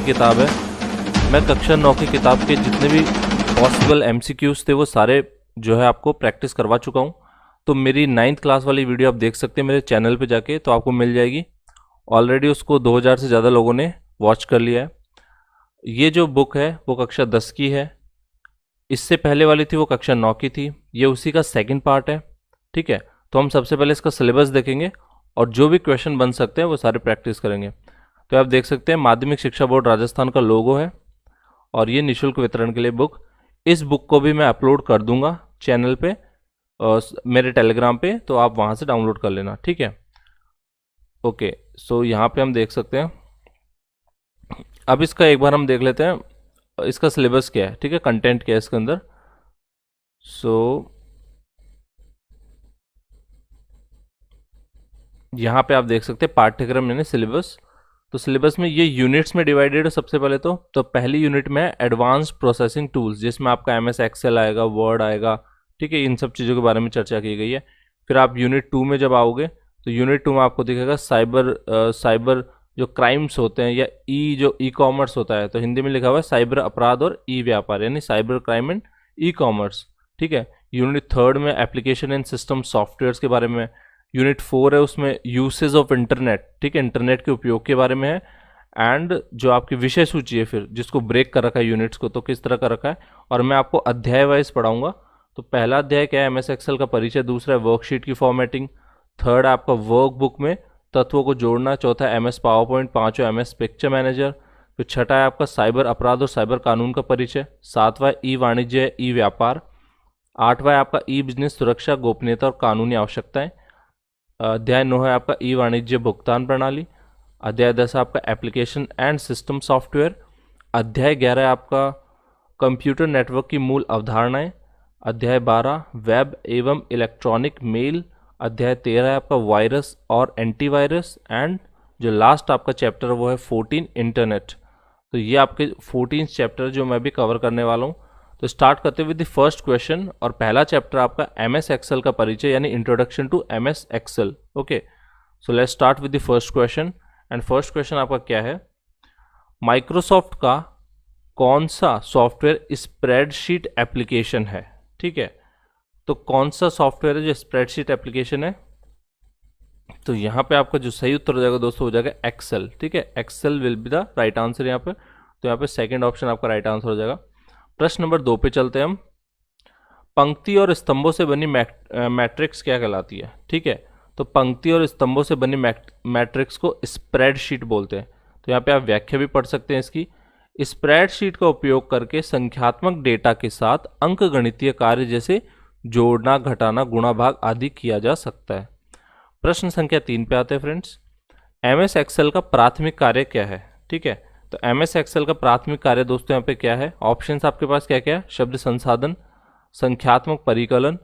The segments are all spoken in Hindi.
किताब है। मैं कक्षा 9 की किताब के जितने भी पॉसिबल एमसीक्यूज थे वो सारे जो है आपको प्रैक्टिस करवा चुका हूँ। तो मेरी 9th क्लास वाली वीडियो आप देख सकते हैं मेरे चैनल पे जाके, तो आपको मिल जाएगी। ऑलरेडी उसको 2000 से ज़्यादा लोगों ने वॉच कर लिया है। ये जो बुक है वो कक्षा 10 की है। इससे पहले वाली थी वो कक्षा 9 की थी। ये उसी का सेकंड पार्ट है। ठीक है, तो हम सबसे पहले इसका सिलेबस देखेंगे और जो भी क्वेश्चन बन सकते हैं वो सारे प्रैक्टिस करेंगे। तो आप देख सकते हैं माध्यमिक शिक्षा बोर्ड राजस्थान का लोगो है और ये निःशुल्क वितरण के लिए बुक। इस बुक को भी मैं अपलोड कर दूंगा चैनल पे और मेरे टेलीग्राम पे, तो आप वहाँ से डाउनलोड कर लेना। ठीक है, ओके। सो यहाँ पे हम देख सकते हैं। अब इसका एक बार हम देख लेते हैं इसका सिलेबस क्या है। ठीक है, कंटेंट क्या है इसके अंदर। सो यहाँ पे आप देख सकते हैं पाठ्यक्रम यानी सिलेबस। तो सिलेबस में ये यूनिट्स में डिवाइडेड है। सबसे पहले तो पहली यूनिट में है एडवांस प्रोसेसिंग टूल्स, जिसमें आपका एमएस एक्सेल आएगा, वर्ड आएगा। ठीक है, इन सब चीज़ों के बारे में चर्चा की गई है। फिर आप यूनिट 2 में जब आओगे तो यूनिट 2 में आपको दिखेगा साइबर जो क्राइम्स होते हैं या जो ई कॉमर्स होता है, तो हिंदी में लिखा हुआ है साइबर अपराध और ई व्यापार, यानी cyber crime and e commerce. ठीक है, यूनिट 3 में एप्लीकेशन एंड सिस्टम सॉफ्टवेयर्स के बारे में। यूनिट 4 है, उसमें यूसेज ऑफ इंटरनेट। ठीक है, इंटरनेट के उपयोग के बारे में है। एंड जो आपकी विषय सूची है फिर, जिसको ब्रेक कर रखा है यूनिट्स को, तो किस तरह का रखा है, और मैं आपको अध्याय वाइज पढ़ाऊंगा। तो पहला अध्याय क्या है, एमएस एक्सेल का परिचय। दूसरा है वर्कशीट की फॉर्मेटिंग। थर्ड है आपका वर्कबुक में तत्वों को जोड़ना। चौथा है एमएस पावर पॉइंट। पांचवा एमएस पिक्चर मैनेजर। फिर छठा है आपका साइबर अपराध और साइबर कानून का परिचय। सातवां ई वाणिज्य ई व्यापार। आठवां है आपका ई बिजनेस सुरक्षा, गोपनीयता और कानूनी आवश्यकताएं। अध्याय 9 है आपका ई वाणिज्य भुगतान प्रणाली। अध्याय 10 है आपका एप्लीकेशन एंड सिस्टम सॉफ्टवेयर। अध्याय 11 है आपका कंप्यूटर नेटवर्क की मूल अवधारणाएं। अध्याय 12 वेब एवं इलेक्ट्रॉनिक मेल। अध्याय 13 है आपका वायरस और एंटीवायरस। एंड जो लास्ट आपका चैप्टर वो है 14 इंटरनेट। तो ये आपके 14 चैप्टर जो मैं भी कवर करने वाला हूँ। तो स्टार्ट करते हुए द फर्स्ट क्वेश्चन, और पहला चैप्टर आपका एमएस एक्सेल का परिचय यानी introduction to MS Excel. Okay, so let's start with the first question. And first question आपका क्या है, माइक्रोसॉफ्ट का कौन सा सॉफ्टवेयर स्प्रेडशीट एप्लीकेशन है। ठीक है, तो कौन सा सॉफ्टवेयर है जो स्प्रेडशीट एप्लीकेशन है। तो यहाँ पे आपका जो सही उत्तर हो जाएगा दोस्तों हो जाएगा एक्सेल। ठीक है, Excel will be the right answer यहाँ पे। तो यहाँ पे सेकंड ऑप्शन आपका राइट आंसर हो जाएगा। प्रश्न नंबर 2 पे चलते हैं हम। पंक्ति और स्तंभों से बनी मैट्रिक्स क्या कहलाती है। ठीक है, तो पंक्ति और स्तंभों से बनी मैट्रिक्स को स्प्रेडशीट बोलते हैं। तो यहाँ पे आप व्याख्या भी पढ़ सकते हैं इसकी। स्प्रेडशीट का उपयोग करके संख्यात्मक डेटा के साथ अंकगणितीय कार्य जैसे जोड़ना, घटाना, गुणा भाग आदि किया जा सकता है। प्रश्न संख्या 3 पे आते हैं फ्रेंड्स। एमएस एक्सेल का प्राथमिक कार्य क्या है। ठीक है, तो एमएस एक्सेल का प्राथमिक कार्य दोस्तों यहाँ पे क्या है, ऑप्शंस आपके पास क्या क्या है, शब्द संसाधन, संख्यात्मक परिकलन,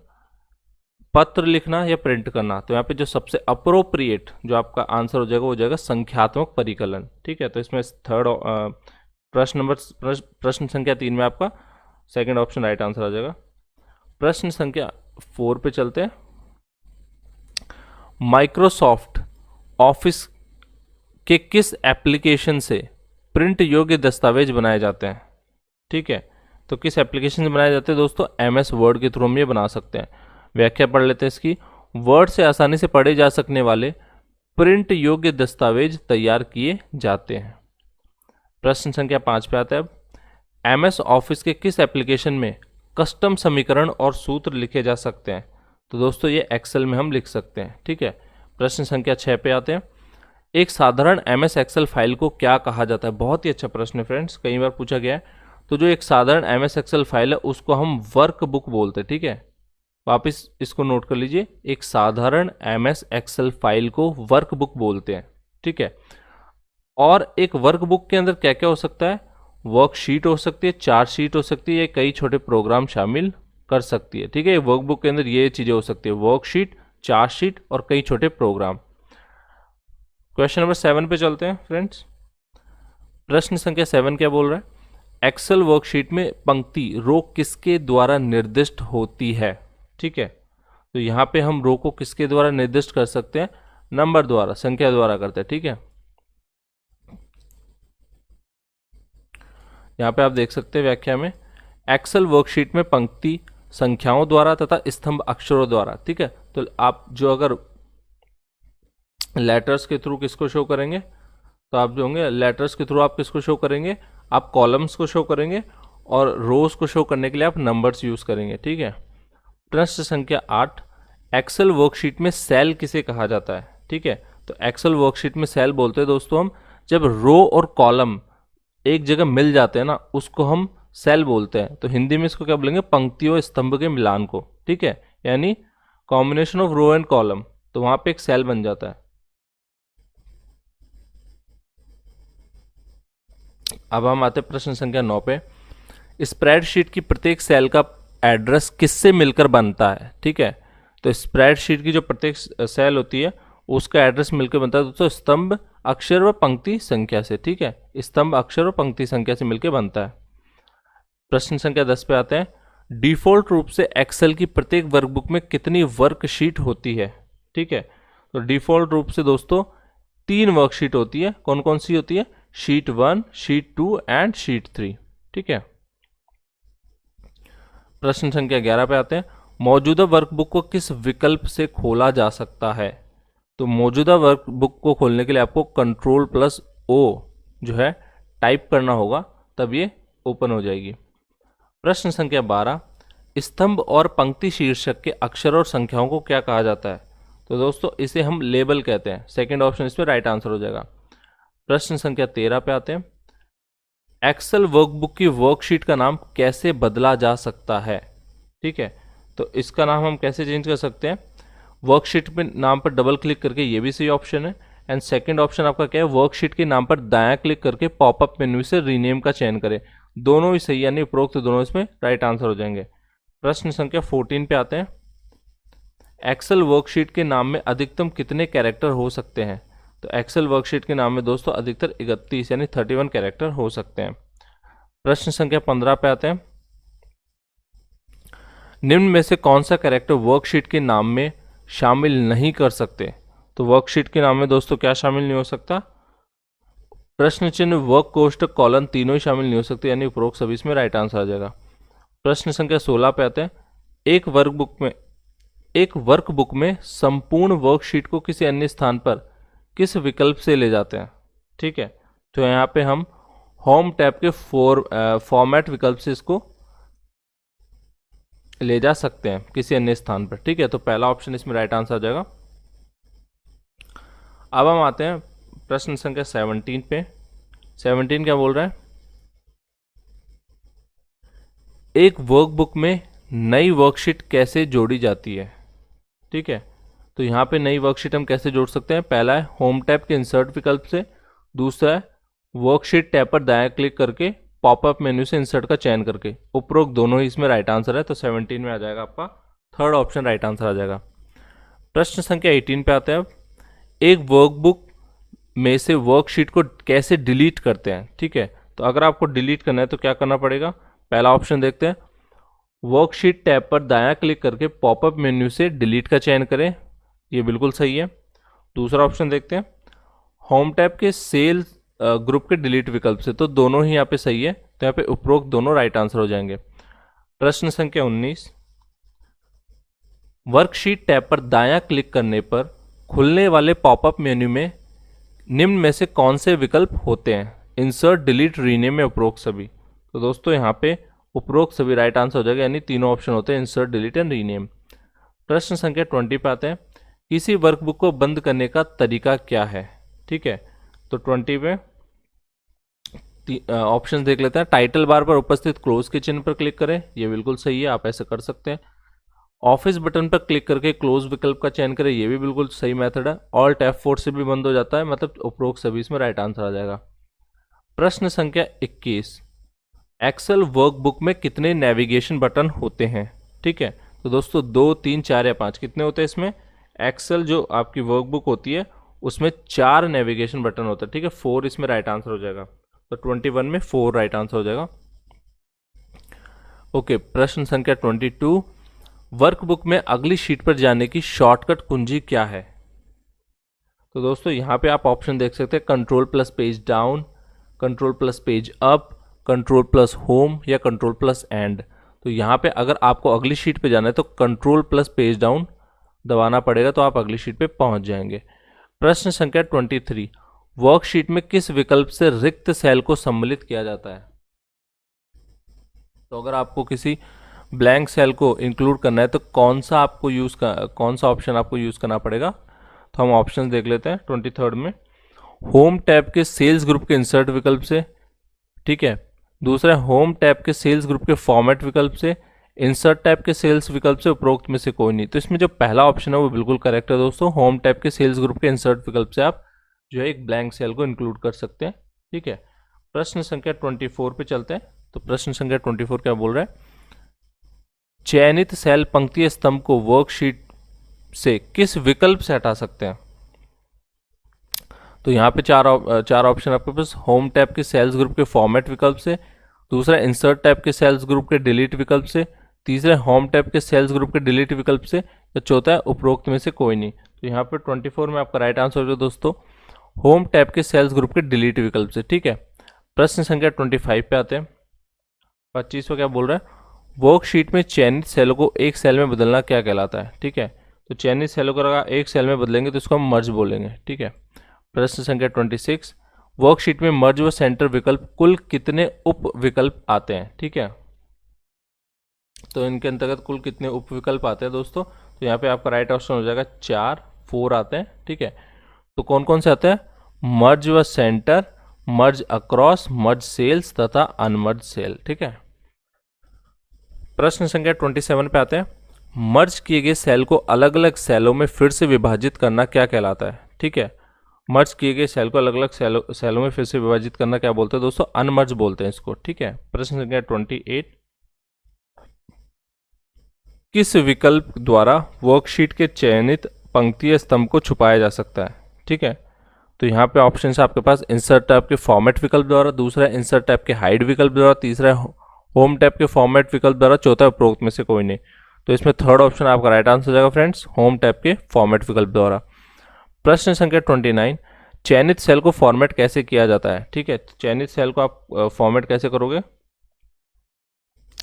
पत्र लिखना या प्रिंट करना। तो यहाँ पे जो सबसे अप्रोप्रिएट जो आपका आंसर हो जाएगा वो हो जाएगा संख्यात्मक परिकलन। ठीक है, तो इसमें थर्ड प्रश्न संख्या 3 में आपका सेकंड ऑप्शन राइट आंसर आ जाएगा। प्रश्न संख्या 4 पे चलते हैं। माइक्रोसॉफ्ट ऑफिस के किस एप्लीकेशन से प्रिंट योग्य दस्तावेज बनाए जाते हैं। ठीक है, तो किस एप्लीकेशन से बनाए जाते हैं दोस्तों, एमएस वर्ड के थ्रू हम ये बना सकते हैं। व्याख्या पढ़ लेते हैं इसकी। वर्ड से आसानी से पढ़े जा सकने वाले प्रिंट योग्य दस्तावेज तैयार किए जाते हैं। प्रश्न संख्या 5 पे आता है अब। एमएस ऑफिस के किस एप्लीकेशन में कस्टम समीकरण और सूत्र लिखे जा सकते हैं। तो दोस्तों ये एक्सेल में हम लिख सकते हैं। ठीक है, प्रश्न संख्या 6 पे आते हैं। एक साधारण एमएस एक्सेल फाइल को क्या कहा जाता है। बहुत ही अच्छा प्रश्न है फ्रेंड्स, कई बार पूछा गया है। तो जो एक साधारण एमएस एक्सेल फाइल है उसको हम वर्कबुक बोलते हैं। ठीक है, वापस इसको नोट कर लीजिए, एक साधारण एमएस एक्सेल फाइल को वर्कबुक बोलते हैं। ठीक है, और एक वर्कबुक के अंदर क्या क्या हो सकता है, वर्कशीट हो सकती है, चार्ट शीट हो सकती है, कई छोटे प्रोग्राम शामिल कर सकती है। ठीक है, वर्कबुक के अंदर ये चीजें हो सकती है, वर्कशीट, चार्ट शीट और कई छोटे प्रोग्राम। क्वेश्चन नंबर 7 पे चलते हैं फ्रेंड्स। प्रश्न संख्या 7 क्या बोल रहा है, एक्सेल वर्कशीट में पंक्ति रो किसके द्वारा निर्दिष्ट होती है। ठीक है, तो यहाँ पे हम रो को किसके द्वारा निर्दिष्ट कर सकते हैं, नंबर द्वारा, संख्या द्वारा करते हैं। ठीक है, यहाँ पे आप देख सकते हैं व्याख्या में, एक्सेल वर्कशीट में पंक्ति संख्याओं द्वारा तथा स्तंभ अक्षरों द्वारा। ठीक है, तो आप जो अगर लेटर्स के थ्रू किसको शो करेंगे, तो आप जो होंगे लेटर्स के थ्रू आप किसको शो करेंगे, आप कॉलम्स को शो करेंगे और रोज को शो करने के लिए आप नंबर्स यूज करेंगे। ठीक है, प्रश्न संख्या 8, एक्सेल वर्कशीट में सेल किसे कहा जाता है। ठीक है, तो एक्सेल वर्कशीट में सेल बोलते हैं दोस्तों हम जब रो और कॉलम एक जगह मिल जाते हैं ना, उसको हम सेल बोलते हैं। तो हिंदी में इसको क्या बोलेंगे, पंक्तियों स्तंभ के मिलान को। ठीक है, यानी combination of row and column, तो वहां पे एक सेल बन जाता है। अब हम आते हैं प्रश्न संख्या 9 पे, स्प्रेडशीट की प्रत्येक सेल का एड्रेस किससे मिलकर बनता है। ठीक है, तो स्प्रेडशीट की जो प्रत्येक सेल होती है उसका एड्रेस मिलकर बनता है दोस्तों स्तंभ अक्षर व पंक्ति संख्या से। ठीक है, स्तंभ अक्षर व पंक्ति संख्या से मिलकर बनता है। प्रश्न संख्या 10 पे आते हैं, डिफॉल्ट रूप से एक्सेल की प्रत्येक वर्कबुक में कितनी वर्कशीट होती है। ठीक है, तो डिफॉल्ट रूप से दोस्तों 3 वर्कशीट होती है। कौन कौन सी होती है, शीट 1, शीट 2 एंड शीट 3। ठीक है, प्रश्न संख्या 11 पे आते हैं, मौजूदा वर्कबुक को किस विकल्प से खोला जा सकता है। तो मौजूदा वर्कबुक को खोलने के लिए आपको Ctrl+O जो है टाइप करना होगा, तब ये ओपन हो जाएगी। प्रश्न संख्या 12, स्तंभ और पंक्ति शीर्षक के अक्षर और संख्याओं को क्या कहा जाता है। तो दोस्तों इसे हम लेबल कहते हैं। सेकंड ऑप्शन इसमें राइट आंसर हो जाएगा। प्रश्न संख्या 13 पे आते हैं, एक्सेल वर्कबुक की वर्कशीट का नाम कैसे बदला जा सकता है। ठीक है, तो इसका नाम हम कैसे चेंज कर सकते हैं, वर्कशीट पे नाम पर डबल क्लिक करके, ये भी सही ऑप्शन है। एंड सेकंड ऑप्शन आपका क्या है, वर्कशीट के नाम पर दायां क्लिक करके पॉपअप मेन्यू से रीनेम का चयन करें। दोनों ही सही, यानी उपरोक्त दोनों इसमें राइट आंसर हो जाएंगे। प्रश्न संख्या 14 पे आते हैं, एक्सेल वर्कशीट के नाम में अधिकतम कितने कैरेक्टर हो सकते हैं। तो एक्सेल वर्कशीट के नाम में दोस्तों अधिकतर 31 यानी 31 कैरेक्टर हो सकते हैं। प्रश्न संख्या 15 पे आते हैं, निम्न में से कौन सा कैरेक्टर वर्कशीट के नाम में शामिल नहीं कर सकते। तो वर्कशीट के नाम में दोस्तों क्या शामिल नहीं हो सकता, प्रश्न चिन्ह, वर्क कोष्ठक, कॉलन तीनों ही शामिल नहीं हो सकते, यानी उपरोक्त सभी इसमें राइट आंसर आ जाएगा। प्रश्न संख्या 16 पे आते हैं, एक वर्कबुक में संपूर्ण वर्कशीट को किसी अन्य स्थान पर किस विकल्प से ले जाते हैं। ठीक है, तो यहाँ पे हम होम टैब के फॉर्मेट विकल्प से इसको ले जा सकते हैं किसी अन्य स्थान पर। ठीक है, तो पहला ऑप्शन इसमें राइट आंसर आ जाएगा। अब हम आते हैं प्रश्न संख्या 17 पे। 17 क्या बोल रहा है, एक वर्कबुक में नई वर्कशीट कैसे जोड़ी जाती है। ठीक है, तो यहाँ पे नई वर्कशीट हम कैसे जोड़ सकते हैं, पहला है होम टैब के इंसर्ट विकल्प से, दूसरा है वर्कशीट टैब पर दायां क्लिक करके पॉपअप मेन्यू से इंसर्ट का चयन करके। उपरोक्त दोनों ही इसमें राइट आंसर है, तो 17 में आ जाएगा आपका थर्ड ऑप्शन राइट आंसर आ जाएगा। प्रश्न संख्या 18 पे आते हैं, अब एक वर्कबुक में से वर्कशीट को कैसे डिलीट करते हैं। ठीक है, तो अगर आपको डिलीट करना है तो क्या करना पड़ेगा, पहला ऑप्शन देखते हैं, वर्कशीट टैब पर दायां क्लिक करके पॉपअप मेन्यू से डिलीट का चयन करें, ये बिल्कुल सही है। दूसरा ऑप्शन देखते हैं, होम टैब के सेल ग्रुप के डिलीट विकल्प से, तो दोनों ही यहाँ पे सही है, तो यहाँ पे उपरोक्त दोनों राइट आंसर हो जाएंगे। प्रश्न संख्या 19, वर्कशीट टैब पर दायां क्लिक करने पर खुलने वाले पॉपअप मेन्यू में निम्न में से कौन से विकल्प होते हैं, इंसर्ट, डिलीट, रीनेम में उपरोक्त सभी। तो दोस्तों यहाँ पे उपरोक्त सभी राइट आंसर हो जाएगा, यानी तीनों ऑप्शन होते हैं इंसर्ट, डिलीट एंड रीनेम। प्रश्न संख्या 20 पे आते हैं, किसी वर्कबुक को बंद करने का तरीका क्या है। ठीक है, तो 20 पे ऑप्शन देख लेते हैं, टाइटल बार पर उपस्थित क्लोज के चिन्ह पर क्लिक करें, ये बिल्कुल सही है, आप ऐसा कर सकते हैं। ऑफिस बटन पर क्लिक करके क्लोज विकल्प का चयन करें, ये भी बिल्कुल सही मेथड है। ऑल्ट F4 से भी बंद हो जाता है, मतलब उपरोक्त सभी इसमें राइट आंसर आ जाएगा। प्रश्न संख्या 21, एक्सेल वर्कबुक में कितने नेविगेशन बटन होते हैं। ठीक है, तो दोस्तों 2, 3, 4 या 5 कितने होते हैं इसमें, एक्सेल जो आपकी वर्कबुक होती है उसमें 4 नेविगेशन बटन होता है। ठीक है, 4 इसमें राइट आंसर हो जाएगा, तो 21 में 4 राइट आंसर हो जाएगा। ओके, प्रश्न संख्या 22, वर्कबुक में अगली शीट पर जाने की शॉर्टकट कुंजी क्या है। तो दोस्तों यहाँ पे आप ऑप्शन देख सकते हैं, Ctrl+ page down, Ctrl+ page up, control plus home या कंट्रोल प्लस एंड। तो यहाँ पे अगर आपको अगली शीट पे जाना है तो कंट्रोल प्लस पेज डाउन दबाना पड़ेगा, तो आप अगली शीट पे पहुंच जाएंगे। प्रश्न संख्या 23, वर्कशीट में किस विकल्प से रिक्त सेल को सम्मिलित किया जाता है? तो अगर आपको किसी ब्लैंक सेल को इंक्लूड करना है तो कौन सा ऑप्शन आपको यूज करना पड़ेगा? तो हम ऑप्शन देख लेते हैं 23 में। होम टैब के सेल्स ग्रुप के इंसर्ट विकल्प से, ठीक है। दूसरा, होम टैब के सेल्स ग्रुप के फॉर्मेट विकल्प से, इंसर्ट टैब के सेल्स विकल्प से, उपरोक्त में से कोई नहीं। तो इसमें जो पहला ऑप्शन है वो बिल्कुल करेक्ट है दोस्तों। होम टैब के सेल्स ग्रुप के इंसर्ट विकल्प से आप जो है एक ब्लैंक सेल को इंक्लूड कर सकते हैं, ठीक है। प्रश्न संख्या 24 पे चलते हैं। तो प्रश्न संख्या 24 क्या बोल रहा है? चयनित सेल पंक्ति स्तंभ को वर्कशीट से किस विकल्प से हटा सकते हैं? तो यहाँ पे चार ऑप्शन आपके पास। होम टैब के सेल्स ग्रुप के फॉर्मेट विकल्प से, दूसरा इंसर्ट टैब के सेल्स ग्रुप के डिलीट विकल्प से, तीसरा होम टैब के सेल्स ग्रुप के डिलीट विकल्प से, या चौथा है उपरोक्त में से कोई नहीं। तो यहाँ पे 24 में आपका राइट आंसर होगा दोस्तों होम टैब के सेल्स ग्रुप के डिलीट विकल्प से, ठीक है। प्रश्न संख्या 25 पे आते हैं। 25 को क्या बोल रहा है? वर्कशीट में चयनित सेलों को एक सेल में बदलना क्या कहलाता है? ठीक है, तो चयनित सेलों को अगर एक सेल में बदलेंगे तो इसको हम मर्ज बोलेंगे, ठीक है। प्रश्न संख्या 26, वर्कशीट में मर्ज व सेंटर विकल्प कुल कितने उप विकल्प आते हैं? ठीक है, तो इनके अंतर्गत कुल कितने उप विकल्प आते हैं दोस्तों? तो यहाँ पे आपका राइट ऑप्शन हो जाएगा 4 आते हैं, ठीक है। तो कौन कौन से आते हैं? मर्ज व सेंटर, मर्ज अक्रॉस, मर्ज सेल्स तथा अनमर्ज सेल, ठीक है। प्रश्न संख्या 27 पे आते हैं। मर्ज किए गए सेल को अलग अलग सेलों में फिर से विभाजित करना क्या कहलाता है? ठीक है, मर्ज किए गए सेल को अलग अलग सेलों में फिर से विभाजित करना क्या बोलते हैं दोस्तों? अनमर्ज बोलते हैं इसको, ठीक है। प्रश्न संख्या 28, किस विकल्प द्वारा वर्कशीट के चयनित पंक्तीय स्तंभ को छुपाया जा सकता है? ठीक है, तो यहाँ पे ऑप्शन है आपके पास इंसर्ट टैब के फॉर्मेट विकल्प द्वारा, दूसरा इंसर्ट टैब के हाइड विकल्प द्वारा, तीसरा होम टैब के फॉर्मेट विकल्प द्वारा, चौथा उपरोक्त में से कोई नहीं। तो इसमें थर्ड ऑप्शन आपका राइट आंसर हो जाएगा फ्रेंड्स, होम टैब के फॉर्मेट विकल्प द्वारा। प्रश्न संख्या 29, चयनित सेल को फॉर्मेट कैसे किया जाता है? ठीक है, तो चयनित सेल को आप फॉर्मेट कैसे करोगे?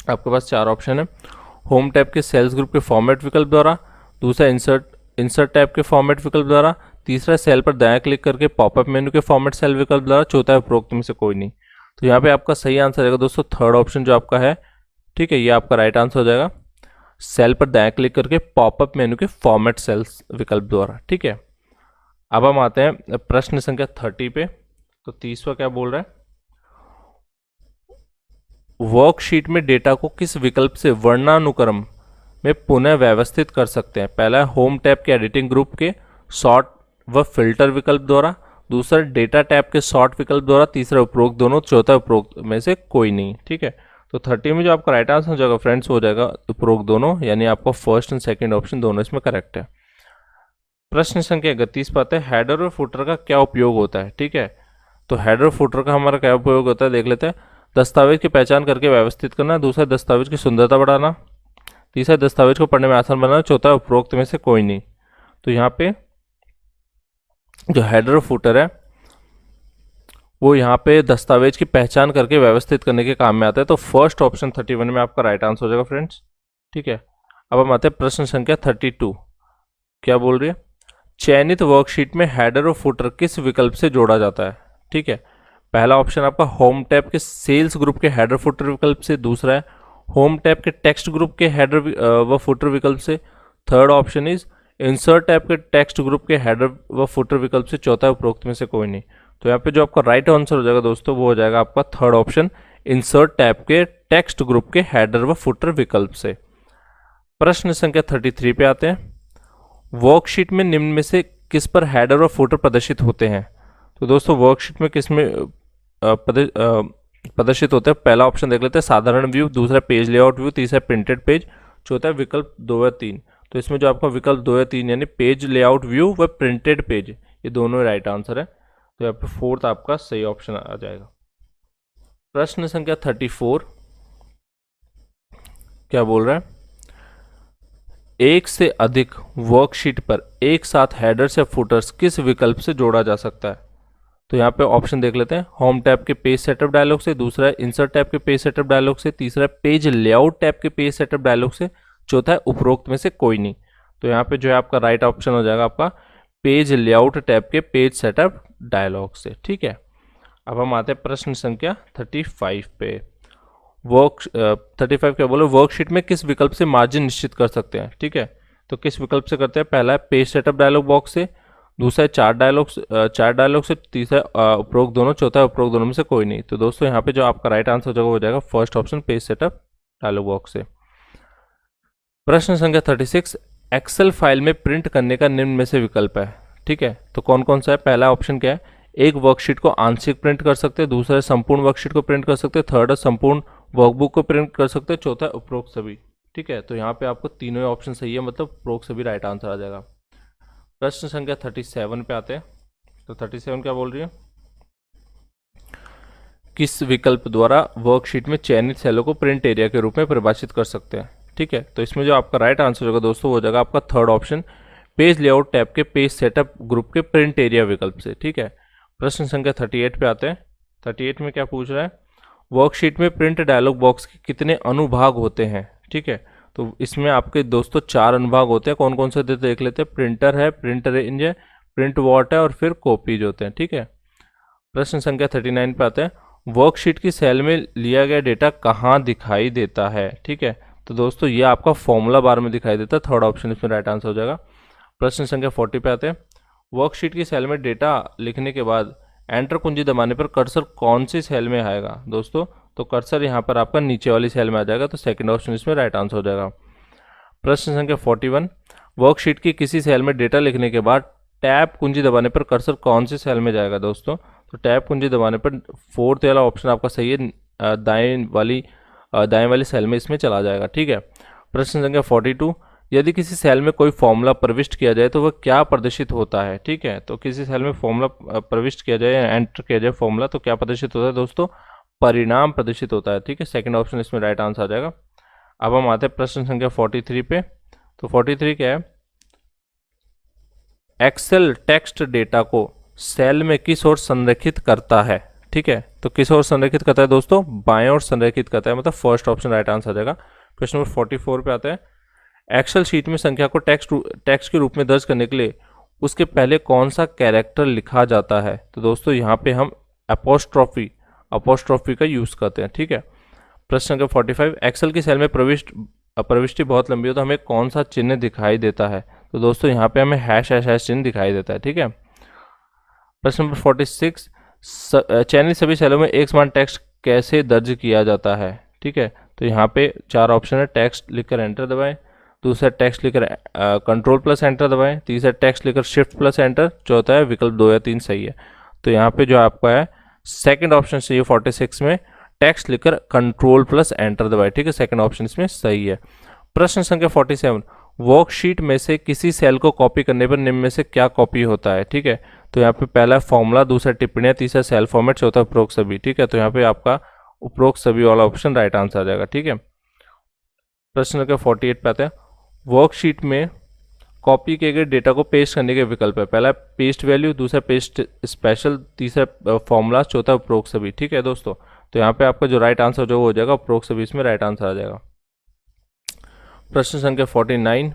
आपके पास 4 ऑप्शन है। होम टैब के सेल्स ग्रुप के फॉर्मेट विकल्प द्वारा, दूसरा इंसर्ट टैब के फॉर्मेट विकल्प द्वारा, तीसरा सेल पर दायां क्लिक करके पॉपअप मेनू के फॉर्मेट सेल विकल्प द्वारा, चौथा उपरोक्त में से कोई नहीं। तो यहाँ पे आपका सही आंसर रहेगा दोस्तों थर्ड ऑप्शन जो आपका है, ठीक है, ये आपका राइट आंसर हो जाएगा, सेल पर दायां क्लिक करके पॉपअप मेनू के फॉर्मेट सेल्स विकल्प द्वारा, ठीक है। अब हम आते हैं प्रश्न संख्या 30 पे। तो 30वां क्या बोल रहा है? वर्कशीट में डेटा को किस विकल्प से वर्णानुक्रम में पुनः व्यवस्थित कर सकते हैं? पहला है होम टैब के एडिटिंग ग्रुप के सॉर्ट व फिल्टर विकल्प द्वारा, दूसरा डेटा टैब के सॉर्ट विकल्प द्वारा, तीसरा उपरोक्त दोनों, चौथा उपरोक्त में से कोई नहीं, ठीक है। तो 30 में जो आपका राइट आंसर हो जाएगा फ्रेंड्स हो जाएगा उपरोक्त दोनों, यानी आपका फर्स्ट एंड सेकंड ऑप्शन दोनों इसमें करेक्ट है। प्रश्न संख्या 31 पर आते हैं, हेडर और फुटर का क्या उपयोग होता है? ठीक है, तो हेडर और फुटर का हमारा क्या उपयोग होता है देख लेते हैं। दस्तावेज की पहचान करके व्यवस्थित करना, दूसरा दस्तावेज की सुंदरता बढ़ाना, तीसरा दस्तावेज को पढ़ने में आसान बनाना, चौथा उपरोक्त में से कोई नहीं। तो यहाँ पे जो हेडर और फुटर है वो यहाँ पे दस्तावेज की पहचान करके व्यवस्थित करने के काम में आता है। तो फर्स्ट ऑप्शन 31 में आपका राइट आंसर हो जाएगा फ्रेंड्स, ठीक है। अब हम आते हैं प्रश्न संख्या 32, क्या बोल रही है? चयनित वर्कशीट में हेडर और फुटर किस विकल्प से जोड़ा जाता है? ठीक है, पहला ऑप्शन आपका होम टैब के सेल्स ग्रुप के हेडर फुटर विकल्प से, दूसरा है होम टैब के टेक्स्ट ग्रुप के हेडर व फुटर विकल्प से, third option is insert tab के टेक्स्ट ग्रुप के हेडर व फुटर विकल्प से, चौथा उपरोक्त में से कोई नहीं। तो यहाँ पे जो आपका राइट आंसर हो जाएगा दोस्तों वो हो जाएगा आपका थर्ड ऑप्शन, इंसर्ट टैब के टेक्स्ट ग्रुप के हेडर व फुटर विकल्प से। प्रश्न संख्या 33 पे आते हैं, वर्कशीट में निम्न में से किस पर हेडर और फुटर प्रदर्शित होते हैं? तो दोस्तों वर्कशीट में किस में प्रदर्शित होते हैं? पहला ऑप्शन देख लेते हैं साधारण व्यू, दूसरा पेज लेआउट व्यू, तीसरा प्रिंटेड पेज, चौथा विकल्प 2 या 3। तो इसमें जो आपका विकल्प 2 या 3 यानी पेज लेआउट व्यू व प्रिंटेड पेज, ये दोनों राइट आंसर है। तो यहाँ पे फोर्थ आपका सही ऑप्शन आ जाएगा। प्रश्न संख्या 34 क्या बोल रहा है? एक से अधिक वर्कशीट पर एक साथ हेडर्स या फुटर्स किस विकल्प से जोड़ा जा सकता है? तो यहाँ पे ऑप्शन देख लेते हैं, होम टैब के पेज सेटअप डायलॉग से, दूसरा है इंसर्ट टैब के पेज सेटअप डायलॉग से, तीसरा है पेज लेआउट टैब के पेज सेटअप डायलॉग से, चौथा है उपरोक्त में से कोई नहीं। तो यहाँ पे जो है आपका राइट ऑप्शन हो जाएगा आपका पेज लेआउट टैब के पेज सेटअप डायलॉग से। ठीक है, अब हम आते हैं प्रश्न संख्या 35 पे। 35 क्या बोलो, वर्कशीट में किस विकल्प से मार्जिन निश्चित कर सकते हैं। ठीक है, तो किस विकल्प से करते हैं, पहला है पेज सेटअप डायलॉग बॉक्स से, दूसरा है चार डायलॉग से, तीसरा उपरोक्त दोनों, चौथा है उपरोक्त दोनों में से कोई नहीं। तो दोस्तों यहाँ पे जो आपका राइट आंसर हो जाएगा first option page setup dialog box से। प्रश्न संख्या 36, एक्सेल फाइल में प्रिंट करने का निम्न में से विकल्प है। ठीक है, तो कौन कौन सा है, पहला ऑप्शन क्या है, एक वर्कशीट को आंशिक प्रिंट कर सकते हैं, दूसरा है संपूर्ण वर्कशीट को प्रिंट कर सकते हैं, थर्ड है संपूर्ण वर्कबुक को प्रिंट कर सकते हैं, चौथा है उपरोक्त सभी। ठीक है, तो यहाँ पे आपको तीनों ऑप्शन सही है, मतलब उपरोक्त सभी राइट आंसर आ जाएगा। प्रश्न संख्या 37 पे आते हैं। तो 37 क्या बोल रही है, किस विकल्प द्वारा वर्कशीट में चयनित सेलों को प्रिंट एरिया के रूप में परिभाषित कर सकते हैं। ठीक है, तो इसमें जो आपका राइट आंसर होगा दोस्तों वो हो जाएगा आपका third option page layout tab के पेज सेटअप ग्रुप के प्रिंट एरिया विकल्प से। ठीक है, प्रश्न संख्या 38 पे आते हैं। 38 में क्या पूछ रहा है, वर्कशीट में प्रिंट डायलॉग बॉक्स के कितने अनुभाग होते हैं। ठीक है, तो इसमें आपके दोस्तों 4 अनुभाग होते हैं, कौन कौन से देख लेते हैं, प्रिंटर है, प्रिंट रेंज है, प्रिंट वॉट है और फिर कॉपीज होते हैं। ठीक है, प्रश्न संख्या 39 पे आते हैं, वर्कशीट की सेल में लिया गया डेटा कहाँ दिखाई देता है। ठीक है, तो दोस्तों ये आपका फॉर्मूला बार में दिखाई देता है, थर्ड ऑप्शन इसमें राइट आंसर हो जाएगा। प्रश्न संख्या 40 पे आते हैं, वर्कशीट की सेल में डेटा लिखने के बाद एंटर कुंजी दबाने पर कर्सर कौन सी सेल में आएगा। दोस्तों तो कर्सर यहाँ पर आपका नीचे वाली सेल में आ जाएगा, तो सेकंड ऑप्शन इसमें राइट आंसर हो जाएगा। प्रश्न संख्या 41, वर्कशीट की किसी सेल में डेटा लिखने के बाद टैब कुंजी दबाने पर कर्सर कौन सी सेल में जाएगा। दोस्तों तो टैब कुंजी दबाने पर फोर्थ वाला ऑप्शन आपका सही है, दाएं वाली सेल में इसमें चला जाएगा। ठीक है, प्रश्न संख्या 42, यदि किसी सेल में कोई फॉर्मूला प्रविष्ट किया जाए तो वह क्या प्रदर्शित होता है। ठीक है, तो किसी सेल में फॉर्मूला प्रविष्ट किया जाए, एंटर किया जाए फॉर्मूला, तो क्या प्रदर्शित होता है दोस्तों, परिणाम प्रदर्शित होता है। ठीक है, सेकंड ऑप्शन इसमें राइट आंसर आ जाएगा। अब हम आते हैं प्रश्न संख्या 43 पे। तो 43 क्या है, एक्सेल टेक्स्ट डेटा को सेल में किस ओर संरेखित करता है। ठीक है, तो किस ओर संरेखित करता है दोस्तों, बाएं ओर संरेखित करता है, मतलब फर्स्ट ऑप्शन राइट आंसर आ जाएगा। क्वेश्चन नंबर 44 पे आते हैं, एक्सेल शीट में संख्या को टेक्स्ट के रूप में दर्ज करने के लिए उसके पहले कौन सा कैरेक्टर लिखा जाता है। तो दोस्तों यहाँ पे हम अपोस्ट्रोफी का यूज करते हैं। ठीक है, प्रश्न संख्या 45, एक्सेल की सेल में प्रविष्टि बहुत लंबी हो तो हमें कौन सा चिन्ह दिखाई देता है। तो दोस्तों यहाँ पे हमें हैश चिन्ह दिखाई देता है। ठीक है, प्रश्न नंबर 46, चयनित सभी सेलों में एक समान टेक्स्ट कैसे दर्ज किया जाता है। ठीक है, तो यहाँ पे 4 ऑप्शन है, टेक्स्ट लिखकर एंटर दबाएं, दूसरा टेक्स्ट लिखकर कंट्रोल प्लस एंटर दबाएं, तीसरा टेक्स्ट लिखकर शिफ्ट प्लस एंटर, चौथा है विकल्प 2 या 3 सही है। तो यहाँ पे जो आपका है सेकंड ऑप्शन चाहिए 46 में, टेक्स्ट लिखकर कंट्रोल प्लस एंटर दबाएं। ठीक है, सेकंड ऑप्शन इसमें सही है। प्रश्न संख्या 47, वर्कशीट में से किसी सेल को कॉपी करने पर निम्न में से क्या कॉपी होता है। ठीक है, तो यहाँ पे पहला फॉर्मूला, दूसरा टिप्पणियाँ, तीसरा सेल फॉर्मेट, चौथा उपरोक्त सभी। ठीक है, तो यहाँ पे आपका उपरोक्त सभी वाला ऑप्शन राइट आंसर आ जाएगा। ठीक है, प्रश्न संख्या 48 पे आते हैं, वर्कशीट में कॉपी किए गए डेटा को पेस्ट करने के विकल्प है, पहला पेस्ट वैल्यू, दूसरा पेस्ट स्पेशल, तीसरा फॉर्मूला, चौथा उपरोक्त सभी। ठीक है दोस्तों, तो यहाँ पे आपका जो राइट आंसर जो हो जाएगा उपरोक्त सभी, इसमें राइट आंसर आ जाएगा। प्रश्न संख्या 49,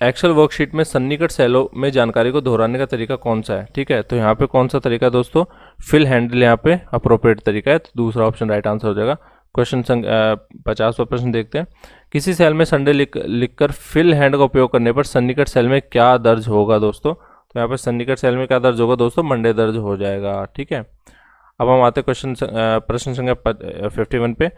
एक्सेल वर्कशीट में सन्निकट सेलों में जानकारी को दोहराने का तरीका कौन सा है। ठीक है, तो यहाँ पे कौन सा तरीका है दोस्तों, फिल हैंडल यहाँ पे अप्रोप्रिएट तरीका है, तो दूसरा ऑप्शन राइट आंसर हो जाएगा। क्वेश्चन 50वां प्रश्न देखते हैं, किसी सेल में संडे लिखकर फिल हैंड का उपयोग करने पर सन्निकट सेल में क्या दर्ज होगा। दोस्तों तो यहाँ पे सन्निकट सेल में क्या दर्ज होगा दोस्तों, मंडे दर्ज हो जाएगा। ठीक है, अब हम आते हैं प्रश्न संख्या 51 पे,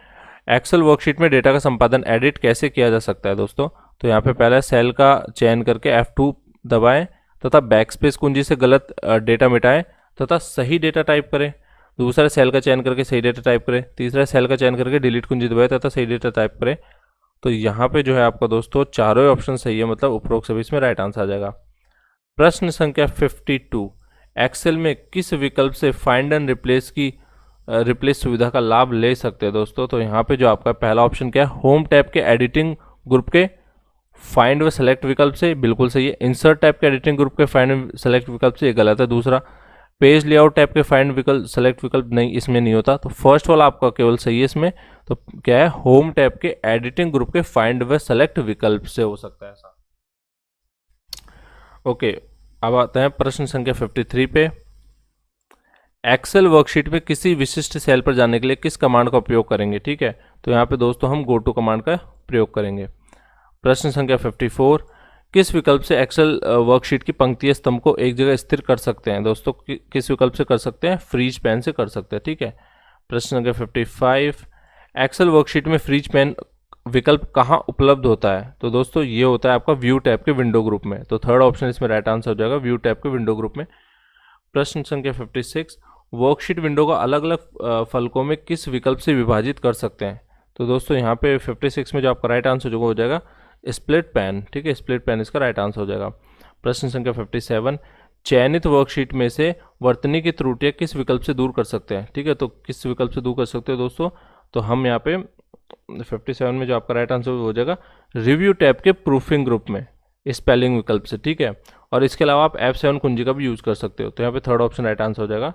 एक्सेल वर्कशीट में डेटा का संपादन एडिट कैसे किया जा सकता है। दोस्तों तो यहाँ पे पहला सेल का चयन करके F2 दबाएं तथा बैकस्पेस कुंजी से गलत डेटा मिटाएं तथा सही डेटा टाइप करें, दूसरा सेल का चयन करके सही डेटा टाइप करें, तीसरा सेल का चयन करके डिलीट कुंजी दबाएं तथा सही डेटा टाइप करें। तो यहाँ पे जो है आपका दोस्तों चारों ऑप्शन सही है, मतलब उपरोक्त सभी इसमें राइट आंसर आ जाएगा। प्रश्न संख्या 52, एक्सेल में किस विकल्प से फाइंड एंड रिप्लेस सुविधा का लाभ ले सकते हैं। दोस्तों तो यहाँ पे जो आपका पहला ऑप्शन क्या है, होम टैब के एडिटिंग ग्रुप के फाइंड व सेलेक्ट विकल्प से, बिल्कुल सही है। इंसर्ट टैब के एडिटिंग ग्रुप के फाइंड सेलेक्ट विकल्प से, ये गलत है। दूसरा पेज लेआउट टैब के फाइंड विकल्प, सेलेक्ट विकल्प नहीं, इसमें नहीं होता, तो फर्स्ट वाला आपका केवल सही है इसमें। तो क्या है, होम टैब के एडिटिंग ग्रुप के फाइंड व सेलेक्ट विकल्प से हो सकता है ऐसा। ओके, अब आते हैं प्रश्न संख्या 53 पे। एक्सेल वर्कशीट में किसी विशिष्ट सेल पर जाने के लिए किस कमांड का उपयोग करेंगे? ठीक है, तो यहाँ पे दोस्तों हम गो टू कमांड का प्रयोग करेंगे। प्रश्न संख्या 54, किस विकल्प से एक्सेल वर्कशीट की पंक्ति स्तंभ को एक जगह स्थिर कर सकते हैं? दोस्तों किस विकल्प से कर सकते हैं? फ्रीज पेन से कर सकते हैं। ठीक है, प्रश्न संख्या 55, एक्सेल वर्कशीट में फ्रीज पेन विकल्प कहाँ उपलब्ध होता है? तो दोस्तों ये होता है आपका व्यू टैब के विंडो ग्रुप में। तो थर्ड ऑप्शन इसमें राइट आंसर हो जाएगा, व्यू टैब के विंडो ग्रुप में। प्रश्न संख्या 56, वर्कशीट विंडो को अलग अलग फलकों में किस विकल्प से विभाजित कर सकते हैं? तो दोस्तों यहाँ पे 56 में जो आपका राइट आंसर जो हो जाएगा स्प्लिट पेन। ठीक है, स्प्लिट पेन इसका राइट आंसर हो जाएगा। प्रश्न संख्या 57, चयनित वर्कशीट में से वर्तनी की त्रुटियां किस विकल्प से दूर कर सकते हैं? ठीक है, तो किस विकल्प से दूर कर सकते हैं दोस्तों? तो हम यहाँ पे 57 में जो आपका राइट आंसर हो जाएगा रिव्यू टैब के प्रूफिंग ग्रुप में स्पेलिंग विकल्प से। ठीक है, और इसके अलावा आप F7 कुंजी का भी यूज कर सकते हो। तो यहाँ पे थर्ड ऑप्शन राइट आंसर हो जाएगा।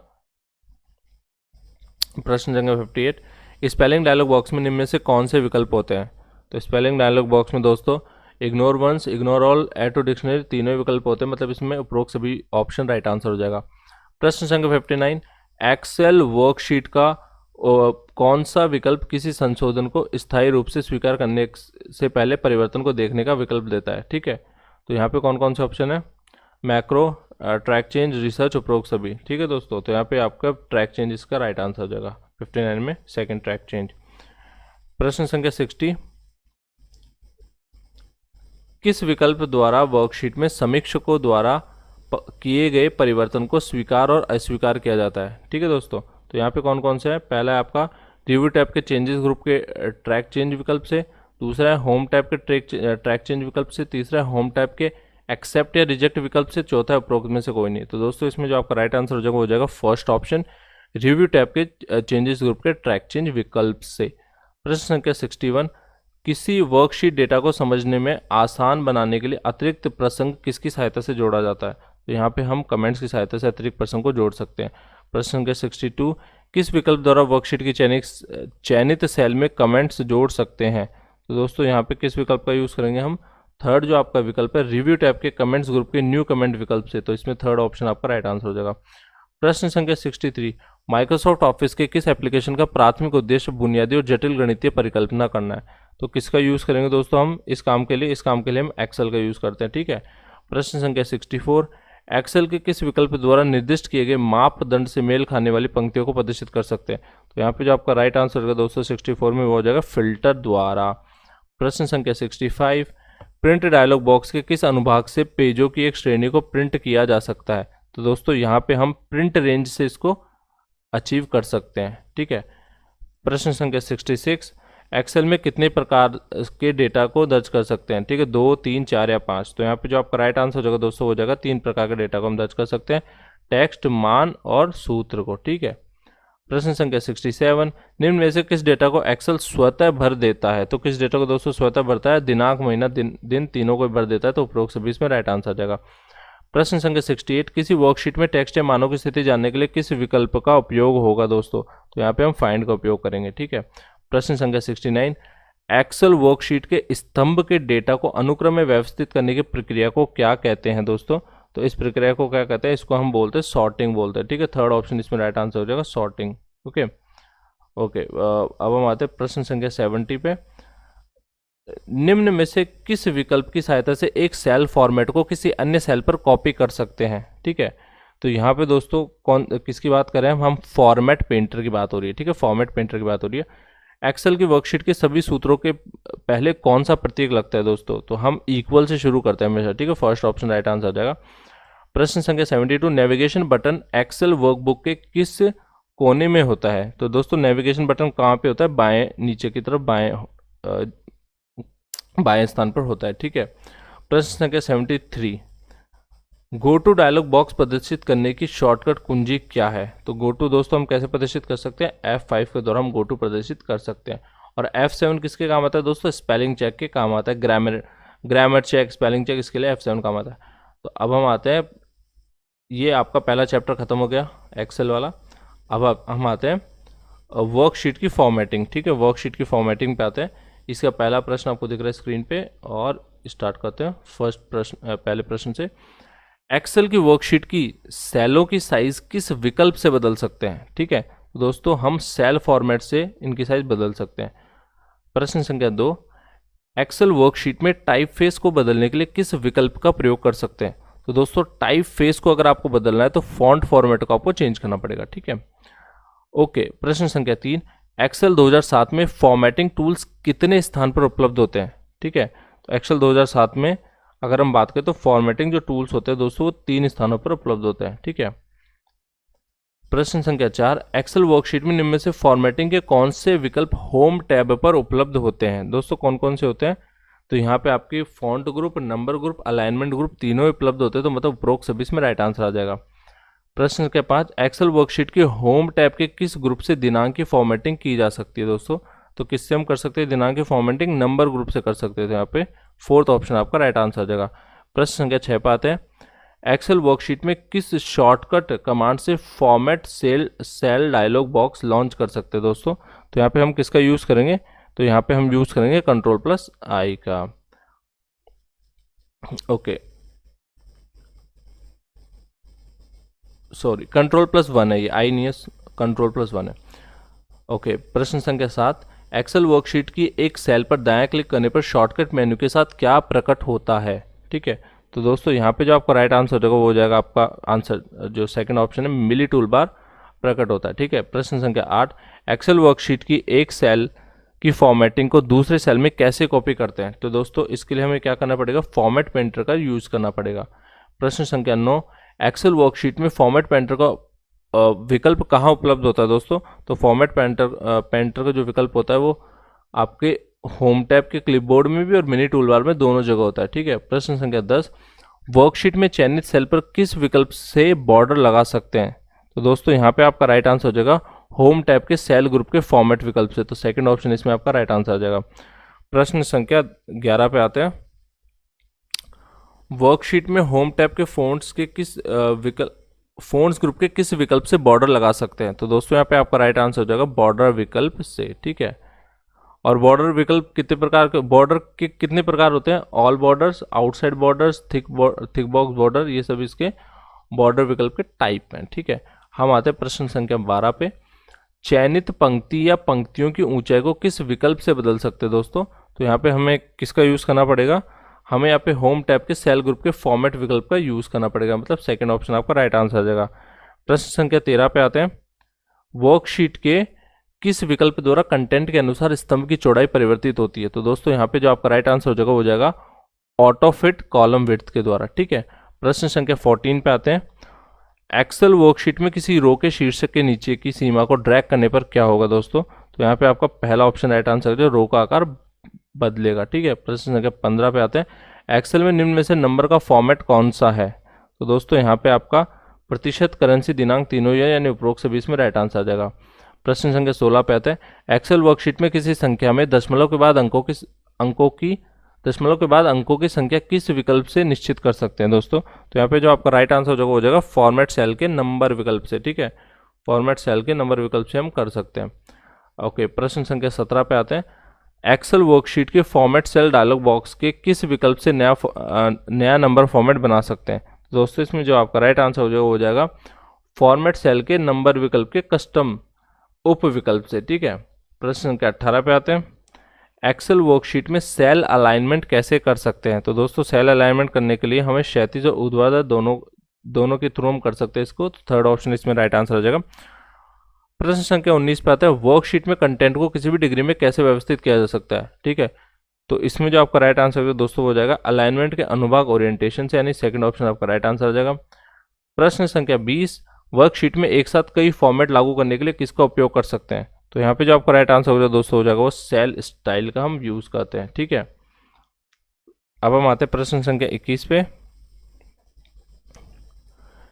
प्रश्न संख्या 58, स्पेलिंग डायलॉग बॉक्स में निम्न में से कौन से विकल्प होते हैं? तो स्पेलिंग डायलॉग बॉक्स में दोस्तों ignore once, ignore all, add to dictionary तीनों विकल्प होते हैं, मतलब इसमें उपरोक्त सभी ऑप्शन राइट आंसर हो जाएगा। प्रश्न संख्या 59, एक्सेल वर्कशीट का कौन सा विकल्प किसी संशोधन को स्थायी रूप से स्वीकार करने से पहले परिवर्तन को देखने का विकल्प देता है? ठीक है, तो यहाँ पे कौन कौन से ऑप्शन है? मैक्रो, ट्रैक चेंज, रिसर्च, उपरोक्त सभी। ठीक है दोस्तों, तो यहाँ पे आपका ट्रैक चेंज इसका राइट आंसर हो जाएगा 59 में, सेकंड ट्रैक चेंज। प्रश्न संख्या 60, किस विकल्प द्वारा वर्कशीट में समीक्षकों द्वारा किए गए परिवर्तन को स्वीकार और अस्वीकार किया जाता है? ठीक है दोस्तों, तो यहाँ पे कौन कौन से है? पहला है आपका रिव्यू टैब के चेंजेस ग्रुप के ट्रैक चेंज विकल्प से, दूसरा है होम टैब के ट्रैक चेंज विकल्प से, तीसरा है होम टैब के एक्सेप्ट या रिजेक्ट विकल्प से, चौथा है उपरोक्त में से कोई नहीं। तो दोस्तों इसमें जो आपका राइट आंसर हो जाएगा वो हो जाएगा फर्स्ट ऑप्शन, रिव्यू टैब के चेंजेस ग्रुप के ट्रैक चेंज विकल्प से। प्रश्न संख्या 61, किसी वर्कशीट डेटा को समझने में आसान बनाने के लिए अतिरिक्त प्रसंग किसकी सहायता से जोड़ा जाता है? तो यहाँ पे हम कमेंट्स की सहायता से अतिरिक्त प्रसंग को जोड़ सकते हैं। प्रश्न संख्या 62, किस विकल्प द्वारा वर्कशीट की चयनित सेल में कमेंट्स जोड़ सकते हैं? तो दोस्तों यहाँ पे किस विकल्प का यूज़ करेंगे हम? थर्ड जो आपका विकल्प है रिव्यू टैब के कमेंट्स ग्रुप के न्यू कमेंट विकल्प से। तो इसमें थर्ड ऑप्शन आपका राइट आंसर हो जाएगा। प्रश्न संख्या 63, माइक्रोसॉफ्ट ऑफिस के किस एप्लीकेशन का प्राथमिक उद्देश्य बुनियादी और जटिल गणितीय परिकल्पना करना है? तो किसका यूज़ करेंगे दोस्तों हम इस काम के लिए? इस काम के लिए हम एक्सेल का यूज़ करते हैं। ठीक है, प्रश्न संख्या 64, एक्सेल के किस विकल्प द्वारा निर्दिष्ट किए गए मापदंड से मेल खाने वाली पंक्तियों को प्रदर्शित कर सकते हैं? तो यहाँ पे जो आपका राइट आंसर होगा दोस्तों 64 में वो हो जाएगा फिल्टर द्वारा। प्रश्न संख्या 65, प्रिंट डायलॉग बॉक्स के किस अनुभाग से पेजों की एक श्रेणी को प्रिंट किया जा सकता है? तो दोस्तों यहाँ पे हम प्रिंट रेंज से इसको अचीव कर सकते हैं। ठीक है, प्रश्न संख्या 66, एक्सेल में कितने प्रकार के डेटा को दर्ज कर सकते हैं? ठीक है, 2, 3, 4 या 5। तो यहाँ पे जो आपका राइट आंसर हो जाएगा दोस्तों हो जाएगा 3 प्रकार के डेटा को हम दर्ज कर सकते हैं, टेक्स्ट, मान और सूत्र को। ठीक है, प्रश्न संख्या 67, निम्न में से किस डेटा को एक्सेल स्वतः भर देता है? तो किस डेटा को दोस्तों स्वतः भरता है? दिनांक, महीना, दिन तीनों को भर देता है। तो उपरोक्त सभी इसमें राइट आंसर आ जाएगा। प्रश्न संख्या 68, किसी वर्कशीट में टेक्स्ट या मानों की स्थिति जानने के लिए किस विकल्प का उपयोग होगा दोस्तों? तो यहाँ पे हम फाइंड का उपयोग करेंगे। ठीक है, प्रश्न संख्या 69, एक्सेल वर्कशीट के स्तंभ के डेटा को अनुक्रम में व्यवस्थित करने की प्रक्रिया को क्या कहते हैं दोस्तों? तो इस प्रक्रिया को क्या कहते हैं? इसको हम बोलते हैं सॉर्टिंग बोलते हैं। ठीक है, थर्ड ऑप्शन इसमें राइट आंसर हो जाएगा सॉर्टिंग। ओके, अब हम आते हैं प्रश्न संख्या 70 पे। निम्न में से किस विकल्प की सहायता से एक सेल फॉर्मेट को किसी अन्य सेल पर कॉपी कर सकते हैं? ठीक है, तो यहाँ पे दोस्तों किसकी बात कर रहे हैं हम? फॉर्मेट पेंटर की बात हो रही है। ठीक है, फॉर्मेट पेंटर की बात हो रही है। एक्सेल की वर्कशीट के सभी सूत्रों के पहले कौन सा प्रतीक लगता है दोस्तों? तो हम इक्वल से शुरू करते हैं हमेशा। ठीक है, फर्स्ट ऑप्शन राइट आंसर आ जाएगा। प्रश्न संख्या 72, नेविगेशन बटन एक्सेल वर्कबुक के किस कोने में होता है? तो दोस्तों नेविगेशन बटन कहाँ पे होता है? बाएं नीचे की तरफ, बाएं स्थान पर होता है। ठीक है, प्रश्न संख्या 73, गो टू डायलॉग बॉक्स प्रदर्शित करने की शॉर्टकट कुंजी क्या है? तो गो टू दोस्तों हम कैसे प्रदर्शित कर सकते हैं? F5 के द्वारा हम गो टू प्रदर्शित कर सकते हैं। और F7 किसके काम आता है दोस्तों? स्पेलिंग चेक के काम आता है, ग्रामर चेक, स्पेलिंग चेक, इसके लिए F7 काम आता है। तो अब हम आते हैं ये आपका पहला चैप्टर खत्म हो गया एक्सेल वाला। अब हम आते हैं वर्कशीट की फॉर्मेटिंग। ठीक है, वर्कशीट की फॉर्मेटिंग पे आते हैं। इसका पहला प्रश्न आपको दिख रहा है स्क्रीन पे, और स्टार्ट करते हैं फर्स्ट प्रश्न, पहले प्रश्न से। एक्सेल की वर्कशीट की सेलों की साइज किस विकल्प से बदल सकते हैं? ठीक है दोस्तों, हम सेल फॉर्मेट से इनकी साइज बदल सकते हैं। प्रश्न संख्या 2, एक्सेल वर्कशीट में टाइप फेस को बदलने के लिए किस विकल्प का प्रयोग कर सकते हैं? तो दोस्तों टाइप फेस को अगर आपको बदलना है तो फॉन्ट फॉर्मेट को आपको चेंज करना पड़ेगा। ठीक है, ओके। प्रश्न संख्या 3, एक्सेल 2007 में फॉर्मेटिंग टूल्स कितने स्थान पर उपलब्ध होते हैं? ठीक है, तो एक्सेल 2007 में अगर हम बात करें तो फॉर्मेटिंग जो टूल्स होते हैं दोस्तों वो 3 स्थानों पर उपलब्ध होते हैं। ठीक है, प्रश्न संख्या 4, एक्सेल वर्कशीट में निम्न में से फॉर्मेटिंग के कौन से विकल्प होम टैब पर उपलब्ध होते हैं? दोस्तों कौन कौन से होते हैं? तो यहाँ पे आपके font group, number group, alignment group तीनों उपलब्ध होते हैं, तो मतलब उपरोक्त सभी इसमें राइट आंसर आ जाएगा। प्रश्न संख्या 5, एक्सेल वर्कशीट के होम टैब के किस ग्रुप से दिनांक की फॉर्मेटिंग की जा सकती है? दोस्तों तो किससे हम कर सकते हैं दिनांक की फॉर्मेटिंग? नंबर ग्रुप से कर सकते थे। यहाँ पे फोर्थ ऑप्शन आपका राइट आंसर आ जाएगा। प्रश्न संख्या 6 पे आते हैं, एक्सेल वर्कशीट में किस शॉर्टकट कमांड से format cell dialog box launch कर सकते हैं? दोस्तों तो यहाँ पे हम किसका यूज करेंगे? तो यहाँ पे हम यूज करेंगे Ctrl+I का। ओके, सॉरी Ctrl+1 है, ये आई नहीं है, Ctrl+1 है। ओके, प्रश्न संख्या 7, एक्सेल वर्कशीट की एक सेल पर दायां क्लिक करने पर शॉर्टकट मेन्यू के साथ क्या प्रकट होता है? ठीक है, तो दोस्तों यहाँ पे जो आपका राइट आंसर हो जाएगा वो हो जाएगा आपका आंसर, जो सेकंड ऑप्शन है, मिली टूल बार प्रकट होता है। ठीक है, प्रश्न संख्या 8, एक्सेल वर्कशीट की एक सेल की फॉर्मेटिंग को दूसरे सेल में कैसे कॉपी करते हैं? तो दोस्तों इसके लिए हमें क्या करना पड़ेगा? फॉर्मेट पेंटर का यूज करना पड़ेगा। प्रश्न संख्या 9, एक्सेल वर्कशीट में फॉर्मेट पेंटर का विकल्प कहाँ उपलब्ध होता है? दोस्तों तो फॉर्मेट पेंटर का जो विकल्प होता है वो आपके होम टैब के क्लिपबोर्ड में भी और मिनी टूलबार में दोनों जगह होता है। ठीक है, प्रश्न संख्या 10, वर्कशीट में चयनित सेल पर किस विकल्प से बॉर्डर लगा सकते हैं? तो दोस्तों यहाँ पे आपका राइट आंसर हो जाएगा होम टैब के सेल ग्रुप के फॉर्मेट विकल्प से, तो सेकंड ऑप्शन इसमें आपका राइट आंसर आ जाएगा। प्रश्न संख्या 11 पे आते हैं, वर्कशीट में होम टैब के फोन्ट्स के किस विकल्प फोन्ट्स ग्रुप के किस विकल्प से बॉर्डर लगा सकते हैं? तो दोस्तों यहाँ पे आपका राइट आंसर हो जाएगा बॉर्डर विकल्प से। ठीक है, और बॉर्डर विकल्प कितने प्रकार के, बॉर्डर के कितने प्रकार होते हैं? All borders, outside borders, thick box border, ये सब इसके बॉर्डर विकल्प के टाइप हैं। ठीक है, हम आते हैं प्रश्न संख्या 12 पे, चयनित पंक्ति या पंक्तियों की ऊंचाई को किस विकल्प से बदल सकते हैं? दोस्तों तो यहाँ पे हमें किसका यूज करना पड़ेगा? हमें यहाँ पे होम टैब के सेल ग्रुप के फॉर्मेट विकल्प का यूज करना पड़ेगा, मतलब सेकंड ऑप्शन आपका राइट आंसर आ जाएगा। प्रश्न संख्या 13 पे आते हैं, वर्कशीट के किस विकल्प द्वारा कंटेंट के अनुसार स्तंभ की चौड़ाई परिवर्तित होती है? तो दोस्तों यहाँ पे जो आपका राइट आंसर हो जाएगा वो हो जाएगा ऑटो फिट कॉलम विड्थ के द्वारा। ठीक है, प्रश्न संख्या 14 पे आते हैं, एक्सेल वर्कशीट में किसी रो के शीर्षक के नीचे की सीमा को ड्रैग करने पर क्या होगा? दोस्तों तो यहाँ पे आपका पहला ऑप्शन राइट आंसर है, रो का आकार बदलेगा। ठीक है, प्रश्न संख्या 15 पे आते हैं, एक्सेल में निम्न में से नंबर का फॉर्मेट कौन सा है? तो दोस्तों यहाँ पे आपका प्रतिशत, करेंसी, दिनांक तीनों यानी उपरोक्त सभी इसमें राइट आंसर आ जाएगा। प्रश्न संख्या 16 पे आते हैं, एक्सेल वर्कशीट में किसी संख्या में दशमलव के बाद अंकों की संख्या किस विकल्प से निश्चित कर सकते हैं? दोस्तों तो यहाँ पे जो आपका राइट आंसर हो जाएगा फॉर्मेट सेल के नंबर विकल्प से। ठीक है, फॉर्मेट सेल के नंबर विकल्प से हम कर सकते हैं। ओके, प्रश्न संख्या 17 पे आते हैं, एक्सेल वर्कशीट के फॉर्मेट सेल डायलॉग बॉक्स के किस विकल्प से नया नंबर फॉर्मेट बना सकते हैं? दोस्तों इसमें जो आपका राइट आंसर हो जाएगा फॉर्मेट सेल के नंबर विकल्प के कस्टम उप विकल्प से। ठीक है, प्रश्न संख्या 18 पे आते हैं, एक्सेल वर्कशीट में सेल अलाइनमेंट कैसे कर सकते हैं? तो दोस्तों सेल अलाइनमेंट करने के लिए हमें क्षैतिज और ऊर्ध्वाधर दोनों के थ्रू हम कर सकते हैं इसको, तो थर्ड ऑप्शन इसमें राइट आंसर हो जाएगा। प्रश्न संख्या 19 पे आता है, वर्कशीट में कंटेंट को किसी भी डिग्री में कैसे व्यवस्थित किया जा सकता है? ठीक है, तो इसमें जो आपका राइट आंसर है दोस्तों हो जाएगा अलाइनमेंट के अनुभाग ओरिएंटेशन से, यानी सेकंड ऑप्शन आपका राइट आंसर आ जाएगा। प्रश्न संख्या 20, वर्कशीट में एक साथ कई फॉर्मेट लागू करने के लिए किसका उपयोग कर सकते हैं? तो यहाँ पे जो आपका राइट आंसर हो जाएगा दोस्तों हो जाएगा वो सेल स्टाइल का हम यूज करते हैं। ठीक है, अब हम आते हैं प्रश्न संख्या 21 पे,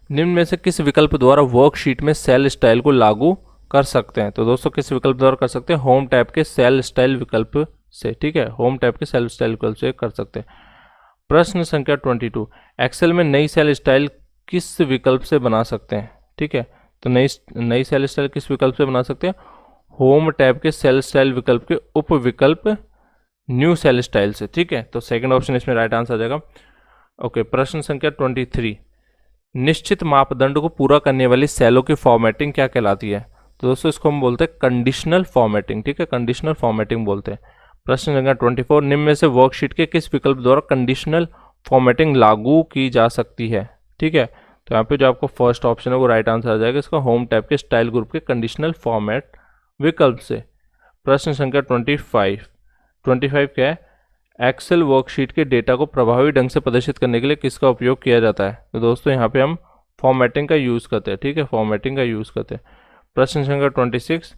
निम्न में से किस विकल्प द्वारा वर्कशीट में सेल स्टाइल को लागू कर सकते हैं? तो दोस्तों किस विकल्प द्वारा कर सकते हैं? होम टैब के सेल स्टाइल विकल्प से। ठीक है, होम टैब के सेल स्टाइल विकल्प से कर सकते हैं। प्रश्न संख्या 22, एक्सेल में नई सेल स्टाइल किस विकल्प से बना सकते हैं, ठीक है। तो नई नई सेल स्टाइल किस विकल्प से बना सकते हैं, होम टैब के सेल स्टाइल विकल्प के उप विकल्प न्यू सेल स्टाइल से, ठीक है। तो सेकंड ऑप्शन इसमें राइट आंसर आ जाएगा। ओके, प्रश्न संख्या 23, निश्चित मापदंड को पूरा करने वाली सेलों की फॉर्मेटिंग क्या कहलाती है। तो दोस्तों इसको हम बोलते हैं कंडीशनल फॉर्मेटिंग, ठीक है, कंडीशनल फॉर्मेटिंग बोलते हैं। प्रश्न संख्या 24, निम्न में से वर्कशीट के किस विकल्प द्वारा कंडीशनल फॉर्मेटिंग लागू की जा सकती है, ठीक है। तो यहाँ पे जो आपको फर्स्ट ऑप्शन है वो राइट आंसर आ जाएगा इसका, होम टैब के स्टाइल ग्रुप के कंडीशनल फॉर्मेट विकल्प से। प्रश्न संख्या 25 क्या है, एक्सेल वर्कशीट के डेटा को प्रभावी ढंग से प्रदर्शित करने के लिए किसका उपयोग किया जाता है। तो दोस्तों यहाँ पे हम फॉर्मेटिंग का यूज़ करते हैं, ठीक है, फॉर्मेटिंग का यूज़ करते हैं। प्रश्न संख्या 26,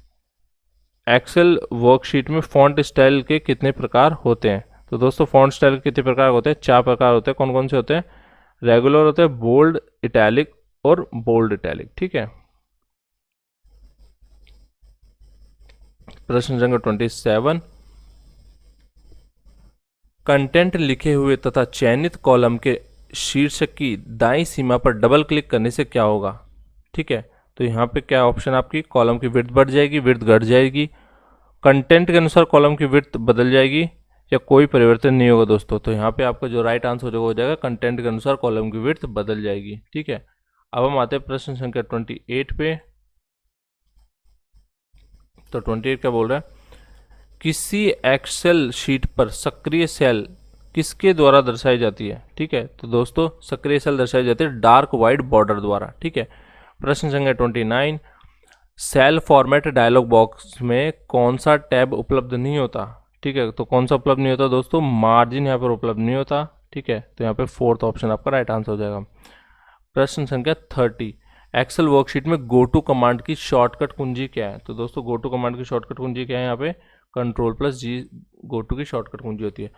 एक्सेल वर्कशीट में फॉन्ट स्टाइल के कितने प्रकार होते हैं। तो दोस्तों फॉन्ट स्टाइल के कितने प्रकार होते हैं, 4 प्रकार होते हैं। कौन कौन से होते हैं, रेगुलर होते हैं, बोल्ड, इटैलिक और बोल्ड इटैलिक, ठीक है। प्रश्न संख्या 27, कंटेंट लिखे हुए तथा चयनित कॉलम के शीर्षक की दाईं सीमा पर डबल क्लिक करने से क्या होगा, ठीक है। तो यहाँ पे क्या ऑप्शन आपकी, कॉलम की विड्थ बढ़ जाएगी, विड्थ घट जाएगी, कंटेंट के अनुसार कॉलम की विड्थ बदल जाएगी या कोई परिवर्तन नहीं होगा दोस्तों। तो यहाँ पे आपका जो राइट आंसर हो जाएगा कंटेंट के अनुसार कॉलम की विड्थ बदल जाएगी, ठीक है। अब हम आते हैं प्रश्न संख्या 28 पे। तो 28 क्या बोल रहा है, किसी एक्सेल शीट पर सक्रिय सेल किसके द्वारा दर्शाई जाती है, ठीक है। तो दोस्तों सक्रिय सेल दर्शाई जाती है डार्क वाइट बॉर्डर द्वारा, ठीक है। प्रश्न संख्या 29, सेल फॉर्मेट डायलॉग बॉक्स में कौन सा टैब उपलब्ध नहीं होता, ठीक है। तो कौन सा उपलब्ध नहीं होता दोस्तों, मार्जिन यहाँ पर उपलब्ध नहीं होता, ठीक है। तो यहाँ पे फोर्थ ऑप्शन आपका राइट आंसर हो जाएगा। प्रश्न संख्या 30, एक्सेल वर्कशीट में गो टू कमांड की शॉर्टकट कुंजी क्या है। तो दोस्तों गो टू कमांड की शॉर्टकट कुंजी क्या है, यहाँ पे Ctrl+G गो टू की शॉर्टकट कुंजी होती है।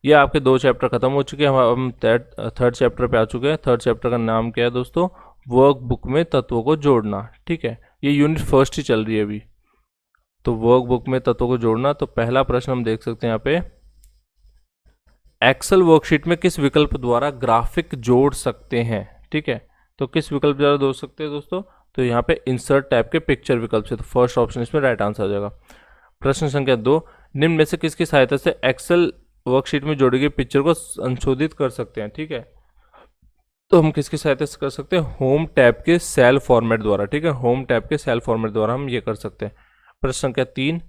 ये आपके 2 चैप्टर खत्म हो चुके हैं, हम थर्ड चैप्टर पे आ चुके हैं। थर्ड चैप्टर का नाम क्या है दोस्तों, वर्कबुक में तत्वों को जोड़ना, ठीक है। ये यूनिट फर्स्ट ही चल रही है अभी, तो वर्कबुक में तत्वों को जोड़ना। तो पहला प्रश्न हम देख सकते हैं यहाँ पे, एक्सेल वर्कशीट में किस विकल्प द्वारा ग्राफिक जोड़ सकते हैं, ठीक है। तो किस विकल्प द्वारा जोड़ सकते हैं दोस्तों, तो यहाँ पे इंसर्ट टैब के पिक्चर विकल्प से। तो फर्स्ट ऑप्शन इसमें राइट आंसर आ जाएगा। प्रश्न संख्या 2, निम्न में से किसकी सहायता से एक्सेल वर्कशीट में जोड़ी गई पिक्चर को संशोधित कर सकते हैं, ठीक है। तो हम किसकी सहायता से कर सकते हैं, होम टैब के सेल फॉर्मेट द्वारा, ठीक है, होम टैब के सेल फॉर्मेट द्वारा हम ये कर सकते हैं। प्रश्न संख्या 3,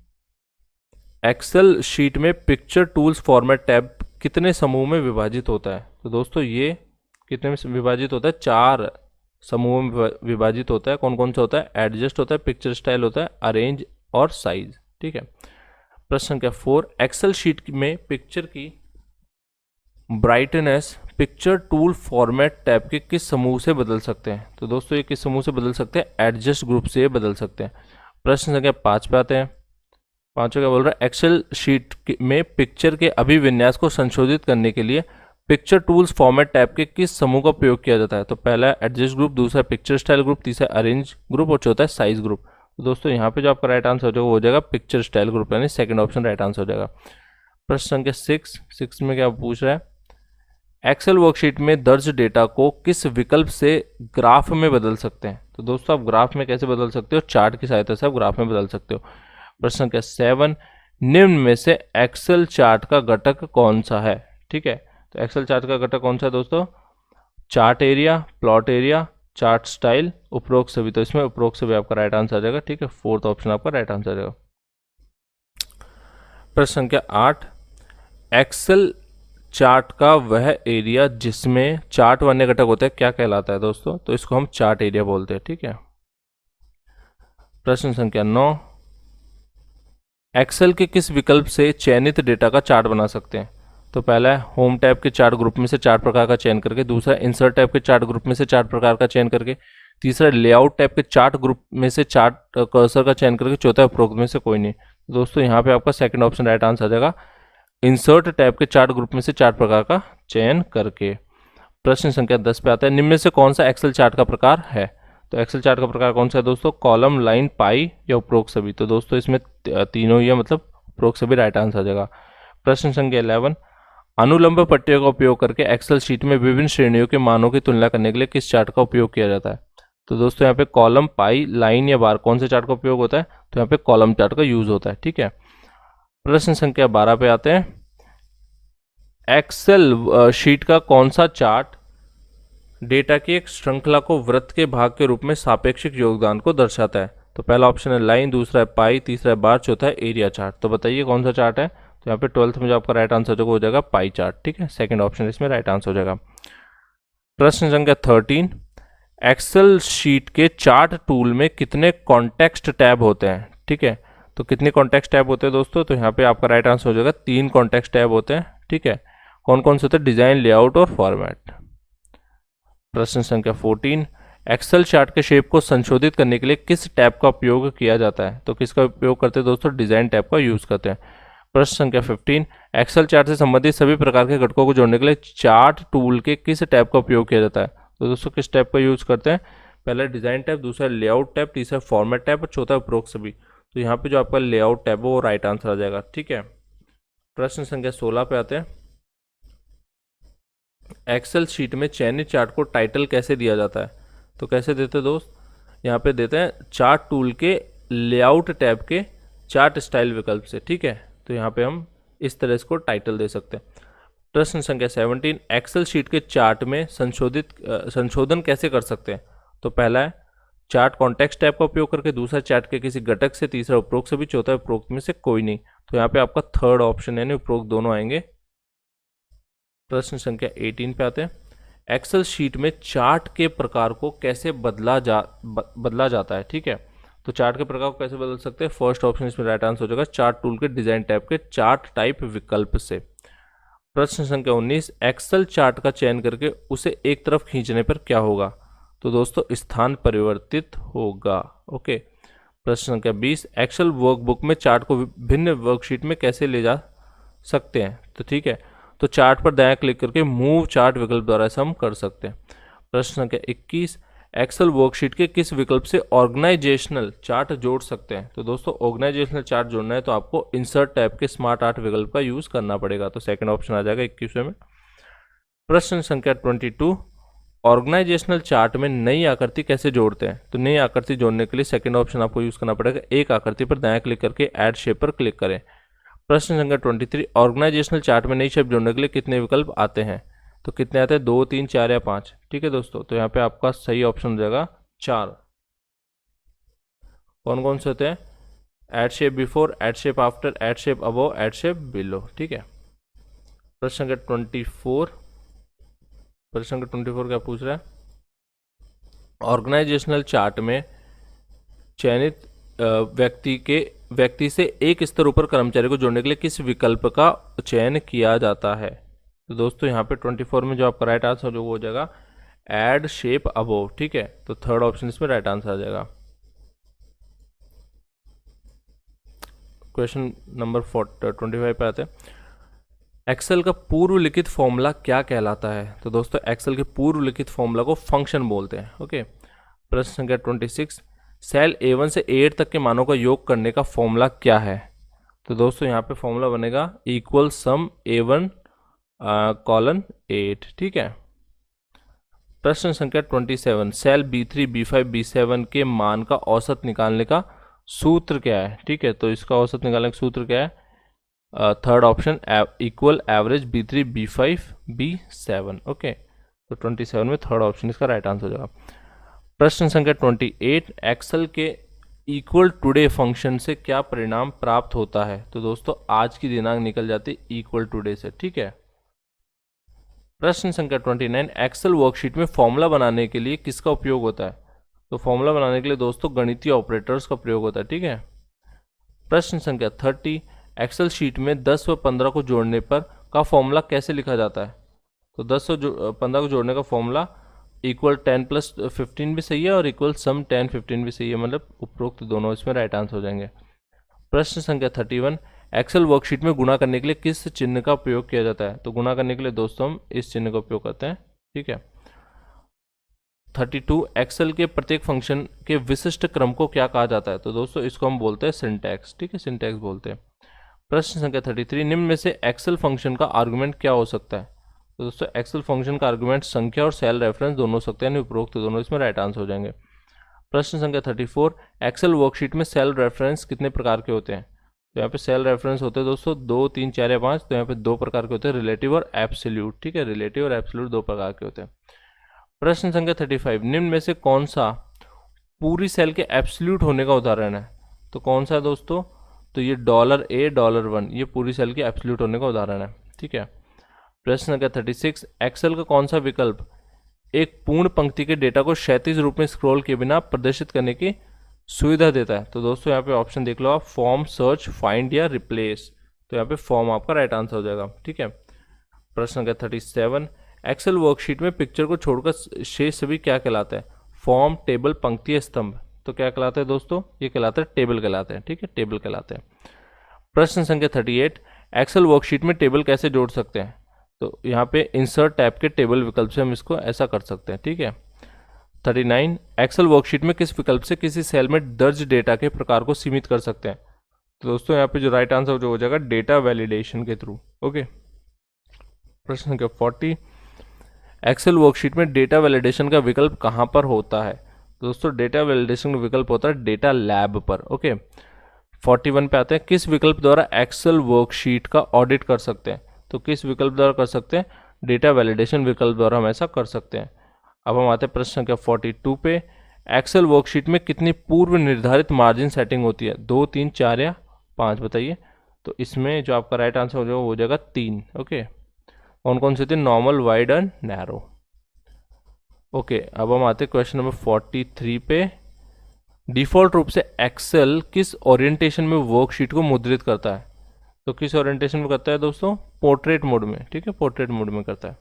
एक्सेल शीट में पिक्चर टूल्स फॉर्मेट टैब कितने समूह में विभाजित होता है। तो दोस्तों ये कितने में विभाजित होता है, 4 समूह में विभाजित होता है। कौन कौन सा होता है, एडजस्ट होता है, पिक्चर स्टाइल होता है, अरेंज और साइज, ठीक है। प्रश्न संख्या 4, एक्सेल शीट में पिक्चर की brightness picture tool format tab के किस समूह से बदल सकते हैं। तो दोस्तों ये किस समूह से बदल सकते हैं, एडजस्ट ग्रुप से बदल सकते हैं। प्रश्न संख्या 5 पे आते हैं। 5 क्या बोल रहा है, एक्सेल शीट में पिक्चर के अभिविन्यास को संशोधित करने के लिए पिक्चर टूल्स फॉर्मेट टैब के किस समूह का प्रयोग किया जाता है। तो पहला है एडजस्ट ग्रुप, दूसरा पिक्चर स्टाइल ग्रुप, तीसरा अरेंज ग्रुप और चौथा है साइज ग्रुप। तो दोस्तों यहाँ पे जो आपका राइट आंसर हो जाएगा वो हो जाएगा पिक्चर स्टाइल ग्रुप, यानी सेकंड ऑप्शन राइट आंसर हो जाएगा। प्रश्न संख्या 6 में क्या पूछ रहा है, एक्सेल वर्कशीट में दर्ज डेटा को किस विकल्प से ग्राफ में बदल सकते हैं। तो दोस्तों आप ग्राफ में कैसे बदल सकते हो, चार्ट की सहायता से आप ग्राफ में बदल सकते हो। प्रश्न संख्या 7, निम्न में से एक्सेल चार्ट का घटक कौन सा है, ठीक है। तो एक्सेल चार्ट का घटक कौन सा है दोस्तों, chart area, plot area, chart style, उपरोक्त सभी। तो इसमें उपरोक्त सभी आपका राइट आंसर आ जाएगा, ठीक है, फोर्थ ऑप्शन आपका राइट आंसर आ जाएगा। प्रश्न संख्या 8, एक्सेल चार्ट का वह एरिया जिसमें चार्ट व अन्य घटक होते हैं क्या कहलाता है दोस्तों। तो इसको हम चार्ट एरिया बोलते हैं, ठीक है। प्रश्न संख्या 9, एक्सेल के किस विकल्प से चयनित डेटा का चार्ट बना सकते हैं। तो पहला है होम टैब के चार्ट ग्रुप में से 4 प्रकार का चयन करके, दूसरा इंसर्ट टैब के चार्ट ग्रुप में से 4 प्रकार का चयन करके, तीसरा लेआउट टैब के चार्ट ग्रुप में से चार्ट कर्सर का चयन करके, चौथा उपरोक्त में से कोई नहीं। दोस्तों यहाँ पे आपका सेकंड ऑप्शन राइट आंसर आ जाएगा, इंसर्ट टैब के चार्ट ग्रुप में से 4 प्रकार का चयन करके। प्रश्न संख्या 10 पे आता है, निम्न में से कौन सा एक्सेल चार्ट का प्रकार है। तो एक्सेल चार्ट का प्रकार कौन सा है दोस्तों, कॉलम, लाइन, पाई या उपरोक्त सभी। तो दोस्तों इसमें तीनों ही है, मतलब उपरोक्त सभी राइट आंसर आ जाएगा। प्रश्न संख्या 11, अनुलंब पट्टियों का उपयोग करके एक्सेल शीट में विभिन्न श्रेणियों के मानों की तुलना करने के लिए किस चार्ट का उपयोग किया जाता है? तो दोस्तों यहाँ पे कॉलम, पाई, लाइन या बार, कौन से चार्ट का उपयोग होता है? तो यहाँ पे कॉलम चार्ट का यूज होता है। ठीक है, प्रश्न संख्या 12 पे आते हैं। एक्सेल शीट का कौन सा चार्ट डेटा की एक श्रृंखला को वृत्त के भाग के रूप में सापेक्षिक योगदान को दर्शाता है? तो पहला ऑप्शन है लाइन, दूसरा है पाई, तीसरा है बार, चौथा है एरिया चार्ट। तो बताइए कौन सा चार्ट है? तो यहाँ पे 12th में जो आपका राइट आंसर जो हो जाएगा पाई चार्ट। ठीक है, सेकंड ऑप्शन इसमें राइट आंसर हो जाएगा। प्रश्न संख्या 13, एक्सेल शीट के चार्ट टूल में कितने कॉन्टेक्स्ट टैब होते हैं? ठीक है, तो कितने कॉन्टेक्स्ट टैब होते हैं दोस्तों? तो यहाँ पे आपका राइट आंसर हो जाएगा 3 कॉन्टेक्स्ट टैब होते हैं। ठीक है, कौन कौन से होते हैं? डिजाइन, लेआउट और फॉर्मेट। प्रश्न संख्या 14, एक्सेल चार्ट के शेप को संशोधित करने के लिए किस टैब का उपयोग किया जाता है? तो किसका उपयोग करते हैं दोस्तों? डिजाइन टैब का यूज करते हैं। प्रश्न संख्या 15, एक्सेल चार्ट से संबंधित सभी प्रकार के घटकों को जोड़ने के लिए चार्ट टूल के किस टैब का उपयोग किया जाता है? तो दोस्तों किस टैब का यूज करते हैं? पहला डिजाइन टैब, दूसरा लेआउट टैब, तीसरा फॉर्मेट टैब और चौथा उपरोक्त सभी। तो यहाँ पे जो आपका लेआउट टैब है वो राइट आंसर आ जाएगा। ठीक है, प्रश्न संख्या 16 पे आते हैं। एक्सेल शीट में चयनित चार्ट को टाइटल कैसे दिया जाता है? तो कैसे देते हैं दोस्त? यहाँ पे देते हैं चार्ट टूल के लेआउट टैब के चार्ट स्टाइल विकल्प से। ठीक है, तो यहाँ पे हम इस तरह इसको टाइटल दे सकते हैं। प्रश्न संख्या 17, एक्सेल शीट के चार्ट में संशोधन कैसे कर सकते हैं? तो पहला है चार्ट कॉन्टेक्स्ट टैब का उपयोग करके, दूसरा चार्ट के किसी घटक से, तीसरा उपरोक्त से भी, चौथा उपरोक्त में से कोई नहीं। तो यहाँ पे आपका थर्ड ऑप्शन यानी उपरोक्त दोनों आएंगे। प्रश्न संख्या 18 पे आते हैं। एक्सेल शीट में चार्ट के प्रकार को कैसे बदला जाता है? ठीक है, तो चार्ट के प्रकार को कैसे बदल सकते हैं? फर्स्ट ऑप्शन इसमें राइट आंसर हो जाएगा चार्ट टूल के डिजाइन टैब के चार्ट टाइप विकल्प से। प्रश्न संख्या 19, एक्सेल चार्ट का चयन करके उसे एक तरफ खींचने पर क्या होगा? तो दोस्तों स्थान परिवर्तित होगा। ओके, प्रश्न संख्या 20, एक्सेल वर्कबुक में चार्ट को भिन्न वर्कशीट में कैसे ले जा सकते हैं? तो ठीक है, तो चार्ट पर दायां क्लिक करके मूव चार्ट विकल्प द्वारा इसे हम कर सकते हैं। प्रश्न संख्या 21, एक्सेल वर्कशीट के किस विकल्प से ऑर्गेनाइजेशनल चार्ट जोड़ सकते हैं? तो दोस्तों ऑर्गेनाइजेशनल चार्ट जोड़ना है तो आपको इंसर्ट टैब के स्मार्ट आर्ट विकल्प का यूज करना पड़ेगा। तो सेकंड ऑप्शन आ जाएगा 21वें में। प्रश्न संख्या 22, ऑर्गेनाइजेशनल चार्ट में नई आकृति कैसे जोड़ते हैं? तो नई आकृति जोड़ने के लिए सेकंड ऑप्शन आपको यूज करना पड़ेगा, एक आकृति पर दायां क्लिक करके ऐड शेप पर क्लिक करें। प्रश्न संख्या 23, ऑर्गेनाइजेशनल चार्ट में नई शेप जोड़ने के लिए कितने विकल्प आते हैं? तो कितने आते हैं? 2, 3, 4 या 5। ठीक है दोस्तों, तो यहाँ पे आपका सही ऑप्शन हो जाएगा 4। कौन कौन से होते हैं? Add shape before, add shape after, add shape above, add shape below. ठीक है, प्रश्न संख्या 24, प्रश्न संख्या 24 क्या पूछ रहा है? ऑर्गेनाइजेशनल चार्ट में चयनित व्यक्ति से एक स्तर ऊपर कर्मचारी को जोड़ने के लिए किस विकल्प का चयन किया जाता है? तो दोस्तों यहाँ पे 24 में जो आपका राइट आंसर जो हो जाएगा ऐड शेप अबोव। ठीक है, तो थर्ड ऑप्शन इसमें राइट आंसर आ जाएगा। क्वेश्चन नंबर 25 पे आते हैं। एक्सेल का पूर्व लिखित फॉर्मूला क्या कहलाता है? तो दोस्तों एक्सेल के पूर्व लिखित फॉर्मूला को फंक्शन बोलते हैं। ओके, प्रश्न संख्या 26, सेल A1 से A8 तक के मानों का योग करने का फॉर्मूला क्या है? तो दोस्तों यहाँ पे फॉर्मूला बनेगा इक्वल सम A1 कॉलन 8। ठीक है, प्रश्न संख्या 27, सेल B3, B5, B7 के मान का औसत निकालने का सूत्र क्या है? ठीक है, तो इसका औसत निकालने का सूत्र क्या है? Third option equal average B3, B5, B7। Okay, तो 27 में थर्ड ऑप्शन इसका राइट आंसर हो जाएगा। प्रश्न संख्या 28, एक्सेल के इक्वल टुडे फंक्शन से क्या परिणाम प्राप्त होता है? तो दोस्तों आज की दिनांक निकल जाती है इक्वल टुडे से। ठीक है, प्रश्न संख्या 29, एक्सेल वर्कशीट में फॉर्मूला बनाने के लिए किसका उपयोग होता है? तो फॉर्मूला बनाने के लिए दोस्तों गणितीय ऑपरेटर्स का प्रयोग होता है। ठीक है, प्रश्न संख्या 30, एक्सेल शीट में 10 व 15 को जोड़ने पर का फॉर्मूला कैसे लिखा जाता है? तो 10 और 15 को जोड़ने का फॉर्मूला इक्वल 10 प्लस 15 भी सही है और इक्वल सम 10 15 भी सही है, मतलब उपरोक्त दोनों इसमें राइट आंसर हो जाएंगे। प्रश्न संख्या 31, एक्सेल वर्कशीट में गुणा करने के लिए किस चिन्ह का उपयोग किया जाता है? तो गुणा करने के लिए दोस्तों हम इस चिन्ह का उपयोग करते हैं। ठीक है, 32, एक्सेल के प्रत्येक फंक्शन के विशिष्ट क्रम को क्या कहा जाता है? तो दोस्तों इसको हम बोलते हैं सिंटैक्स। ठीक है, सिंटैक्स बोलते हैं। प्रश्न संख्या 33, निम्न में से एक्सेल फंक्शन का आर्गुमेंट क्या हो सकता है? तो दोस्तों एक्सेल फंक्शन का आर्गुमेंट संख्या और सेल रेफरेंस दोनों हो सकते हैं, यानी उपरोक्त दोनों इसमें राइट आंसर हो जाएंगे। प्रश्न संख्या 34, एक्सेल वर्कशीट में सेल रेफरेंस कितने प्रकार के होते हैं? तो यहाँ पे सेल रेफरेंस होते हैं दोस्तों 2, 3, 4 या 5। तो यहाँ पे 2 प्रकार के होते हैं, रिलेटिव और एब्सोल्यूट। ठीक है, रिलेटिव और एब्सोल्यूट 2 प्रकार के होते हैं। प्रश्न संख्या 35, निम्न में से कौन सा पूरी सेल के एब्सोल्यूट होने का उदाहरण है? तो कौन सा है दोस्तों? तो ये $A, $1 ये पूरी सेल के एब्सोल्यूट होने का उदाहरण है। ठीक है। प्रश्न संख्या 36, एक्सेल का कौन सा विकल्प एक पूर्ण पंक्ति के डेटा को क्षैतिज रूप में स्क्रॉल किए बिना प्रदर्शित करने की सुविधा देता है? तो दोस्तों यहाँ पे ऑप्शन देख लो आप, फॉर्म, सर्च, फाइंड या रिप्लेस। तो यहाँ पे फॉर्म आपका राइट आंसर हो जाएगा। ठीक है। प्रश्न संख्या 37, एक्सेल वर्कशीट में पिक्चर को छोड़कर शेष सभी क्या कहलाता है? फॉर्म, टेबल, पंक्ति या स्तंभ। तो क्या कहलाते हैं दोस्तों? ये कहलाते हैं टेबल कहलाते हैं। ठीक है, टेबल कहलाते हैं। प्रश्न संख्या 38, एक्सेल वर्कशीट में टेबल कैसे जोड़ सकते हैं? तो यहाँ पे इंसर्ट टैब के टेबल विकल्प से हम इसको ऐसा कर सकते हैं। ठीक है। 39, एक्सेल वर्कशीट में किस विकल्प से किसी सेल में दर्ज डेटा के प्रकार को सीमित कर सकते हैं? तो दोस्तों यहाँ पे जो राइट आंसर जो हो जाएगा डेटा वैलिडेशन के थ्रू। ओके। प्रश्न संख्या 40, एक्सेल वर्कशीट में डेटा वैलिडेशन का विकल्प कहाँ पर होता है? दोस्तों डेटा वैलिडेशन का विकल्प होता है डेटा लैब पर। ओके। 41 पे आते हैं, किस विकल्प द्वारा एक्सेल वर्कशीट का ऑडिट कर सकते हैं? तो किस विकल्प द्वारा कर सकते हैं? डेटा वैलिडेशन विकल्प द्वारा हम ऐसा कर सकते हैं। अब हम आते हैं प्रश्न संख्या 42 पे, एक्सेल वर्कशीट में कितनी पूर्व निर्धारित मार्जिन सेटिंग होती है? 2, 3, 4 या 5 बताइए। तो इसमें जो आपका राइट आंसर हो जाएगा 3। ओके। कौन कौन से थे? Normal, wide and narrow. Okay. अब हम आते हैं क्वेश्चन नंबर 43 पे, डिफ़ॉल्ट रूप से एक्सेल किस ओरिएंटेशन में वर्कशीट को मुद्रित करता है? तो किस ओरिएंटेशन में करता है दोस्तों? पोर्ट्रेट मोड में। ठीक है, पोर्ट्रेट मोड में करता है।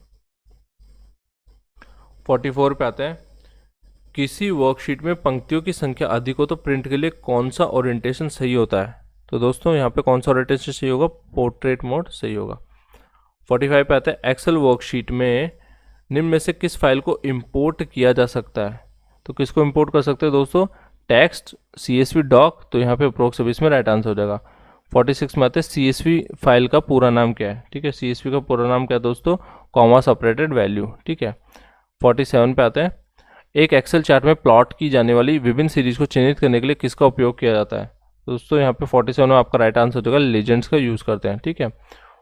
44 पे आता है, किसी वर्कशीट में पंक्तियों की संख्या अधिक हो तो प्रिंट के लिए कौन सा ओरिएंटेशन सही होता है? तो दोस्तों यहाँ पे कौन सा ओरिएंटेशन सही होगा? पोर्ट्रेट मोड सही होगा। 45 पे आता है, एक्सेल वर्कशीट में निम्न में से किस फाइल को इंपोर्ट किया जा सकता है? तो किसको इंपोर्ट कर सकते हैं दोस्तों? Text, CSV, doc. तो यहाँ पे अप्रोक्स सभी इसमें राइट आंसर हो जाएगा। 46 में आते हैं, CSV फाइल का पूरा नाम क्या है? ठीक है, CSV का पूरा नाम क्या है दोस्तों? Comma separated value. ठीक है। 47 पे आते हैं, एक एक्सेल चार्ट में प्लॉट की जाने वाली विभिन्न सीरीज को चिन्हित करने के लिए किसका उपयोग किया जाता है? तो दोस्तों यहाँ पे 47 में आपका राइट आंसर हो जाएगा लेजेंड्स का यूज़ करते हैं। ठीक है।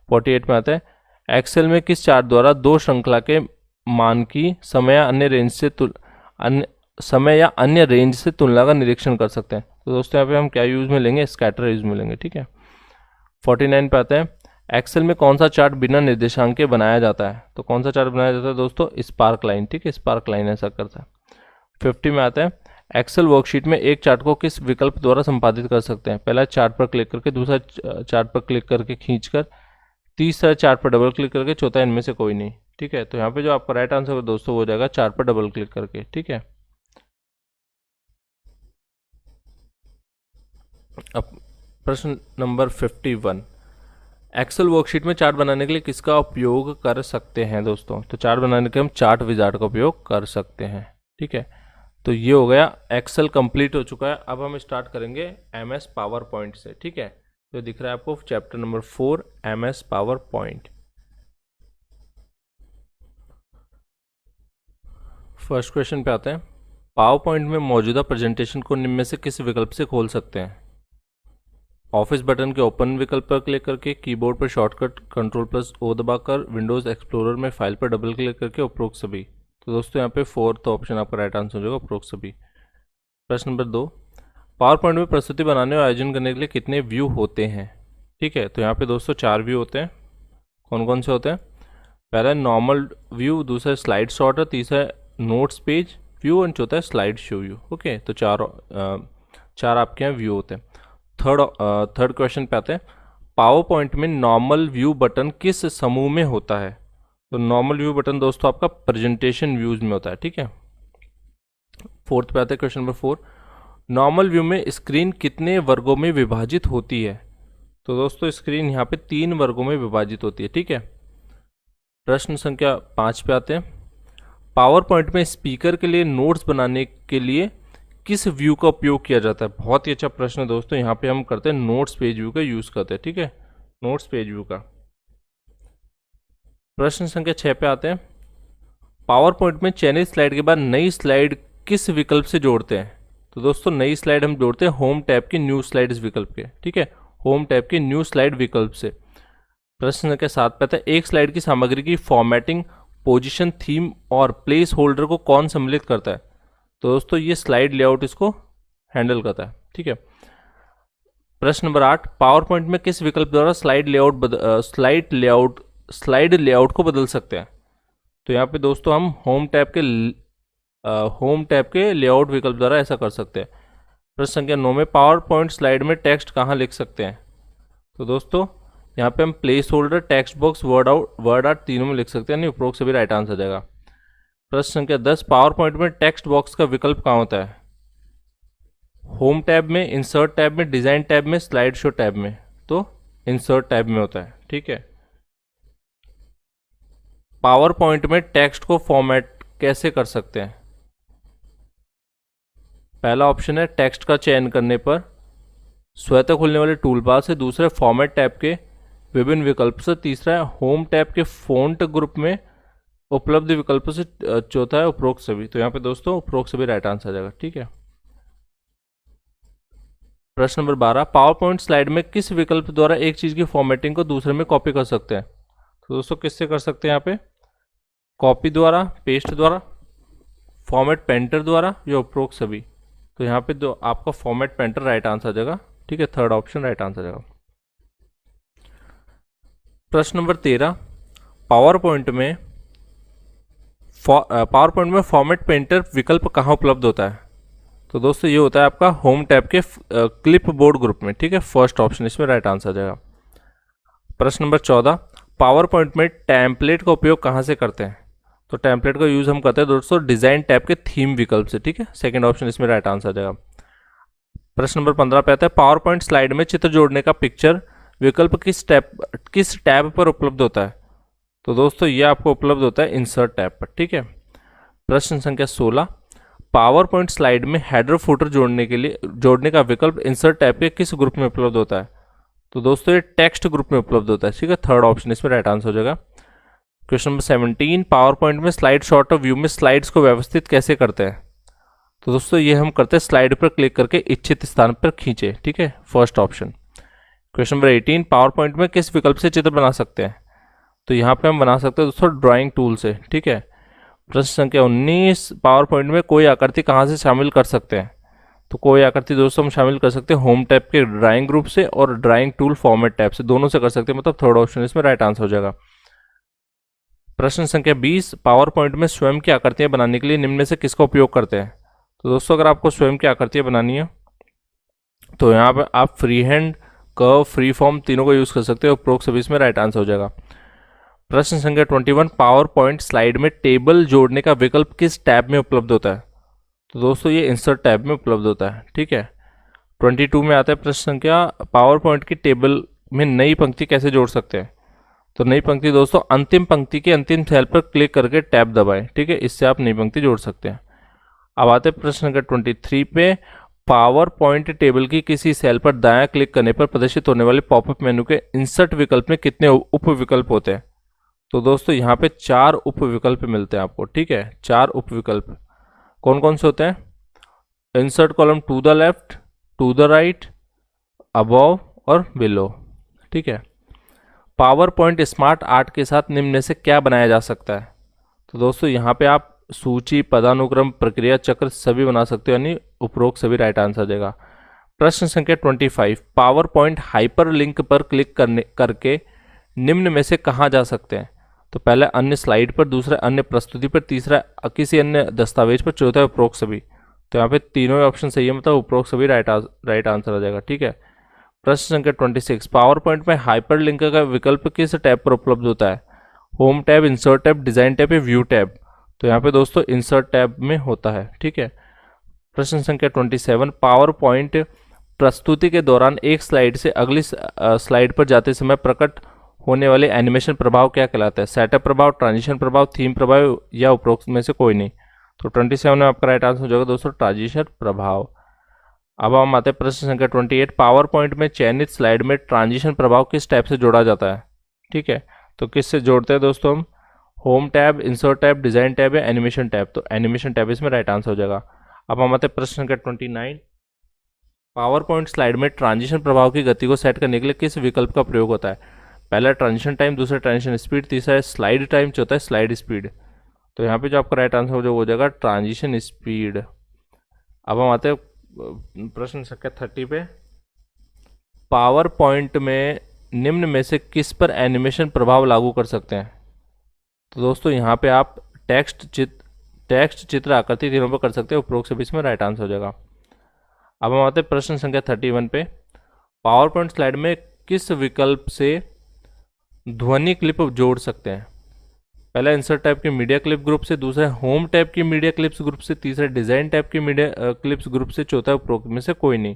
48 में आता है, एक्सेल में किस चार्ट द्वारा दो श्रृंखला के मान की समय या अन्य रेंज से तुलना का निरीक्षण कर सकते हैं? तो दोस्तों यहाँ पे हम क्या यूज़ में लेंगे? स्कैटर यूज़ में लेंगे। ठीक है। 49 पे आते हैं, एक्सेल में कौन सा चार्ट बिना निर्देशांक के बनाया जाता है? तो कौन सा चार्ट बनाया जाता है दोस्तों? Spark line. ठीक है, स्पार्क लाइन ऐसा करता है। 50 में आता है, एक्सेल वर्कशीट में एक चार्ट को किस विकल्प द्वारा संपादित कर सकते हैं? पहला चार्ट पर क्लिक करके, दूसरा चार्ट पर क्लिक करके खींचकर, तीसरा चार्ट पर डबल क्लिक करके, चौथा इनमें से कोई नहीं। ठीक है। तो यहाँ पे जो आपका राइट आंसर है दोस्तों हो जाएगा चार्ट पर डबल क्लिक करके। ठीक है। अब प्रश्न नंबर 51, एक्सेल वर्कशीट में चार्ट बनाने के लिए किसका उपयोग कर सकते हैं दोस्तों? तो चार्ट बनाने के लिए हम चार्ट विजार्ड का उपयोग कर सकते हैं। ठीक है। तो ये हो गया, एक्सेल कंप्लीट हो चुका है। अब हम स्टार्ट करेंगे MS पावर पॉइंट से। ठीक है। तो दिख रहा है आपको chapter number 4 MS power point. First question पे आते हैं, पावर पॉइंट में मौजूदा प्रेजेंटेशन को निम्न में से किस विकल्प से खोल सकते हैं? ऑफिस बटन के ओपन विकल्प पर क्लिक करके, कीबोर्ड पर शॉर्टकट Ctrl+O दबाकर, विंडोज एक्सप्लोरर में फाइल पर डबल क्लिक करके, उपरोक्त सभी। तो दोस्तों यहाँ पे 4th ऑप्शन आपका राइट आंसर हो जाएगा, उपरोक्त सभी। प्रश्न नंबर 2, पावर पॉइंट में प्रस्तुति बनाने और आयोजन करने के लिए कितने व्यू होते हैं? ठीक है। तो यहाँ पे दोस्तों 4 व्यू होते हैं। कौन कौन से होते हैं? पहला नॉर्मल व्यू, दूसरा स्लाइड सॉर्टर, तीसरा नोट्स पेज व्यू एंड चौथा है स्लाइड शो व्यू। ओके। तो चार आपके यहाँ व्यू होते हैं। थर्ड क्वेश्चन पे आते हैं, पावर पॉइंट में नॉर्मल व्यू बटन किस समूह में होता है? तो नॉर्मल व्यू बटन दोस्तों आपका प्रेजेंटेशन व्यूज में होता है। ठीक है। 4th पे आते हैं क्वेश्चन नंबर 4, नॉर्मल व्यू में स्क्रीन कितने वर्गों में विभाजित होती है? तो दोस्तों स्क्रीन यहाँ पे 3 वर्गों में विभाजित होती है। ठीक है। प्रश्न संख्या 5 पे आते हैं, पावर पॉइंट में स्पीकर के लिए नोट्स बनाने के लिए किस व्यू का उपयोग किया जाता है? बहुत ही अच्छा प्रश्न है दोस्तों। यहाँ पे हम करते हैं नोट्स पेज व्यू का यूज़ करते हैं। ठीक है। नोट्स पेज व्यू का। प्रश्न संख्या 6 पे आते हैं। पावर पॉइंट में चयनित स्लाइड के बाद नई स्लाइड किस विकल्प से जोड़ते हैं? तो दोस्तों नई स्लाइड हम जोड़ते हैं होम टैब के न्यू स्लाइड्स विकल्प के, ठीक है, होम टैब के न्यू स्लाइड विकल्प से। प्रश्न संख्या 7 पे आता है, एक स्लाइड की सामग्री की फॉर्मेटिंग, पोजीशन, थीम और प्लेस होल्डर को कौन सम्मिलित करता है? तो दोस्तों ये स्लाइड लेआउट इसको हैंडल करता है, ठीक है। प्रश्न नंबर 8, पावर पॉइंट में किस विकल्प द्वारा स्लाइड लेआउट को बदल सकते हैं? तो यहाँ पे दोस्तों हम होम टैब के लेआउट विकल्प द्वारा ऐसा कर सकते हैं। प्रश्न संख्या 9 में पावर पॉइंट स्लाइड में टेक्स्ट कहाँ लिख सकते हैं? तो दोस्तों यहाँ पे हम place holder, text box, word art तीनों में लिख सकते हैं, यानी उपरोक्त से भी राइट आंसर आ जाएगा। प्रश्न संख्या 10, पावर पॉइंट में टेक्स्ट बॉक्स का विकल्प कहाँ होता है? होम टैब में, इंसर्ट टैब में, डिजाइन टैब में, स्लाइड शो टैब में। तो इंसर्ट टैब में होता है, ठीक है। पावर पॉइंट में टेक्स्ट को फॉर्मेट कैसे कर सकते हैं? पहला ऑप्शन है टेक्स्ट का चयन करने पर स्वतः खुलने वाले टूल बार से, दूसरा फॉर्मेट टैब के विभिन्न विकल्प से, तीसरा है होम टैब के फ़ॉन्ट ग्रुप में उपलब्ध विकल्पों से, चौथा है उपरोक्त सभी। तो यहाँ पे दोस्तों उपरोक्त सभी राइट आंसर आ जाएगा, ठीक है। प्रश्न नंबर 12, पावर पॉइंट स्लाइड में किस विकल्प द्वारा एक चीज़ की फॉर्मेटिंग को दूसरे में कॉपी कर सकते हैं? तो दोस्तों किससे कर सकते हैं यहाँ पे? कॉपी द्वारा, पेस्ट द्वारा, फॉर्मेट पेंटर द्वारा या उपरोक्त सभी। तो यहाँ पे आपका फॉर्मेट पेंटर राइट आंसर आ जाएगा, ठीक है, थर्ड ऑप्शन राइट आंसर आ जाएगा। प्रश्न नंबर 13, पावर पॉइंट में फॉर्मेट पेंटर विकल्प कहाँ उपलब्ध होता है? तो दोस्तों ये होता है आपका होम टैब के क्लिप बोर्ड ग्रुप में, ठीक है, फर्स्ट ऑप्शन इसमें राइट आंसर आ जाएगा। प्रश्न नंबर 14, पावर पॉइंट में टेम्पलेट का उपयोग कहाँ से करते हैं? तो टेम्पलेट का यूज हम करते हैं दोस्तों डिजाइन टैब के थीम विकल्प से, ठीक है, सेकंड ऑप्शन इसमें राइट आंसर आ जाएगा। प्रश्न नंबर 15 पे आता है, पावर पॉइंट स्लाइड में चित्र जोड़ने का पिक्चर विकल्प किस टैब पर उपलब्ध होता है? तो दोस्तों ये आपको उपलब्ध होता है इंसर्ट टैब पर, ठीक है। प्रश्न संख्या 16, पावर पॉइंट स्लाइड में हेडर फुटर जोड़ने का विकल्प इंसर्ट टैब के किस ग्रुप में उपलब्ध होता है? तो दोस्तों ये टेक्स्ट ग्रुप में उपलब्ध होता है, ठीक है, थर्ड ऑप्शन इसमें राइट आंसर हो जाएगा। क्वेश्चन नंबर 17, पावर पॉइंट में स्लाइड शॉर्ट व्यू में स्लाइड्स को व्यवस्थित कैसे करते हैं? तो दोस्तों ये हम करते हैं स्लाइड पर क्लिक करके इच्छित स्थान पर खींचे, ठीक है, first option. Question number 18, power point में किस विकल्प से चित्र बना सकते हैं? तो यहाँ पे हम बना सकते हैं दोस्तों ड्राइंग टूल से, ठीक है। प्रश्न संख्या 19, पावर पॉइंट में कोई आकृति कहाँ से शामिल कर सकते हैं? तो कोई आकृति दोस्तों हम शामिल कर सकते हैं होम टैब के ड्राइंग ग्रुप से और ड्राइंग टूल फॉर्मेट टैब से, दोनों से कर सकते हैं, मतलब थर्ड ऑप्शन इसमें राइट आंसर हो जाएगा। प्रश्न संख्या 20, पावर पॉइंट में स्वयं की आकृतियां बनाने के लिए निम्न में से किसका उपयोग करते हैं? तो दोस्तों अगर आपको स्वयं की आकृतियां बनानी है तो यहाँ पर आप free hand, curve, free form तीनों को यूज कर सकते हो, उपरोक्त सभी इसमें राइट आंसर हो जाएगा। प्रश्न संख्या 21, पावर पॉइंट स्लाइड में टेबल जोड़ने का विकल्प किस टैब में उपलब्ध होता है? तो दोस्तों ये इंसर्ट टैब में उपलब्ध होता है, ठीक है। 22 में आता है प्रश्न संख्या, पावर पॉइंट की टेबल में नई पंक्ति कैसे जोड़ सकते हैं? तो नई पंक्ति दोस्तों अंतिम पंक्ति के अंतिम सेल पर क्लिक करके टैब दबाएं, ठीक है, इससे आप नई पंक्ति जोड़ सकते हैं। अब आते हैं प्रश्न संख्या 23 पे, पावर पॉइंट टेबल की किसी सेल पर दायां क्लिक करने पर प्रदर्शित होने वाले पॉपअप मेनू के इंसर्ट विकल्प में कितने उप विकल्प होते हैं? तो दोस्तों यहाँ पे 4 उप विकल्प मिलते हैं आपको, ठीक है, 4 उप विकल्प कौन कौन से होते हैं? Insert column to the left, to the right, above और बिलो, ठीक है। पावर पॉइंट स्मार्ट आर्ट के साथ निम्न में से क्या बनाया जा सकता है? तो दोस्तों यहाँ पे आप सूची, पदानुक्रम, प्रक्रिया चक्र सभी बना सकते हो, यानी उपरोक्त सभी राइट आंसर देगा। प्रश्न संख्या 25, पावर पॉइंट हाइपर लिंक पर क्लिक करके निम्न में से कहाँ जा सकते हैं? तो पहला अन्य स्लाइड पर, दूसरा अन्य प्रस्तुति पर, तीसरा किसी अन्य दस्तावेज पर, चौथा उपरोक्त सभी। तो यहाँ पे तीनों ऑप्शन सही है, मतलब उपरोक्त सभी राइट आंसर आ जाएगा, ठीक है। प्रश्न संख्या 26, पावर पॉइंट में हाइपर लिंक का विकल्प किस टैब पर उपलब्ध होता है? Home tab, insert tab, design tab या व्यू टैब? तो यहाँ पे दोस्तों इंसर्ट टैब में होता है, ठीक है। प्रश्न संख्या 27, पावर पॉइंट प्रस्तुति के दौरान एक स्लाइड से अगली स्लाइड पर जाते समय प्रकट होने वाले एनिमेशन प्रभाव क्या कहलाता है? सेटअप प्रभाव, ट्रांजिशन प्रभाव, थीम प्रभाव या उपरोक्त में से कोई नहीं? तो 27 में आपका राइट आंसर हो जाएगा दोस्तों ट्रांजिशन प्रभाव। अब हम आते हैं प्रश्न संख्या 28। पावर पॉइंट में चयनित स्लाइड में ट्रांजिशन प्रभाव किस टैब से जोड़ा जाता है? ठीक है, तो किससे जोड़ते हैं दोस्तों हम? Home tab, insert tab, design tab या एनिमेशन टैब? तो एनिमेशन टैब इसमें राइट आंसर हो जाएगा। अब हम आते हैं प्रश्न संख्या 29। पावर पॉइंट स्लाइड में ट्रांजिशन प्रभाव की गति को सेट करने के लिए किस विकल्प का प्रयोग होता है? पहला ट्रांजिशन टाइम, दूसरा ट्रांजिशन स्पीड, तीसरा है स्लाइड टाइम, चौथा है स्लाइड स्पीड। तो यहाँ पे जो आपका राइट आंसर हो जाएगा ट्रांजिशन स्पीड। अब हम आते हैं प्रश्न संख्या 30 पे। पावर पॉइंट में निम्न में से किस पर एनिमेशन प्रभाव लागू कर सकते हैं? तो दोस्तों यहाँ पे आप टेक्स्ट, चित्र, आकृति तीनों पर कर सकते हैं। उपरोक्त सभी इसमें राइट आंसर हो जाएगा। अब हम आते हैं प्रश्न संख्या 31 पे। पावर पॉइंट स्लाइड में किस विकल्प से ध्वनि क्लिप जोड़ सकते हैं? पहला इंसर्ट टैब के मीडिया क्लिप ग्रुप से, दूसरा होम टैब की मीडिया क्लिप्स ग्रुप से, तीसरा डिजाइन टैब की मीडिया क्लिप्स ग्रुप से, चौथा उपरोक्त में से कोई नहीं।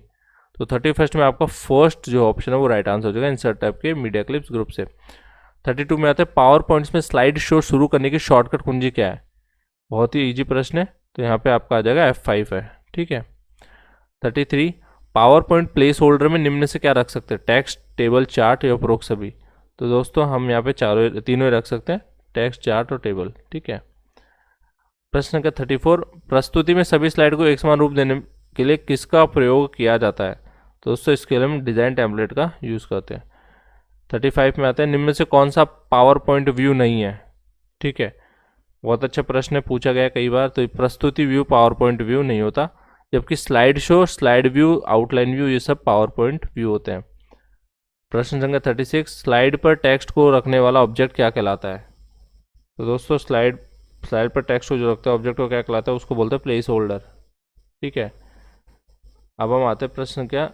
तो 31 में आपका फर्स्ट जो ऑप्शन है वो राइट आंसर हो जाएगा, इंसर्ट टैब के मीडिया क्लिप्स ग्रुप से। 32 में आते हैं पावर पॉइंट्स में स्लाइड शो शुरू करने की शॉर्टकट कुंजी क्या है? बहुत ही इजी प्रश्न है, तो यहाँ पे आपका आ जाएगा F5 है। ठीक है। 33 पावर पॉइंट प्लेस होल्डर में निम्न से क्या रख सकते हैं? टेक्स्ट, टेबल, चार्ट या उपरोक्त सभी? तो दोस्तों हम यहाँ पे तीनों ही रख सकते हैं, टेक्स्ट, चार्ट और टेबल। ठीक है। प्रश्न का 34 प्रस्तुति में सभी स्लाइड को एक समान रूप देने के लिए किसका प्रयोग किया जाता है? तो दोस्तों इसके लिए हम डिजाइन टेम्पलेट का यूज़ करते हैं। 35 में आते हैं निम्न में से कौन सा पावर पॉइंट व्यू नहीं है? ठीक है, बहुत अच्छा प्रश्न है, पूछा गया कई बार। तो प्रस्तुति व्यू पावर पॉइंट व्यू नहीं होता, जबकि slide show, slide view, outline view ये सब पावर पॉइंट व्यू होते हैं। प्रश्न संख्या 36 स्लाइड पर टेक्स्ट को रखने वाला ऑब्जेक्ट क्या कहलाता है? तो दोस्तों स्लाइड पर टेक्स्ट को जो रखता है ऑब्जेक्ट को क्या कहलाता है? उसको बोलते हैं प्लेस होल्डर। ठीक है। अब हम आते हैं प्रश्न संख्या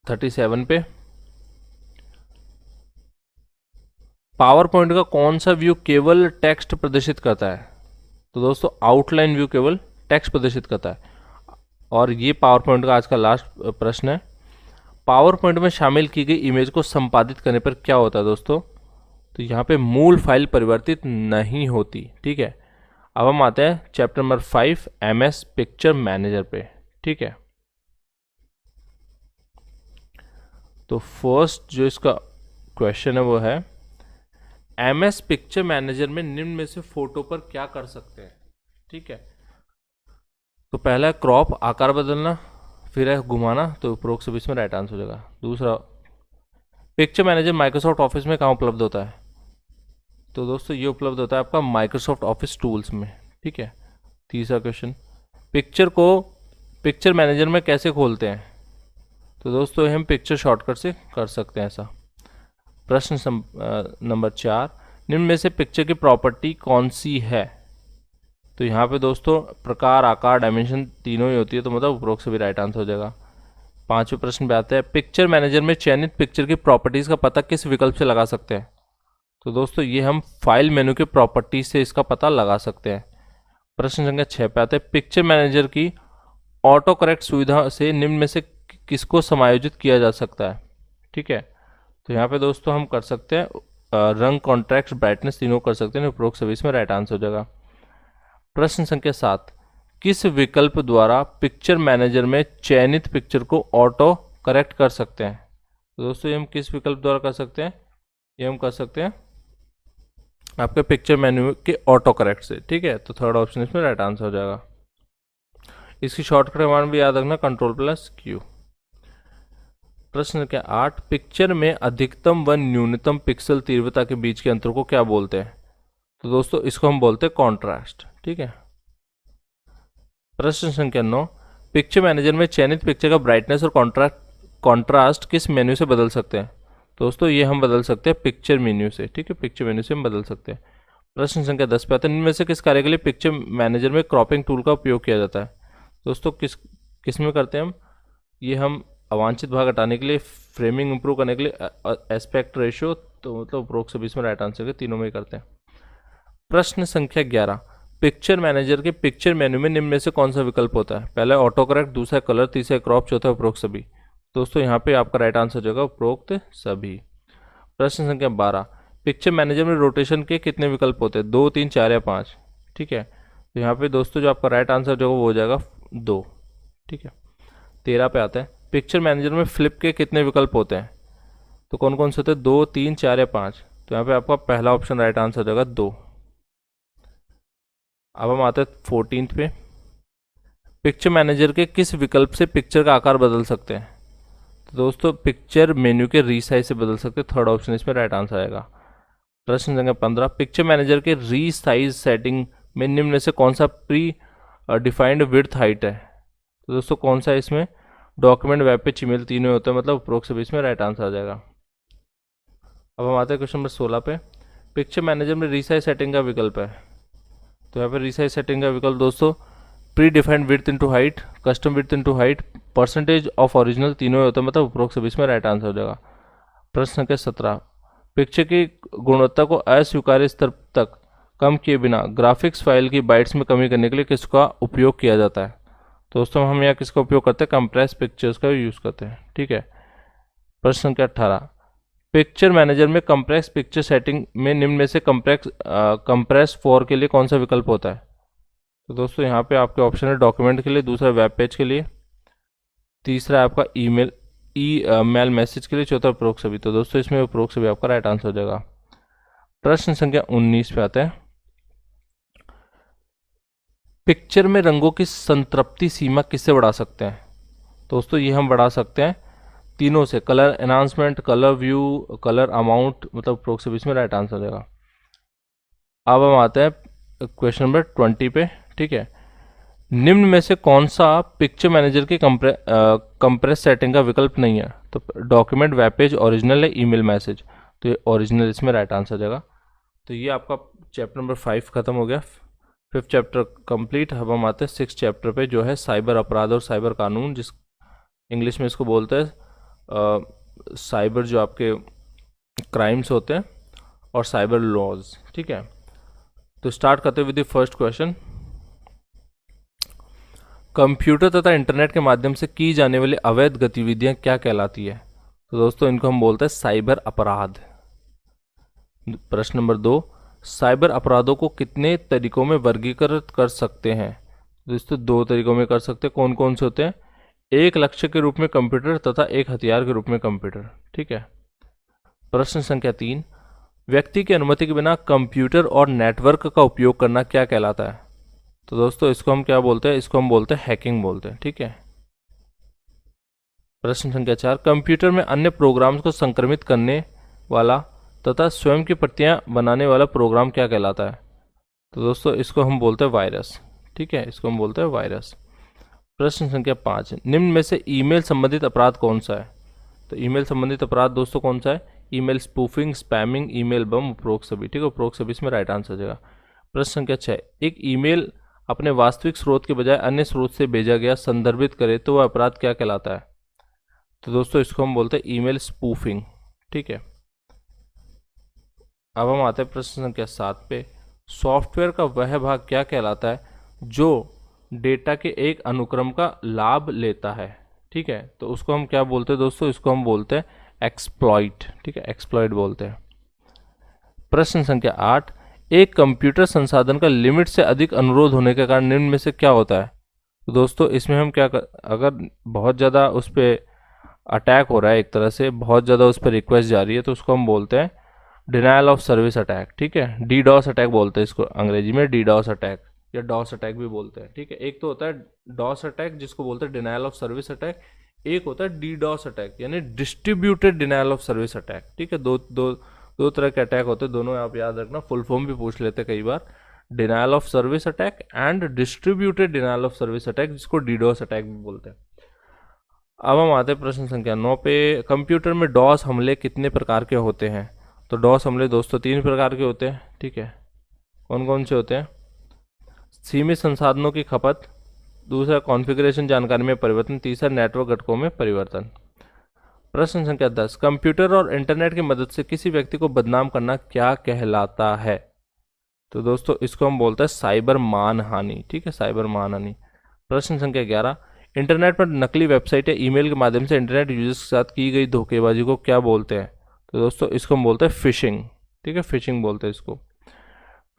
37 पे। पावर पॉइंट का कौन सा व्यू केवल टेक्स्ट प्रदर्शित करता है? तो दोस्तों आउटलाइन व्यू केवल टेक्स्ट प्रदर्शित करता है। और ये पावर पॉइंट का आज का लास्ट प्रश्न है। पावर पॉइंट में शामिल की गई इमेज को संपादित करने पर क्या होता है दोस्तों? तो यहाँ पे मूल फाइल परिवर्तित नहीं होती। ठीक है। अब हम आते हैं chapter number 5 MS picture manager पे। ठीक है, तो फर्स्ट जो इसका क्वेश्चन है वो है MS पिक्चर मैनेजर में निम्न में से फोटो पर क्या कर सकते हैं? ठीक है, तो पहला है क्रॉप, आकार बदलना, फिर है घुमाना। तो उपरोक्त सभी इसमें राइट आंसर हो जाएगा। दूसरा पिक्चर मैनेजर माइक्रोसॉफ्ट ऑफिस में कहाँ उपलब्ध होता है? तो दोस्तों ये उपलब्ध होता है आपका माइक्रोसॉफ्ट ऑफिस टूल्स में। ठीक है। तीसरा क्वेश्चन पिक्चर को पिक्चर मैनेजर में कैसे खोलते हैं? तो दोस्तों हम पिक्चर शॉर्टकट से कर सकते हैं ऐसा। प्रश्न नंबर 4 निम्न में से पिक्चर की प्रॉपर्टी कौन सी है? तो यहाँ पे दोस्तों प्रकार, आकार, डायमेंशन तीनों ही होती है, तो मतलब उपरोक्त से भी राइट आंसर हो जाएगा। 5वें प्रश्न पे आते हैं पिक्चर मैनेजर में चयनित पिक्चर की प्रॉपर्टीज का पता किस विकल्प से लगा सकते हैं? तो दोस्तों ये हम फाइल मेनू के प्रॉपर्टीज से इसका पता लगा सकते हैं। प्रश्न संख्या 6 पे आते हैं पिक्चर मैनेजर की ऑटो करेक्ट सुविधा से निम्न में से किसको समायोजित किया जा सकता है? ठीक है, तो यहाँ पे दोस्तों हम कर सकते हैं रंग, कॉन्ट्रास्ट, ब्राइटनेस तीनों कर सकते हैं। उपरोक्त सभी इसमें राइट आंसर हो जाएगा। प्रश्न संख्या 7 किस विकल्प द्वारा पिक्चर मैनेजर में चयनित पिक्चर को ऑटो करेक्ट कर सकते हैं? तो दोस्तों ये हम किस विकल्प द्वारा कर सकते हैं? ये हम कर सकते हैं आपके पिक्चर मेन्यू के ऑटो करेक्ट से। ठीक है, तो थर्ड ऑप्शन इसमें राइट आंसर हो जाएगा। इसकी शॉर्टकट कमांड भी याद रखना, Ctrl+Q। प्रश्न संख्या 8 पिक्चर में अधिकतम व न्यूनतम पिक्सल तीव्रता के बीच के अंतर को क्या बोलते हैं? तो दोस्तों इसको हम बोलते हैं कॉन्ट्रास्ट। ठीक है। प्रश्न संख्या 9 पिक्चर मैनेजर में चयनित पिक्चर का ब्राइटनेस और कॉन्ट्रास्ट किस मेन्यू से बदल सकते हैं? दोस्तों ये हम बदल सकते हैं पिक्चर मेन्यू से। ठीक है, पिक्चर मेन्यू से हम बदल सकते हैं। प्रश्न संख्या 10 पे आते हैं इनमें से किस कार्य के लिए पिक्चर मैनेजर में क्रॉपिंग टूल का उपयोग किया जाता है? दोस्तों किस में करते हैं हम? ये हम अवांछित भाग हटाने के लिए, फ्रेमिंग इंप्रूव करने के लिए, एस्पेक्ट रेशियो, तो मतलब उपरोक्त सभी इसमें राइट आंसर के तीनों में ही करते हैं। प्रश्न संख्या 11 पिक्चर मैनेजर के पिक्चर मेन्यू में निम्न में से कौन सा विकल्प होता है? पहला ऑटो करेक्ट, दूसरा कलर, तीसरा क्रॉप, चौथा उपरोक्त सभी। दोस्तों यहाँ पे आपका राइट आंसर हो जाएगा उपरोक्त सभी। प्रश्न संख्या 12 पिक्चर मैनेजर में रोटेशन के कितने विकल्प होते हैं? 2, 3, 4 या 5? ठीक है, तो यहाँ पे दोस्तों जो आपका राइट आंसर जो वो हो जाएगा 2। ठीक है, 13 पे आते हैं। पिक्चर मैनेजर में फ्लिप के कितने विकल्प होते हैं? तो कौन कौन से होते हैं? 2, 3, 4 या 5? तो यहाँ पे आपका पहला ऑप्शन राइट आंसर हो जाएगा 2। अब हम आते हैं 14 पे। पिक्चर मैनेजर के किस विकल्प से पिक्चर का आकार बदल सकते हैं? तो दोस्तों पिक्चर मेन्यू के रीसाइज से बदल सकते हैं, थर्ड ऑप्शन इसमें राइट आंसर आएगा। प्रश्न संख्या 15, पिक्चर मैनेजर के रीसाइज सेटिंग में निम्न में से कौन सा प्री डिफाइंड विड्थ हाइट है? तो दोस्तों कौन सा इसमें? डॉक्यूमेंट, वेब पेज, ईमेल तीनों होते हैं, मतलब उपरोक्त सभी इसमें राइट आंसर आ जाएगा। अब हम आते हैं क्वेश्चन नंबर 16 पे। पिक्चर मैनेजर में रीसाइज सेटिंग का विकल्प है, तो यहाँ पे रीसाइज सेटिंग का विकल्प दोस्तों pre defined width into height, custom width into height, percentage of original तीनों होते हैं, मतलब उपरोक्त सभी इसमें राइट आंसर हो जाएगा। प्रश्न संख्या 17, पिक्चर की गुणवत्ता को अस्वीकार्य स्तर तक कम किए बिना ग्राफिक्स फाइल की बाइट्स में कमी करने के लिए किसका उपयोग किया जाता है? तो दोस्तों हम यहाँ किसका उपयोग करते हैं? कंप्रेस पिक्चर्स का यूज़ करते हैं। ठीक है, प्रश्न संख्या 18, पिक्चर मैनेजर में कंप्रेस पिक्चर सेटिंग में निम्न में से कंप्रेस फॉर के लिए कौन सा विकल्प होता है? तो दोस्तों यहाँ पे आपके ऑप्शन है डॉक्यूमेंट के लिए, दूसरा वेब पेज के लिए, तीसरा आपका ईमेल मेल मैसेज के लिए, चौथा उपरोक्त सभी। तो दोस्तों इसमें उपरोक्त सभी आपका राइट आंसर हो जाएगा। प्रश्न संख्या 19 पे आते हैं। पिक्चर में रंगों की संतृप्ति सीमा किससे बढ़ा सकते हैं? दोस्तों ये हम बढ़ा सकते हैं तीनों से, colour enhancement, colour view, colour amount, मतलब उपरोक्त सभी इसमें राइट आंसर हो जाएगा। अब हम आते हैं क्वेश्चन नंबर 20 पे। ठीक है, निम्न में से कौन सा पिक्चर मैनेजर की कंप्रेस सेटिंग का विकल्प नहीं है? तो डॉक्यूमेंट, वेब पेज, ओरिजिनल है, ईमेल मैसेज। तो ये ओरिजिनल इसमें राइट आंसर जाएगा। तो ये आपका चैप्टर नंबर 5 खत्म हो गया, 5th चैप्टर कंप्लीट। अब हम आते हैं 6th चैप्टर पे, जो है साइबर अपराध और साइबर कानून, जिस इंग्लिश में इसको बोलते हैं साइबर जो आपके क्राइम्स होते हैं और साइबर लॉज। ठीक है, तो स्टार्ट करते हैं with the first question. Computer तथा इंटरनेट के माध्यम से की जाने वाली अवैध गतिविधियां क्या कहलाती है? तो दोस्तों इनको हम बोलते हैं साइबर अपराध। प्रश्न नंबर 2, साइबर अपराधों को कितने तरीकों में वर्गीकृत कर सकते हैं? दोस्तों 2 तरीकों में कर सकते हैं। कौन कौन से होते हैं? एक लक्ष्य के रूप में कंप्यूटर तथा एक हथियार के रूप में कंप्यूटर। ठीक है, प्रश्न संख्या 3, व्यक्ति की अनुमति के बिना कंप्यूटर और नेटवर्क का उपयोग करना क्या कहलाता है? तो दोस्तों इसको हम क्या बोलते हैं? इसको हम बोलते हैं हैकिंग बोलते हैं। ठीक है, प्रश्न संख्या 4, कंप्यूटर में अन्य प्रोग्राम्स को संक्रमित करने वाला तथा स्वयं की प्रतियां बनाने वाला प्रोग्राम क्या कहलाता है? तो दोस्तों इसको हम बोलते हैं वायरस। ठीक है, इसको हम बोलते हैं वायरस। प्रश्न संख्या 5, निम्न में से ईमेल संबंधित अपराध कौन सा है? तो ईमेल संबंधित अपराध दोस्तों कौन सा है? ईमेल स्पूफिंग, स्पैमिंग, ईमेल बम, उपरोक्त सभी। ठीक है, उपरोक्त सभी इसमें राइट आंसर हो जाएगा। प्रश्न संख्या 6, एक ईमेल अपने वास्तविक स्रोत के बजाय अन्य स्रोत से भेजा गया संदर्भित करे तो वह अपराध क्या कहलाता है? तो दोस्तों इसको हम बोलते हैं ईमेल स्पूफिंग। ठीक है, अब हम आते हैं प्रश्न संख्या 7 पे। सॉफ्टवेयर का वह भाग क्या कहलाता है जो डेटा के एक अनुक्रम का लाभ लेता है? ठीक है, तो उसको हम क्या बोलते हैं दोस्तों? इसको हम बोलते हैं एक्सप्लॉइट। ठीक है, एक्सप्लॉइट बोलते हैं। प्रश्न संख्या 8, एक कंप्यूटर संसाधन का लिमिट से अधिक अनुरोध होने के कारण निम्न में से क्या होता है? तो दोस्तों इसमें हम अगर बहुत ज़्यादा उस पर अटैक हो रहा है, एक तरह से बहुत ज़्यादा उस पर रिक्वेस्ट जा रही है, तो उसको हम बोलते हैं डिनायल ऑफ सर्विस अटैक। ठीक है, डीडॉस अटैक बोलते हैं इसको अंग्रेजी में, डीडॉस अटैक या डॉस अटैक भी बोलते हैं। ठीक है, एक तो होता है डॉस अटैक जिसको बोलते हैं डिनायल ऑफ सर्विस अटैक, एक होता है डीडॉस अटैक यानी distributed denial of service attack. ठीक है, दो तरह के अटैक होते हैं, दोनों आप याद रखना, फुल फॉर्म भी पूछ लेते हैं कई बार, denial of service attack and distributed denial of service attack, जिसको डीडॉस अटैक भी बोलते हैं। अब हम आते हैं प्रश्न संख्या 9 पे। कंप्यूटर में डॉस हमले कितने प्रकार के होते हैं? तो डॉस हमले दोस्तों 3 प्रकार के होते हैं। ठीक है, कौन कौन से होते हैं? सीमित संसाधनों की खपत, दूसरा कॉन्फ़िगरेशन जानकारी में परिवर्तन, तीसरा नेटवर्क घटकों में परिवर्तन। प्रश्न संख्या 10, कंप्यूटर और इंटरनेट की मदद से किसी व्यक्ति को बदनाम करना क्या कहलाता है? तो दोस्तों इसको हम बोलते हैं साइबर मानहानि। ठीक है, साइबर मानहानि। प्रश्न संख्या 11, इंटरनेट पर नकली वेबसाइट या ईमेल के माध्यम से इंटरनेट यूजर्स के साथ की गई धोखेबाजी को क्या बोलते हैं? तो दोस्तों इसको हम बोलते हैं फिशिंग। ठीक है, फिशिंग बोलते हैं इसको।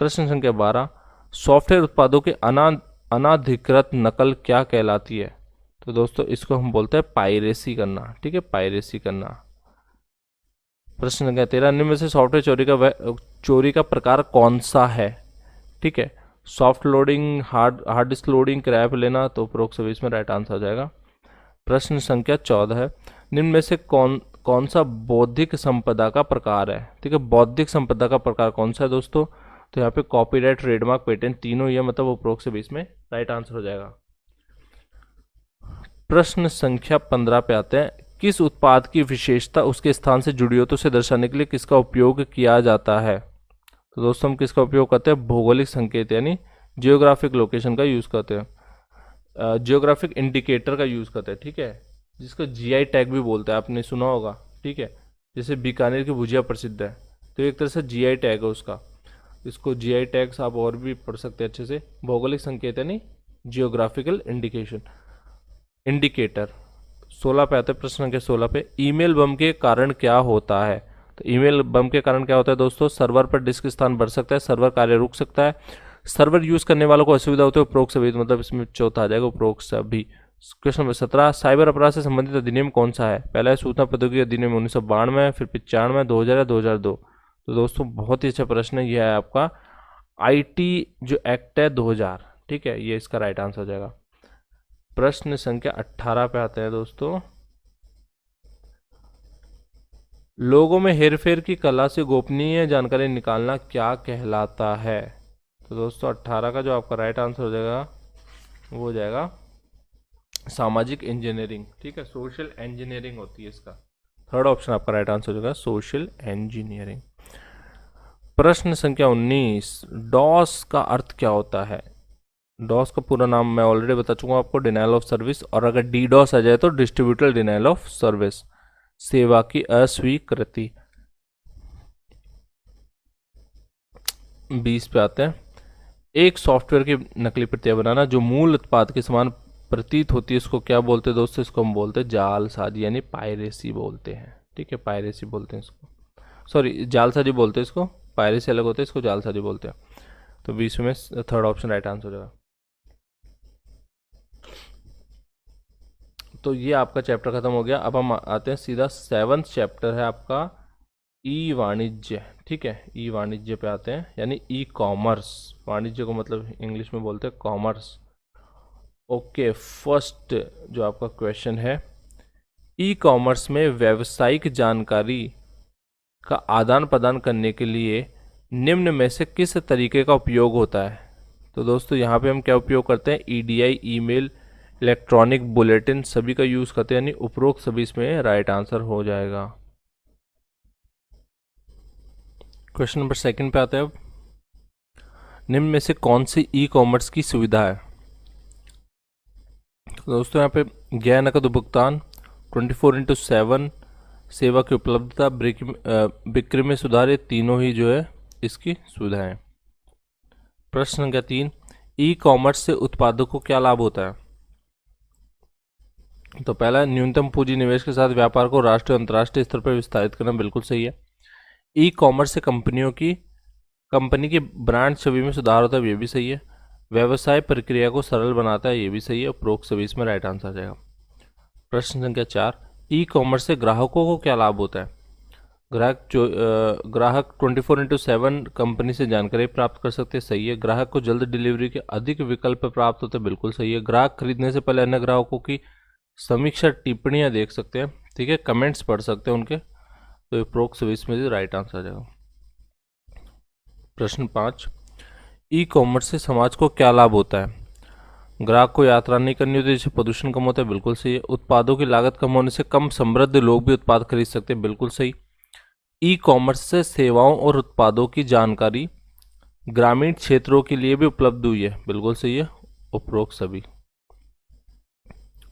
प्रश्न संख्या 12, सॉफ्टवेयर उत्पादों के अनाधिकृत नकल क्या कहलाती है? तो दोस्तों इसको हम बोलते हैं पायरेसी करना। ठीक है, पायरेसी करना। प्रश्न संख्या 13, निम्न में से सॉफ्टवेयर चोरी का प्रकार कौन सा है? ठीक है, soft loading, hard disk loading, क्रैप लेना, तो उपरोक्त सभी इसमें राइट आंसर हो जाएगा। प्रश्न संख्या 14 है, निम्न में से कौन कौन सा बौद्धिक संपदा का प्रकार है? ठीक है, बौद्धिक संपदा का प्रकार कौन सा है दोस्तों? तो यहाँ पे कॉपीराइट, ट्रेडमार्क, पेटेंट तीनों ही है, मतलब उपरोक्त से 20 में राइट आंसर हो जाएगा। प्रश्न संख्या 15 पे आते हैं, किस उत्पाद की विशेषता उसके स्थान से जुड़ी हो तो उसे दर्शाने के लिए किसका उपयोग किया जाता है? तो दोस्तों हम किसका उपयोग करते हैं? भौगोलिक संकेत यानी जियोग्राफिक लोकेशन का यूज करते हैं, जियोग्राफिक इंडिकेटर का यूज करते हैं। ठीक है, जिसको जीआई टैग भी बोलते हैं, आपने सुना होगा। ठीक है, जैसे बीकानेर की भुजिया प्रसिद्ध है, तो एक तरह से जीआई टैग है उसका। इसको जीआई टैग्स आप और भी पढ़ सकते हैं अच्छे से। भौगोलिक संकेत यानी जियोग्राफिकल इंडिकेटर। 16 पे आते हैं, प्रश्न संख्या 16 पे, ईमेल बम के कारण क्या होता है? तो ईमेल बम के कारण क्या होता है दोस्तों? सर्वर पर डिस्क स्थान बढ़ सकता है, सर्वर कार्य रुक सकता है, सर्वर यूज करने वालों को असुविधा होती है, उपरोक्त सभी, मतलब इसमें चौथा आ जाएगा उपरोक्त सभी। क्वेश्चन नंबर 17, साइबर अपराध से संबंधित अधिनियम कौन सा है? पहला है सूचना प्रौद्योगिकी अधिनियम 1992, फिर 95, 2000 या 2002। तो दोस्तों बहुत ही अच्छा प्रश्न है, यह है आपका आईटी जो एक्ट है 2000। ठीक है, ये इसका राइट आंसर हो जाएगा। प्रश्न संख्या 18 पे आते हैं दोस्तों, लोगों में हेरफेर की कला से गोपनीय जानकारी निकालना क्या कहलाता है? तो दोस्तों 18 का जो आपका राइट आंसर हो जाएगा वो हो जाएगा सामाजिक इंजीनियरिंग। ठीक है, सोशल इंजीनियरिंग होती है इसका। थर्ड ऑप्शन आपका राइट आंसर हो जाएगा सोशल इंजीनियरिंग। प्रश्न संख्या 19, डॉस का अर्थ क्या होता है? डॉस का पूरा नाम मैं ऑलरेडी बता चुका हूँ आपको, डिनायल ऑफ सर्विस, और अगर डी डॉस आ जाए तो डिस्ट्रीब्यूटर डिनायल ऑफ सर्विस, सेवा की अस्वीकृति। 20 पे आते हैं, एक सॉफ्टवेयर की नकली प्रतियां बनाना जो मूल उत्पाद के समान प्रतीत होती है, इसको क्या बोलते हैं दोस्तों? इसको हम बोलते हैं जालसाजी यानी पायरेसी बोलते हैं। ठीक है, पायरेसी बोलते हैं इसको, सॉरी जालसाजी बोलते हैं इसको, पायरेसी अलग होते हैं, इसको जालसाजी बोलते हैं। तो 20 में थर्ड ऑप्शन राइट आंसर हो जाएगा। तो ये आपका चैप्टर खत्म हो गया। अब हम आते हैं सीधा 7th चैप्टर है आपका ई वाणिज्य। ठीक है, ई वाणिज्य पे आते हैं, यानी ई कॉमर्स। वाणिज्य को मतलब इंग्लिश में बोलते हैं कॉमर्स। ओके, फर्स्ट जो आपका क्वेश्चन है, ई कॉमर्स में व्यावसायिक जानकारी का आदान प्रदान करने के लिए निम्न में से किस तरीके का उपयोग होता है? तो दोस्तों यहाँ पे हम क्या उपयोग करते हैं? ईडीआई, ईमेल, इलेक्ट्रॉनिक बुलेटिन, सभी का यूज करते हैं, यानी उपरोक्त सभी इसमें राइट आंसर हो जाएगा। क्वेश्चन नंबर 2 पे आते हैं अब, निम्न में से कौन सी ई कॉमर्स की सुविधा है? तो दोस्तों यहाँ पे गैर नकद भुगतान, 24/7 सेवा की उपलब्धता, बिक्री में सुधार, ये तीनों ही जो है इसकी सुविधाएं। प्रश्न संख्या 3, ई कॉमर्स से उत्पादों को क्या लाभ होता है? तो पहला, न्यूनतम पूंजी निवेश के साथ व्यापार को राष्ट्रीय और अंतर्राष्ट्रीय स्तर पर विस्तारित करना, बिल्कुल सही है। ई कॉमर्स से कंपनी की ब्रांड छवि में सुधार होता है, ये भी सही है। व्यवसाय प्रक्रिया को सरल बनाता है, ये भी सही है। उपरोक्त सभी इसमें राइट आंसर आ जाएगा। प्रश्न संख्या 4, ई कॉमर्स से ग्राहकों को क्या लाभ होता है? ग्राहक 24/7 कंपनी से जानकारी प्राप्त कर सकते हैं, सही है। ग्राहक को जल्द डिलीवरी के अधिक विकल्प प्राप्त होते हैं, बिल्कुल सही है। ग्राहक खरीदने से पहले अन्य ग्राहकों की समीक्षा टिप्पणियां देख सकते हैं, ठीक है, कमेंट्स पढ़ सकते हैं उनके, तो उपरोक्त सभी इसमें राइट आंसर आ जाएगा। प्रश्न 5, ई कॉमर्स से समाज को क्या लाभ होता है? ग्राहक को यात्रा नहीं करनी होती, जिससे प्रदूषण कम होता है, बिल्कुल सही है। उत्पादों की लागत कम होने से कम समृद्ध लोग भी उत्पाद खरीद सकते हैं, बिल्कुल सही। ई कॉमर्स से सेवाओं और उत्पादों की जानकारी ग्रामीण क्षेत्रों के लिए भी उपलब्ध हुई है, बिल्कुल सही है। उपरोक्त सभी।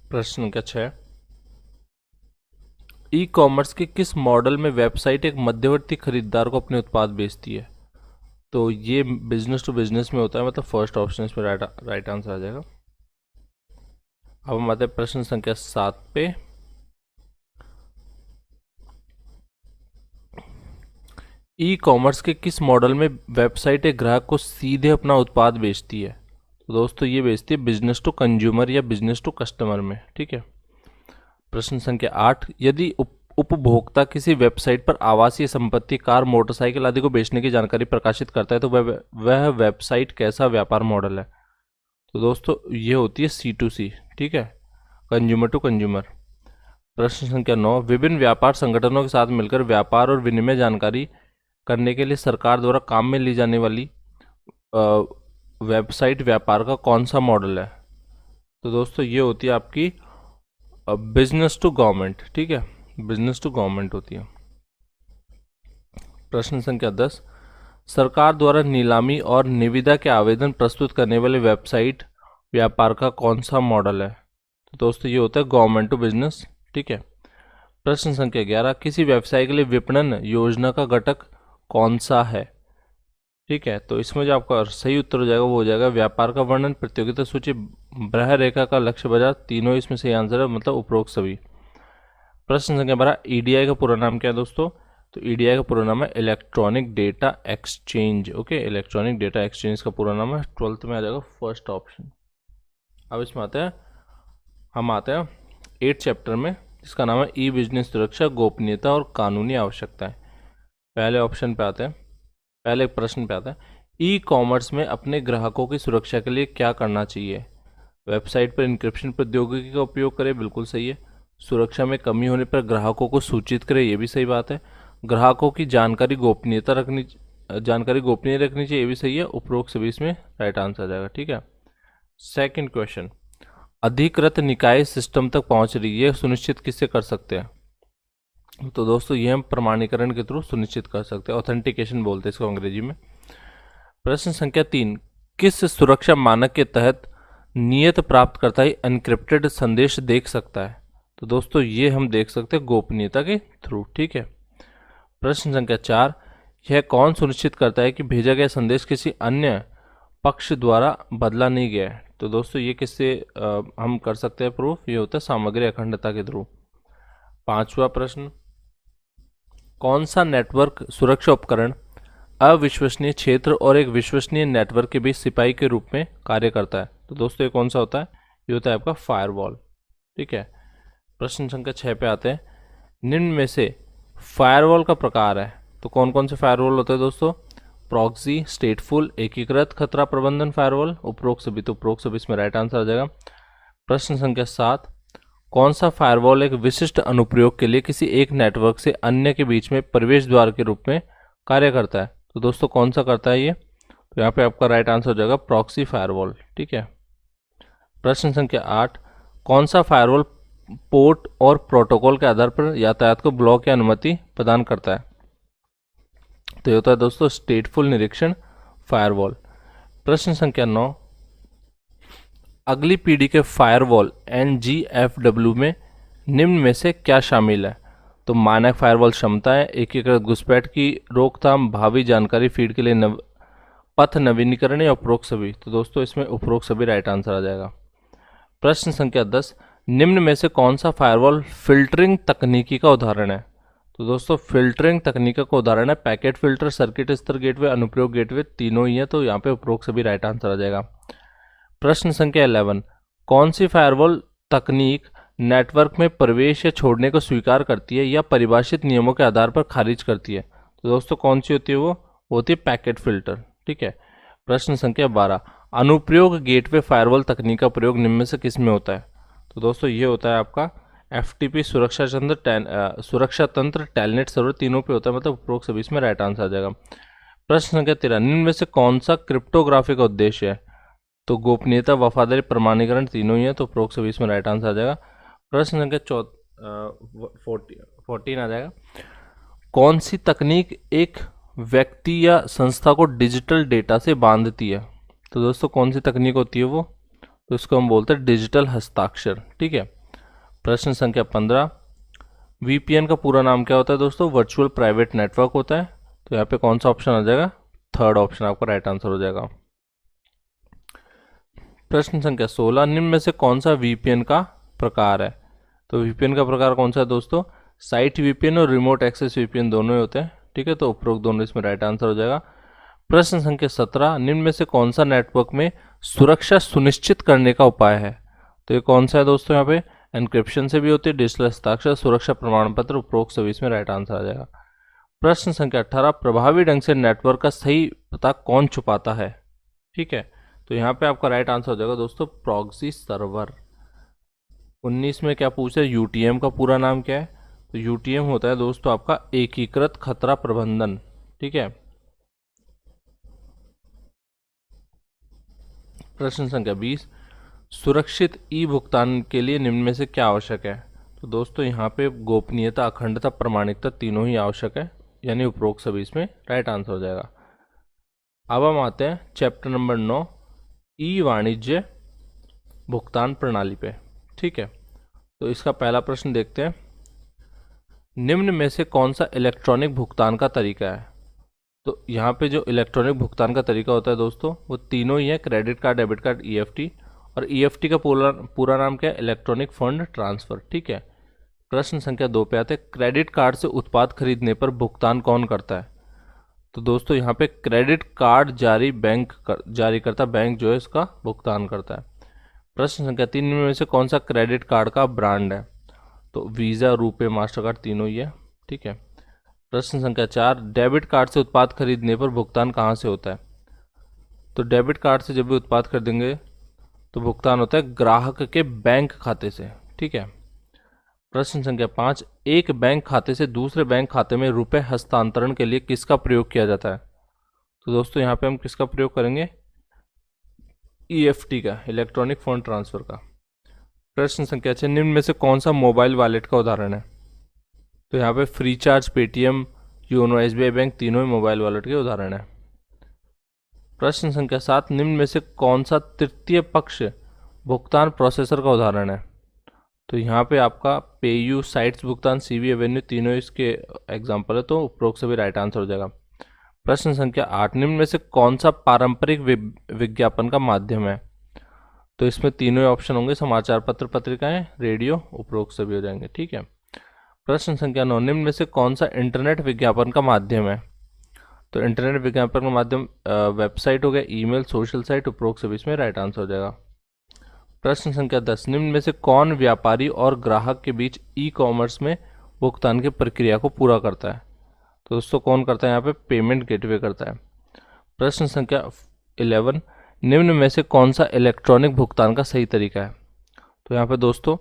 प्रश्न संख्या 6, ई कॉमर्स के किस मॉडल में वेबसाइट एक मध्यवर्ती खरीदार को अपने उत्पाद बेचती है? तो ये बिजनेस टू बिजनेस में होता है, मतलब फर्स्ट ऑप्शन इसमें राइट आंसर आ जाएगा। अब हम आते हैं प्रश्न संख्या 7 पे। ई कॉमर्स के किस मॉडल में वेबसाइट एक ग्राहक को सीधे अपना उत्पाद बेचती है? तो दोस्तों ये बेचती है बिजनेस टू कंज्यूमर या बिजनेस टू कस्टमर में। ठीक है। प्रश्न संख्या 8, यदि उपभोक्ता किसी वेबसाइट पर आवासीय संपत्ति, कार, मोटरसाइकिल आदि को बेचने की जानकारी प्रकाशित करता है तो वह वेबसाइट कैसा व्यापार मॉडल है? तो दोस्तों ये होती है C2C। ठीक है, कंज्यूमर टू कंज्यूमर। प्रश्न संख्या 9, विभिन्न व्यापार संगठनों के साथ मिलकर व्यापार और विनिमय जानकारी करने के लिए सरकार द्वारा काम में ली जाने वाली वेबसाइट व्यापार का कौन सा मॉडल है? तो दोस्तों ये होती है आपकी बिजनेस टू गवर्नमेंट। ठीक है, बिजनेस टू गवर्नमेंट होती है। प्रश्न संख्या 10, सरकार द्वारा नीलामी और निविदा के आवेदन प्रस्तुत करने वाले वेबसाइट व्यापार का कौन सा मॉडल है? तो दोस्तों ये होता है गवर्नमेंट टू बिजनेस। ठीक है। प्रश्न संख्या 11, किसी व्यवसाय के लिए विपणन योजना का घटक कौन सा है? ठीक है, तो इसमें जो आपका सही उत्तर हो जाएगा वो हो जाएगा व्यापार का वर्णन, प्रतियोगिता सूची, बाह्य रेखा का लक्ष्य बाजार, तीनों इसमें सही आंसर है, मतलब उपरोक्त सभी। प्रश्न संख्या 12, ईडीआई का पूरा नाम क्या है दोस्तों? तो ईडीआई का पूरा नाम है electronic data exchange. Okay, electronic data exchange का पूरा नाम है। 12th में आ जाएगा फर्स्ट ऑप्शन। अब इसमें हम आते हैं 8th चैप्टर में, जिसका नाम है ई बिजनेस सुरक्षा, गोपनीयता और कानूनी आवश्यकताएं। पहले ऑप्शन पे आते हैं, पहले प्रश्न पे आता है, ई कॉमर्स में अपने ग्राहकों की सुरक्षा के लिए क्या करना चाहिए? वेबसाइट पर इंक्रिप्शन प्रौद्योगिकी का उपयोग करें, बिल्कुल सही है। सुरक्षा में कमी होने पर ग्राहकों को सूचित करें, ये भी सही बात है। ग्राहकों की जानकारी गोपनीय रखनी चाहिए, ये भी सही है। उपरोक्त सभी इसमें राइट आंसर आ जाएगा। ठीक है। सेकंड क्वेश्चन, अधिकृत निकाय सिस्टम तक पहुंच रही है, सुनिश्चित किससे कर सकते हैं? तो दोस्तों ये हम प्रमाणीकरण के थ्रू सुनिश्चित कर सकते हैं, ऑथेंटिकेशन बोलते हैं इसको अंग्रेजी में। प्रश्न संख्या 3, किस सुरक्षा मानक के तहत नियत प्राप्तकर्ता ही एन्क्रिप्टेड संदेश देख सकता है? तो दोस्तों ये हम देख सकते हैं गोपनीयता के थ्रू। ठीक है। प्रश्न संख्या 4, यह कौन सुनिश्चित करता है कि भेजा गया संदेश किसी अन्य पक्ष द्वारा बदला नहीं गया है? तो दोस्तों ये किससे हम कर सकते हैं प्रूफ? ये होता है सामग्री अखंडता के थ्रू। 5वां प्रश्न, कौन सा नेटवर्क सुरक्षा उपकरण अविश्वसनीय क्षेत्र और एक विश्वसनीय नेटवर्क के बीच सिपाही के रूप में कार्य करता है? तो दोस्तों ये कौन सा होता है? ये होता है आपका फायरवॉल। ठीक है। प्रश्न संख्या 6 पे आते हैं, निम्न में से फायरवॉल का प्रकार है, तो कौन कौन से फायरवॉल होते हैं दोस्तों? प्रॉक्सी, स्टेटफुल, एकीकृत खतरा प्रबंधन फायरवॉल, उपरोक्त सभी। तो उपरोक्त सभी इसमें राइट आंसर आ जाएगा। प्रश्न संख्या 7, कौन सा फायरवॉल एक विशिष्ट अनुप्रयोग के लिए किसी एक नेटवर्क से अन्य के बीच में प्रवेश द्वार के रूप में कार्य करता है? तो दोस्तों कौन सा करता है ये? तो यहाँ पे आपका राइट आंसर हो जाएगा प्रॉक्सी फायरवॉल। ठीक है। प्रश्न संख्या 8, कौन सा फायरवॉल पोर्ट और प्रोटोकॉल के आधार पर यातायात को ब्लॉक या अनुमति प्रदान करता है? तो ये होता है दोस्तों स्टेटफुल निरीक्षण फायरवॉल। प्रश्न संख्या 9, अगली पीढ़ी के फायरवॉल NGFW में निम्न में से क्या शामिल है? तो मानक फायरवॉल क्षमताएं, एकीकृत घुसपैठ की रोकथाम, भावी जानकारी फीड के लिए पथ नवीनीकरण या उपरोक्त सभी? तो दोस्तों इसमें उपरोक्त सभी राइट आंसर आ जाएगा। प्रश्न संख्या 10, निम्न में से कौन सा फायरवॉल फिल्टरिंग तकनीकी का उदाहरण है? तो दोस्तों फिल्टरिंग तकनीक का उदाहरण है पैकेट फिल्टर, सर्किट स्तर गेटवे, अनुप्रयोग गेटवे, तीनों ही है, तो यहाँ पे उपरोक्त सभी राइट आंसर आ जाएगा। प्रश्न संख्या 11, कौन सी फायरवॉल तकनीक नेटवर्क में प्रवेश या छोड़ने को स्वीकार करती है या परिभाषित नियमों के आधार पर खारिज करती है? तो दोस्तों कौन सी होती है? वो होती है पैकेट फिल्टर। ठीक है। प्रश्न संख्या 12, अनुप्रयोग गेटवे फायरवॉल तकनीक का प्रयोग निम्न में से किस में होता है? तो दोस्तों ये होता है आपका FTP सुरक्षा तंत्र, टेलनेट सर्वर, तीनों पे होता है, मतलब उपरोक्त सभी इसमें राइट आंसर आ जाएगा। प्रश्न संख्या 13, निम्न में से कौन सा क्रिप्टोग्राफी का उद्देश्य है? तो गोपनीयता, वफादारी, प्रमाणीकरण, तीनों ही है, तो उपरोक्त सभी इसमें राइट आंसर आ जाएगा। प्रश्न संख्या 14 आ जाएगा, कौन सी तकनीक एक व्यक्ति या संस्था को डिजिटल डेटा से बांधती है? तो दोस्तों कौन सी तकनीक होती है वो? तो इसको हम बोलते हैं डिजिटल हस्ताक्षर। ठीक है। प्रश्न संख्या 15, VPN का पूरा नाम क्या होता है दोस्तों? वर्चुअल प्राइवेट नेटवर्क होता है, तो यहाँ पे कौन सा ऑप्शन आ जाएगा? थर्ड ऑप्शन आपका राइट आंसर हो जाएगा। प्रश्न संख्या 16, निम्न में से कौन सा VPN का प्रकार है? तो VPN का प्रकार कौन सा है दोस्तों? साइट VPN और रिमोट एक्सेस VPN दोनों ही होते हैं। ठीक है, तो उपरोक्त दोनों इसमें राइट आंसर हो जाएगा। प्रश्न संख्या 17, निम्न में से कौन सा नेटवर्क में सुरक्षा सुनिश्चित करने का उपाय है? तो ये कौन सा है दोस्तों? यहाँ पे एन्क्रिप्शन से भी होती है, डिजिटल हस्ताक्षर, सुरक्षा प्रमाण पत्र, उपरोक्त सभी इसमें राइट आंसर आ जाएगा। प्रश्न संख्या 18, प्रभावी ढंग से नेटवर्क का सही पता कौन छुपाता है? ठीक है, तो यहाँ पे आपका राइट आंसर हो जाएगा दोस्तों प्रॉक्सी सर्वर। 19 में क्या पूछा है? यूटीएम का पूरा नाम क्या है? तो यूटीएम होता है दोस्तों आपका एकीकृत खतरा प्रबंधन। ठीक है। प्रश्न संख्या 20, सुरक्षित ई भुगतान के लिए निम्न में से क्या आवश्यक है? तो दोस्तों यहाँ पे गोपनीयता, अखंडता, प्रामाणिकता तीनों ही आवश्यक है, यानी उपरोक्त सभी इसमें राइट आंसर हो जाएगा। अब हम आते हैं चैप्टर नंबर 9, ई वाणिज्य भुगतान प्रणाली पे। ठीक है, तो इसका पहला प्रश्न देखते हैं, निम्न में से कौन सा इलेक्ट्रॉनिक भुगतान का तरीका है? तो यहाँ पे जो इलेक्ट्रॉनिक भुगतान का तरीका होता है दोस्तों वो तीनों ही है, credit card, debit card, EFT. और ईएफटी का पूरा नाम क्या है? Electronic fund transfer. ठीक है। प्रश्न संख्या 2 पे आते हैं, क्रेडिट कार्ड से उत्पाद खरीदने पर भुगतान कौन करता है? तो दोस्तों यहाँ पे क्रेडिट कार्ड जारी करता बैंक जो है इसका भुगतान करता है। प्रश्न संख्या 3 में से कौन सा क्रेडिट कार्ड का ब्रांड है? तो वीज़ा, रुपे, मास्टर कार्ड तीनों ही है। ठीक है। प्रश्न संख्या 4, डेबिट कार्ड से उत्पाद खरीदने पर भुगतान कहाँ से होता है? तो डेबिट कार्ड से जब भी उत्पाद खरीदेंगे तो भुगतान होता है ग्राहक के बैंक खाते से। ठीक है। प्रश्न संख्या 5, एक बैंक खाते से दूसरे बैंक खाते में रुपए हस्तांतरण के लिए किसका प्रयोग किया जाता है? तो दोस्तों यहाँ पे हम किसका प्रयोग करेंगे? ईएफटी का, इलेक्ट्रॉनिक फंड ट्रांसफर का। प्रश्न संख्या 6, निम्न में से कौन सा मोबाइल वॉलेट का उदाहरण है? तो यहाँ पे free charge, Paytm, YONO, SBI bank तीनों ही मोबाइल वॉलेट के उदाहरण है। प्रश्न संख्या 7, निम्न में से कौन सा तृतीय पक्ष भुगतान प्रोसेसर का उदाहरण है? तो यहाँ पे आपका पेयू, साइट्स भुगतान, सीवी एवेन्यू तीनों इसके एग्जाम्पल है, तो उपरोक्त सभी राइट आंसर हो जाएगा। प्रश्न संख्या 8, निम्न में से कौन सा पारंपरिक विज्ञापन का माध्यम है? तो इसमें तीनों ही ऑप्शन होंगे, समाचार पत्र, पत्रिकाएं, रेडियो, उपरोक्त सभी हो जाएंगे। ठीक है। प्रश्न संख्या 9, निम्न में से कौन सा इंटरनेट विज्ञापन का माध्यम है? तो इंटरनेट विज्ञापन का माध्यम वेबसाइट हो गया, ईमेल, सोशल साइट, उपरोक्त सभी इसमें राइट आंसर हो जाएगा। प्रश्न संख्या 10, निम्न में से कौन व्यापारी और ग्राहक के बीच ई कॉमर्स में भुगतान की प्रक्रिया को पूरा करता है? तो दोस्तों कौन करता है? यहाँ पे पेमेंट गेटवे करता है। प्रश्न संख्या 11, निम्न में से कौन सा इलेक्ट्रॉनिक भुगतान का सही तरीका है? तो यहाँ पे दोस्तों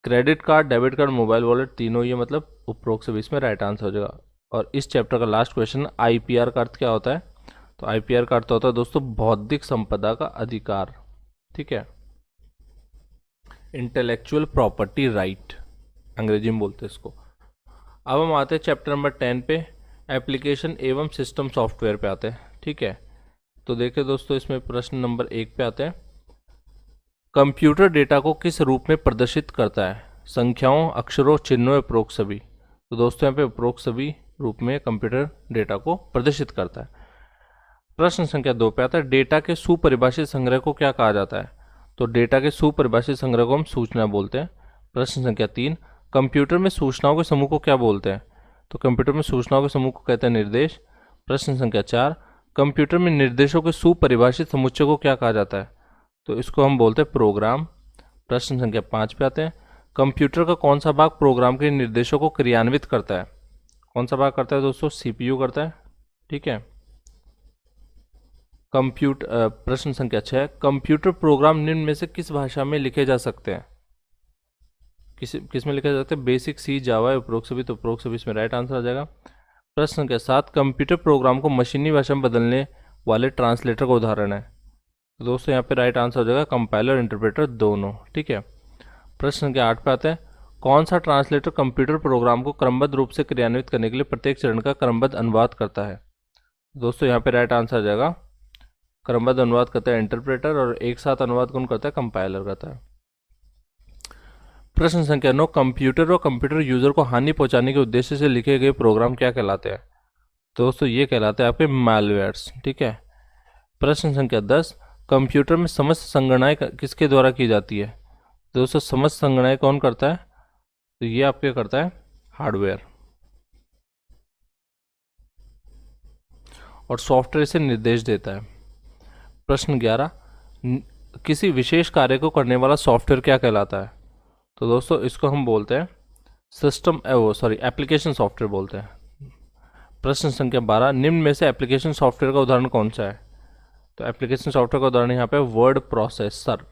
credit card, debit card, mobile wallet तीनों ही, मतलब उपरोक्त सभी इसमें राइट आंसर हो जाएगा। और इस चैप्टर का लास्ट क्वेश्चन, आईपीआर का अर्थ क्या होता है? तो आईपीआर का अर्थ होता है दोस्तों बौद्धिक संपदा का अधिकार। ठीक है, इंटेलेक्चुअल प्रॉपर्टी राइट अंग्रेजी में बोलते हैं इसको। अब हम आते हैं चैप्टर नंबर 10 पे, एप्लीकेशन एवं सिस्टम सॉफ्टवेयर पे आते हैं। ठीक है, तो देखिए दोस्तों इसमें प्रश्न नंबर 1 पे आते हैं, कंप्यूटर डेटा को किस रूप में प्रदर्शित करता है? संख्याओं, अक्षरों, चिन्हों, उपरोक्त सभी। तो दोस्तों यहाँ पे उपरोक्त सभी रूप में कंप्यूटर डेटा को प्रदर्शित करता है। प्रश्न संख्या 2 पे आता है, डेटा के सुपरिभाषित संग्रह को क्या कहा जाता है? तो डेटा के सुपरिभाषित संग्रह को हम सूचना बोलते हैं। प्रश्न संख्या 3, कंप्यूटर में सूचनाओं के समूह को क्या बोलते हैं? तो कंप्यूटर में सूचनाओं के समूह को कहते हैं निर्देश। प्रश्न संख्या 4, कंप्यूटर में निर्देशों के सुपरिभाषित समुच्चय को क्या कहा जाता है? तो इसको हम बोलते हैं प्रोग्राम। प्रश्न संख्या 5 पे आते हैं, कंप्यूटर का कौन सा भाग प्रोग्राम के निर्देशों को क्रियान्वित करता है? कौन सा भाग करता है दोस्तों? सीपीयू करता है। ठीक है। प्रश्न संख्या 6, कंप्यूटर प्रोग्राम निम्न में से किस भाषा में लिखे जा सकते हैं? किस में लिखे जा सकते हैं? बेसिक, सी, जावा, उपरोक्त सभी, तो उपरोक्त सभी इसमें राइट आंसर आ जाएगा। प्रश्न संख्या 7, कंप्यूटर प्रोग्राम को मशीनी भाषा में बदलने वाले ट्रांसलेटर का उदाहरण है? तो दोस्तों यहाँ पे राइट आंसर हो जाएगा कंपाइलर, इंटरप्रेटर दोनों। ठीक है। प्रश्न संख्या 8 पे आते हैं, कौन सा ट्रांसलेटर कंप्यूटर प्रोग्राम को क्रमबद्ध रूप से क्रियान्वित करने के लिए प्रत्येक चरण का क्रमबद्ध अनुवाद करता है? दोस्तों यहाँ पे राइट आंसर आ जाएगा क्रमबद्ध अनुवाद करता है इंटरप्रेटर, और एक साथ अनुवाद कौन करता है? कंपाइलर करता है। प्रश्न संख्या 9, कंप्यूटर और कंप्यूटर यूजर को हानि पहुंचाने के उद्देश्य से लिखे गए प्रोग्राम क्या कहलाते हैं? दोस्तों ये कहलाते हैं आपके मैलवेयर्स। ठीक है। प्रश्न संख्या 10, कंप्यूटर में समस्त संगणनाएं किसके द्वारा की जाती है? दोस्तों समस्त संगणनाएं कौन करता है? तो ये आपके करता है हार्डवेयर। और सॉफ्टवेयर से निर्देश देता है। प्रश्न 11, किसी विशेष कार्य को करने वाला सॉफ्टवेयर क्या कहलाता है? तो दोस्तों इसको हम बोलते हैं एप्लीकेशन सॉफ्टवेयर बोलते हैं। प्रश्न संख्या 12, निम्न में से एप्लीकेशन सॉफ्टवेयर का उदाहरण कौन सा है? तो एप्लीकेशन सॉफ्टवेयर का उदाहरण यहाँ पे वर्ड प्रोसेसर।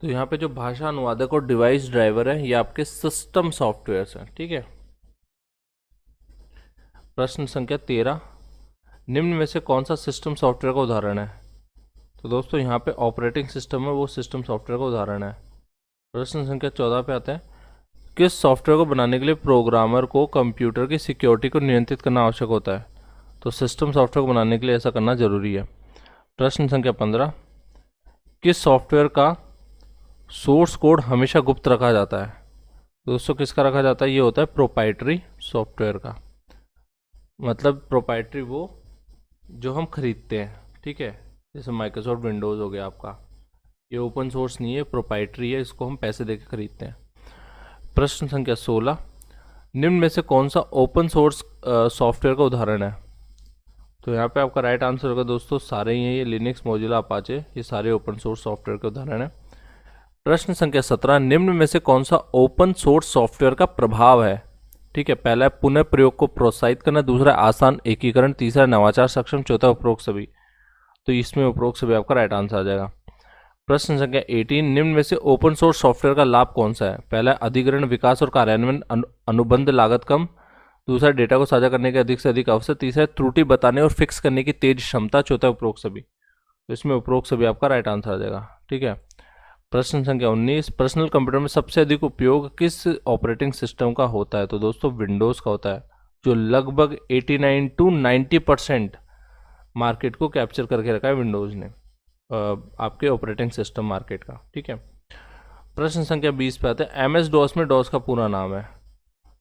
तो यहाँ पे जो भाषा अनुवादक और डिवाइस ड्राइवर है ये आपके सिस्टम सॉफ्टवेयर हैं, ठीक है। प्रश्न संख्या 13, निम्न में से कौन सा सिस्टम सॉफ्टवेयर का उदाहरण है? तो दोस्तों यहाँ पे ऑपरेटिंग सिस्टम है वो सिस्टम सॉफ्टवेयर का उदाहरण है। प्रश्न संख्या 14 पे आते हैं, किस सॉफ्टवेयर को बनाने के लिए प्रोग्रामर को कंप्यूटर की सिक्योरिटी को नियंत्रित करना आवश्यक होता है? तो सिस्टम सॉफ्टवेयर को बनाने के लिए ऐसा करना जरूरी है। प्रश्न संख्या 15, किस सॉफ्टवेयर का सोर्स कोड हमेशा गुप्त रखा जाता है? तो दोस्तों किसका रखा जाता है? ये होता है प्रोप्राइटरी सॉफ्टवेयर का। मतलब प्रोप्राइटरी वो जो हम खरीदते हैं, ठीक है, जैसे माइक्रोसॉफ्ट विंडोज़ हो गया आपका, ये ओपन सोर्स नहीं है, प्रोप्राइटरी है, इसको हम पैसे देके खरीदते हैं। प्रश्न संख्या 16, निम्न में से कौन सा ओपन सोर्स सॉफ्टवेयर का उदाहरण है? तो यहाँ पे आपका राइट आंसर होगा दोस्तों सारे ही हैं, ये लिनक्स, मोजिला, अपाचे, ये सारे ओपन सोर्स सॉफ्टवेयर के उदाहरण है। प्रश्न संख्या 17, निम्न में से कौन सा ओपन सोर्स सॉफ्टवेयर का प्रभाव है? ठीक है, पहला है पुनः प्रयोग को प्रोत्साहित करना, दूसरा आसान एकीकरण, तीसरा नवाचार सक्षम, चौथा उपरोक्त सभी। तो इसमें उपरोक्त सभी आपका राइट आंसर आ जाएगा। प्रश्न संख्या 18, निम्न में से ओपन सोर्स सॉफ्टवेयर का लाभ कौन सा है? पहला अधिग्रहण, विकास और कार्यान्वयन, अनुबंध लागत कम, दूसरा डेटा को साझा करने के अधिक से अधिक अवसर, तीसरा त्रुटि बताने और फिक्स करने की तेज क्षमता, चौथा उपरोक्त सभी। तो इसमें उपरोक्त सभी आपका राइट आंसर आ जाएगा, ठीक है। प्रश्न संख्या 19, पर्सनल कंप्यूटर में सबसे अधिक उपयोग किस ऑपरेटिंग सिस्टम का होता है? तो दोस्तों विंडोज़ का होता है, जो लगभग 89 to 90% मार्केट को कैप्चर करके रखा है विंडोज़ ने, आपके ऑपरेटिंग सिस्टम मार्केट का, ठीक है। प्रश्न संख्या 20 पे आते हैं, MS डॉस में डॉस का पूरा नाम है।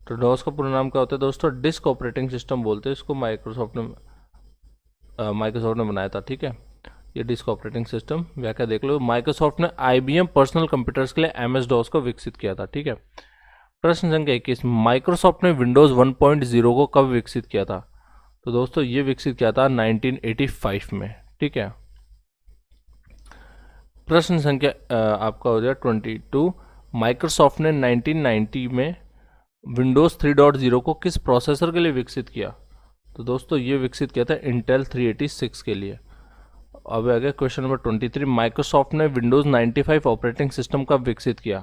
तो डॉस का पूरा नाम क्या होता है दोस्तों? डिस्क ऑपरेटिंग सिस्टम बोलते हैं इसको, माइक्रोसॉफ्ट ने बनाया था, ठीक है। ये डिस्क ऑपरेटिंग सिस्टम व्याख्या देख लो, माइक्रोसॉफ्ट ने IBM पर्सनल कंप्यूटर्स के लिए MS डॉस को विकसित किया था, ठीक है। प्रश्न संख्या 21, माइक्रोसॉफ्ट ने विंडोज़ 1.0 को कब विकसित किया था? तो दोस्तों ये विकसित किया था 1985 में, ठीक है। प्रश्न संख्या आपका हो जाए 22, माइक्रोसॉफ्ट ने 1990 में विंडोज़ 3.0 को किस प्रोसेसर के लिए विकसित किया? तो दोस्तों ये विकसित किया था इंटेल 386 के लिए। अब आ गया क्वेश्चन नंबर 23, माइक्रोसॉफ्ट ने विंडोज़ 95 ऑपरेटिंग सिस्टम कब विकसित किया?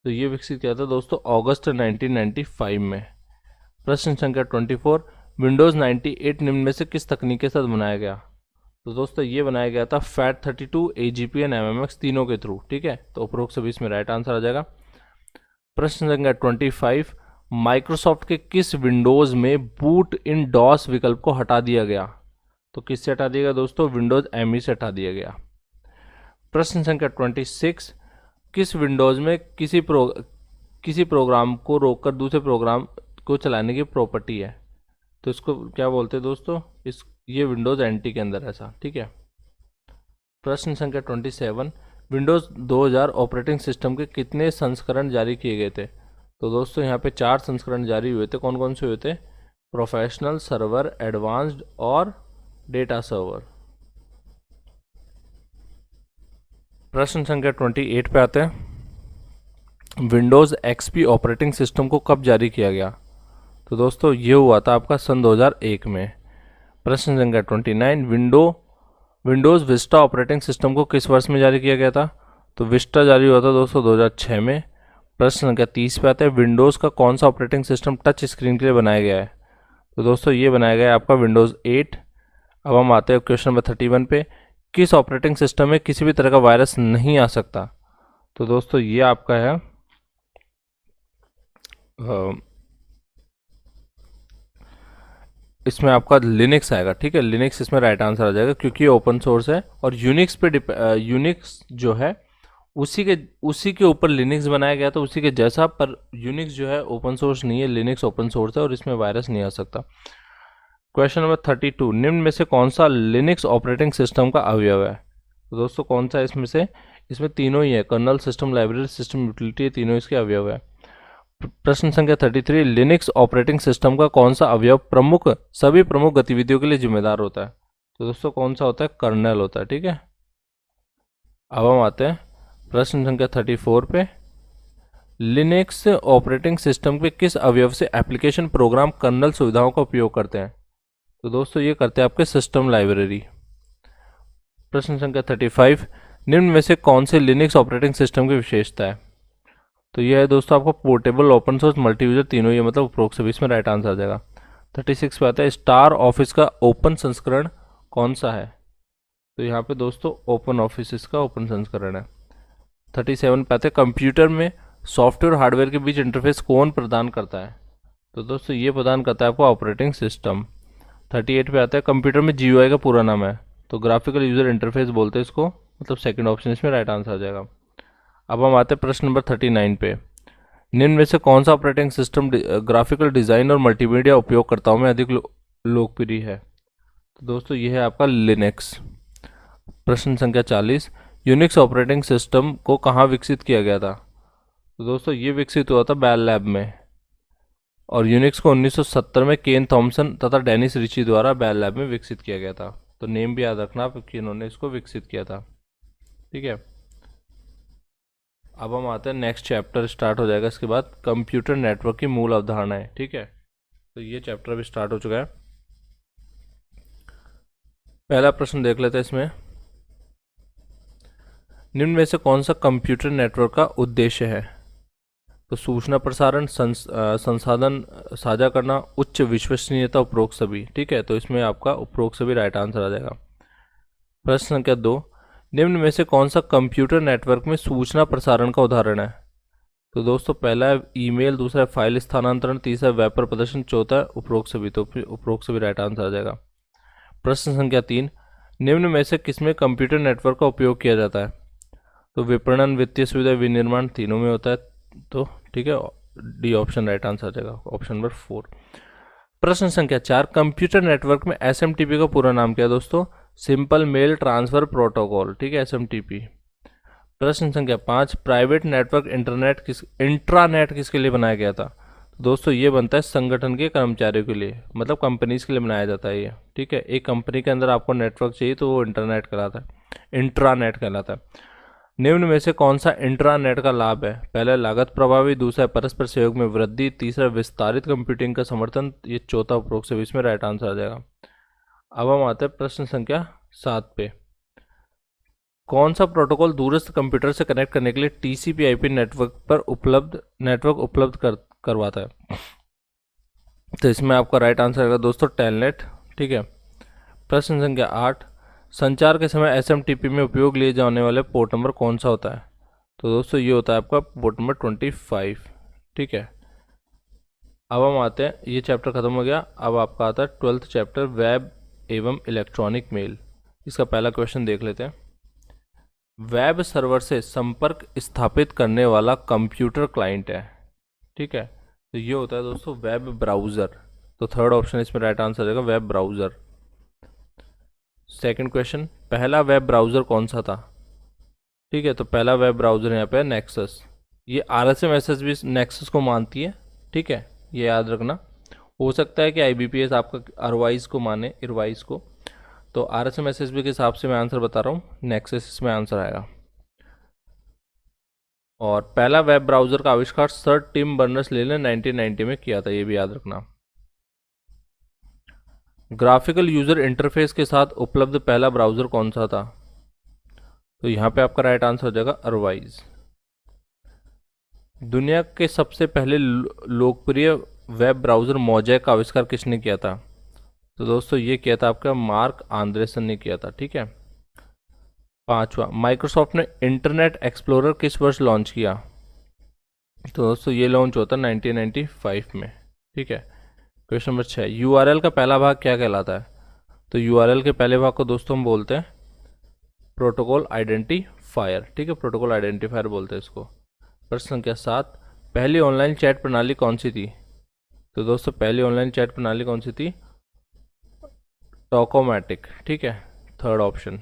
तो ये विकसित किया था दोस्तों अगस्त 1995 में। प्रश्न संख्या 24, विंडोज़ 98 निम्न में से किस तकनीक के साथ बनाया गया? तो दोस्तों ये बनाया गया था FAT32, AGP एंड MMX तीनों के थ्रू, ठीक है। तो उपरोक्त सभी इसमें राइट आंसर आ जाएगा। प्रश्न संख्या 25, माइक्रोसॉफ्ट के किस विंडोज़ में बूट इन डॉस विकल्प को हटा दिया गया? तो किससे हटा दिया गया दोस्तों? विंडोज़ ME से हटा दिया गया। प्रश्न संख्या 26, किस विंडोज़ में किसी प्रोग्राम को रोककर दूसरे प्रोग्राम को चलाने की प्रॉपर्टी है? तो इसको क्या बोलते हैं दोस्तों? ये विंडोज़ NT के अंदर ऐसा, ठीक है। प्रश्न संख्या 27, विंडोज़ 2000 ऑपरेटिंग सिस्टम के कितने संस्करण जारी किए गए थे? तो दोस्तों यहाँ पे 4 संस्करण जारी हुए थे। कौन कौन से हुए थे? प्रोफेशनल, सर्वर, एडवांस्ड और डेटा सर्वर। प्रश्न संख्या 28 पे आते हैं, विंडोज़ XP ऑपरेटिंग सिस्टम को कब जारी किया गया? तो दोस्तों ये हुआ था आपका सन 2001 में। प्रश्न संख्या 29, विंडोज़ विस्टा ऑपरेटिंग सिस्टम को किस वर्ष में जारी किया गया था? तो विस्टा जारी हुआ था दोस्तों 2006 में। प्रश्न संख्या 30 पे आते हैं, विंडोज़ का कौन सा ऑपरेटिंग सिस्टम टच स्क्रीन के लिए बनाया गया है? तो दोस्तों ये बनाया गया है आपका विंडोज़ 8। अब हम आते हैं क्वेश्चन नंबर 31 पे, किस ऑपरेटिंग सिस्टम में किसी भी तरह का वायरस नहीं आ सकता? तो दोस्तों ये आपका है इसमें आपका लिनक्स आएगा, ठीक है। लिनक्स इसमें राइट आंसर आ जाएगा क्योंकि ये ओपन सोर्स है और यूनिक्स पे यूनिक्स जो है उसी के ऊपर लिनक्स बनाया गया था, उसी के जैसा। पर यूनिक्स जो है ओपन सोर्स नहीं है, लिनक्स ओपन सोर्स है और इसमें वायरस नहीं आ सकता। क्वेश्चन नंबर 32, निम्न में से कौन सा लिनक्स ऑपरेटिंग सिस्टम का अवयव है? तो दोस्तों कौन सा इसमें से इसमें तीनों ही है, kernel, system library, system utility, तीनों इसके अवयव है। प्रश्न संख्या 33, लिनक्स ऑपरेटिंग सिस्टम का कौन सा अवयव सभी प्रमुख गतिविधियों के लिए जिम्मेदार होता है? तो दोस्तों कौन सा होता है? कर्नल होता है। ठीक है, अब हम आते हैं प्रश्न संख्या 34 पे। लिनक्स ऑपरेटिंग सिस्टम के किस अवयव से एप्लीकेशन प्रोग्राम कर्नल सुविधाओं का उपयोग करते हैं? तो दोस्तों ये करते हैं आपके सिस्टम लाइब्रेरी। प्रश्न संख्या 35, निम्न में से कौन से लिनक्स ऑपरेटिंग सिस्टम की विशेषता है? तो यह है दोस्तों आपको portable, open source, multi user, तीनों ही, मतलब उपरोक्त सभी। इसमें राइट आंसर आ जाएगा। 36 पे आता है, स्टार ऑफिस का ओपन संस्करण कौन सा है? तो यहाँ पे दोस्तों ओपन ऑफिस इसका ओपन संस्करण है। 37 पे आता है, कंप्यूटर में सॉफ्टवेयर हार्डवेयर के बीच इंटरफेस कौन प्रदान करता है? तो दोस्तों ये प्रदान करता है आपको ऑपरेटिंग सिस्टम। 38 पे आता है, कंप्यूटर में जीयूआई का पूरा नाम है? तो ग्राफिकल यूजर इंटरफेस बोलते हैं इसको, मतलब सेकंड ऑप्शन इसमें राइट आंसर आ जाएगा। अब हम आते हैं प्रश्न नंबर 39 पे। निम्न में से कौन सा ऑपरेटिंग सिस्टम ग्राफिकल डिजाइन और मल्टीमीडिया उपयोगकर्ताओं में अधिक लोकप्रिय है? तो दोस्तों ये है आपका लिनक्स। प्रश्न संख्या 40, यूनिक्स ऑपरेटिंग सिस्टम को कहाँ विकसित किया गया था? तो दोस्तों ये विकसित हुआ था बेल लैब में, और यूनिक्स को 1970 में केन थॉमसन तथा डेनिस रिची द्वारा बेल लैब में विकसित किया गया था। तो नेम भी याद रखना क्योंकि इन्होंने इसको विकसित किया था। ठीक है, अब हम आते हैं नेक्स्ट चैप्टर स्टार्ट हो जाएगा इसके बाद, कंप्यूटर नेटवर्क की मूल अवधारणाएं। ठीक है, तो ये चैप्टर भी स्टार्ट हो चुका है। पहला प्रश्न देख लेते हैं इसमें, निम्न में से कौन सा कंप्यूटर नेटवर्क का उद्देश्य है? तो सूचना प्रसारण, संसाधन साझा करना, उच्च विश्वसनीयता, उपरोक्त सभी। ठीक है, तो इसमें आपका उपरोक्त सभी राइट आंसर आ जाएगा। प्रश्न संख्या 2, निम्न में से कौन सा कंप्यूटर नेटवर्क में सूचना प्रसारण का उदाहरण है? तो दोस्तों पहला है ईमेल, दूसरा है फाइल स्थानांतरण, तीसरा है वेब पर प्रदर्शन, चौथा है उपरोक्त सभी। तो फिर उपरोक्त सभी राइट आंसर आ जाएगा। प्रश्न संख्या 3, निम्न में से किसमें कंप्यूटर नेटवर्क का उपयोग किया जाता है? तो विपणन, वित्तीय सुविधा, विनिर्माण, तीनों में होता है। तो ठीक है, डी ऑप्शन राइट आंसर आ जाएगा, ऑप्शन नंबर 4। प्रश्न संख्या 4, कंप्यूटर नेटवर्क में एसएमटीपी का पूरा नाम क्या है दोस्तों? Simple mail transfer protocol. ठीक है, एसएमटीपी। प्रश्न संख्या 5, प्राइवेट नेटवर्क इंट्रानेट किसके लिए बनाया गया था? तो दोस्तों ये बनता है संगठन के कर्मचारियों के लिए, मतलब कंपनीज के लिए बनाया जाता है ये। ठीक है, एक कंपनी के अंदर आपको नेटवर्क चाहिए तो वो इंटरनेट कहलाता है, इंट्रानेट कहलाता है। निम्न में से कौन सा इंट्रानेट का लाभ है? पहला लागत प्रभावी, दूसरा परस्पर सहयोग में वृद्धि, तीसरा विस्तारित कंप्यूटिंग का समर्थन, ये चौथा उपरोक्त से इसमें राइट आंसर आ जाएगा। अब हम आते हैं प्रश्न संख्या 7 पे। कौन सा प्रोटोकॉल दूरस्थ कंप्यूटर से कनेक्ट करने के लिए टीसीपी/आईपी नेटवर्क उपलब्ध करवाता है? तो इसमें आपका राइट आंसर आएगा दोस्तों टेलनेट। ठीक है, प्रश्न संख्या 8, संचार के समय एसएमटीपी में उपयोग लिए जाने वाले पोर्ट नंबर कौन सा होता है? तो दोस्तों ये होता है आपका पोर्ट नंबर 25। ठीक है, अब हम आते हैं, ये चैप्टर खत्म हो गया। अब आपका आता है 12th चैप्टर, वेब एवं इलेक्ट्रॉनिक मेल। इसका पहला क्वेश्चन देख लेते हैं। वेब सर्वर से संपर्क स्थापित करने वाला कंप्यूटर क्लाइंट है। ठीक है, तो ये होता है दोस्तों वेब ब्राउज़र। तो थर्ड ऑप्शन इसमें राइट आंसर आ जाएगा, वेब ब्राउज़र। सेकंड क्वेश्चन, पहला वेब ब्राउज़र कौन सा था? ठीक है, तो पहला वेब ब्राउज़र यहाँ पे है नेक्सस। ये RSMSS भी नेक्सस को मानती है। ठीक है, ये याद रखना। हो सकता है कि IBPS आपका अरवाइज को माने, इरवाइज को। तो RSMSS के हिसाब से मैं आंसर बता रहा हूँ, नेक्सस इसमें आंसर आएगा। और पहला वेब ब्राउज़र का आविष्कार सर टिम बर्नर्स-ली ने 1990 में किया था, ये भी याद रखना। ग्राफिकल यूजर इंटरफेस के साथ उपलब्ध पहला ब्राउज़र कौन सा था? तो यहाँ पे आपका राइट आंसर हो जाएगा अरवाइज। दुनिया के सबसे पहले लोकप्रिय वेब ब्राउज़र मोज़ेक का आविष्कार किसने किया था? तो दोस्तों ये किया था आपका मार्क आंद्रेसन ने किया था। ठीक है, पांचवा, माइक्रोसॉफ्ट ने इंटरनेट एक्सप्लोरर किस वर्ष लॉन्च किया? तो दोस्तों ये लॉन्च होता है 1995 में। ठीक है, क्वेश्चन नंबर 6, URL का पहला भाग क्या कहलाता है? तो URL के पहले भाग को दोस्तों हम बोलते हैं प्रोटोकॉल आइडेंटिफायर। ठीक है, प्रोटोकॉल आइडेंटिफायर बोलते हैं इसको। प्रश्न संख्या 7, पहली ऑनलाइन चैट प्रणाली कौन सी थी? तो दोस्तों पहली ऑनलाइन चैट प्रणाली कौन सी थी? टॉकोमैटिक। ठीक है, थर्ड ऑप्शन।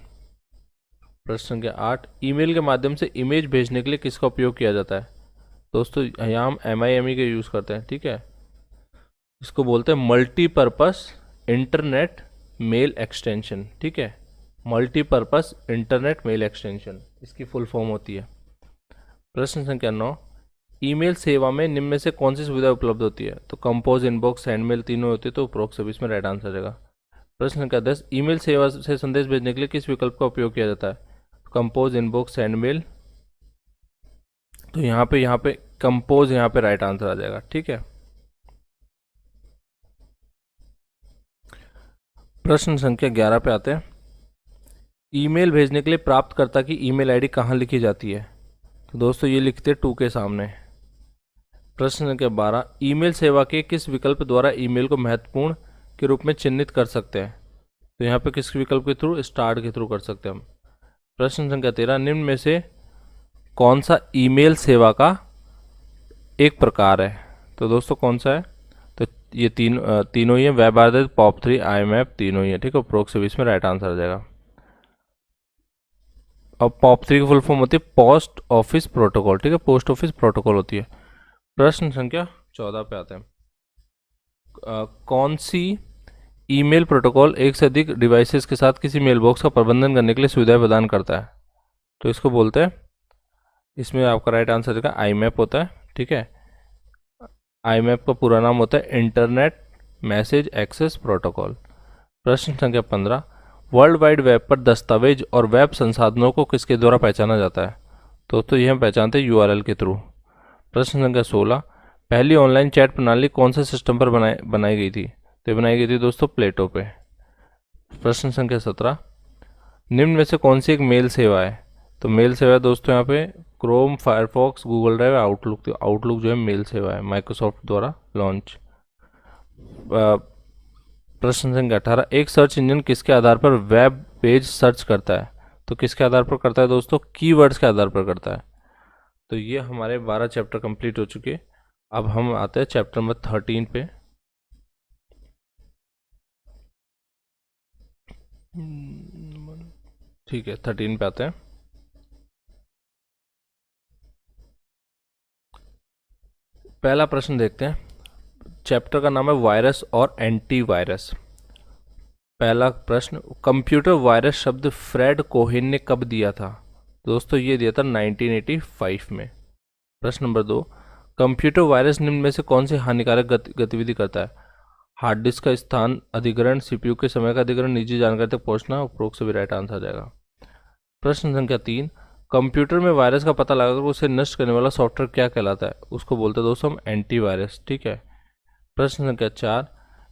प्रश्न संख्या 8, ईमेल के माध्यम से इमेज भेजने के लिए किसका उपयोग किया जाता है? दोस्तों यहाँ हम MIME का यूज़ करते हैं, ठीक है। इसको बोलते हैं मल्टीपर्पस इंटरनेट मेल एक्सटेंशन, ठीक है। मल्टीपर्पस इंटरनेट मेल एक्सटेंशन इसकी फुल फॉर्म होती है। प्रश्न संख्या 9, ईमेल सेवा में निम्न में से कौन सी सुविधा उपलब्ध होती है? तो कंपोज, इनबॉक्स, सेंड मेल तीनों होती है, तो उपरोक्त सभी इसमें राइट आंसर रहेगा। प्रश्न संख्या 10, ईमेल सेवा से संदेश भेजने के लिए किस विकल्प का उपयोग किया जाता है? कंपोज, इनबॉक्स, सेंड मेल, तो यहाँ पे कंपोज यहाँ पे राइट आंसर आ जाएगा, ठीक है। प्रश्न संख्या 11 पे आते हैं, ईमेल भेजने के लिए प्राप्तकर्ता की ईमेल आईडी कहाँ लिखी जाती है? तो दोस्तों ये लिखते हैं 2 के सामने। प्रश्न संख्या 12, ईमेल सेवा के किस विकल्प द्वारा ईमेल को महत्वपूर्ण के रूप में चिन्हित कर सकते हैं? तो यहाँ पे किस विकल्प के थ्रू? स्टार्ट के थ्रू कर सकते हैं हम। प्रश्न संख्या 13, निम्न में से कौन सा ईमेल सेवा का एक प्रकार है? तो दोस्तों कौन सा है? तो ये तीनों ही है, वेब आधारित, POP3, IMAP तीनों ही है, ठीक है। उपरोक्त सभी इसमें राइट आंसर आ जाएगा। और POP3 की फुल फॉर्म होती है पोस्ट ऑफिस प्रोटोकॉल, ठीक है, पोस्ट ऑफिस प्रोटोकॉल होती है। प्रश्न संख्या 14 पे आते हैं, कौन सी ईमेल प्रोटोकॉल एक से अधिक डिवाइसेस के साथ किसी मेल बॉक्स का प्रबंधन करने के लिए सुविधाएं प्रदान करता है? तो इसको बोलते हैं, इसमें आपका राइट आंसर का IMAP होता है, ठीक है। IMAP का पूरा नाम होता है इंटरनेट मैसेज एक्सेस प्रोटोकॉल। प्रश्न संख्या 15, वर्ल्ड वाइड वेब पर दस्तावेज और वेब संसाधनों को किसके द्वारा पहचाना जाता है? दोस्तों ये हम पहचानते हैं URL के थ्रू। प्रश्न संख्या 16, पहली ऑनलाइन चैट प्रणाली कौन से सिस्टम पर बनाई गई थी? तो ये बनाई गई थी दोस्तों प्लेटो पे। प्रश्न संख्या 17, निम्न में से कौन सी एक मेल सेवा है? तो मेल सेवा दोस्तों यहाँ पे Chrome, Firefox, Google drive, outlook. तो आउटलुक जो है मेल सेवा है, माइक्रोसॉफ्ट द्वारा लॉन्च। प्रश्न संख्या 18, एक सर्च इंजन किसके आधार पर वेब पेज सर्च करता है? तो किसके आधार पर करता है दोस्तों? कीवर्ड्स के आधार पर करता है। तो ये हमारे 12 चैप्टर कंप्लीट हो चुके। अब हम आते हैं चैप्टर नंबर 13 पे। ठीक है, 13 पे आते हैं। पहला प्रश्न देखते हैं, चैप्टर का नाम है वायरस और एंटीवायरस। पहला प्रश्न, कंप्यूटर वायरस शब्द फ्रेड कोहेन ने कब दिया था? दोस्तों ये दिया था 1985 में। प्रश्न नंबर 2, कंप्यूटर वायरस निम्न में से कौन सी हानिकारक गतिविधि करता है? हार्ड डिस्क का स्थान अधिग्रहण, CPU के समय का अधिग्रहण, निजी जानकारी तक पहुंचना। उपरोक्त से भी राइट आंसर आ जाएगा। प्रश्न संख्या 3, कंप्यूटर में वायरस का पता लगाकर उसे नष्ट करने वाला सॉफ्टवेयर क्या कहलाता है? उसको बोलते हैं दोस्तों हम एंटीवायरस, ठीक है। प्रश्न संख्या 4,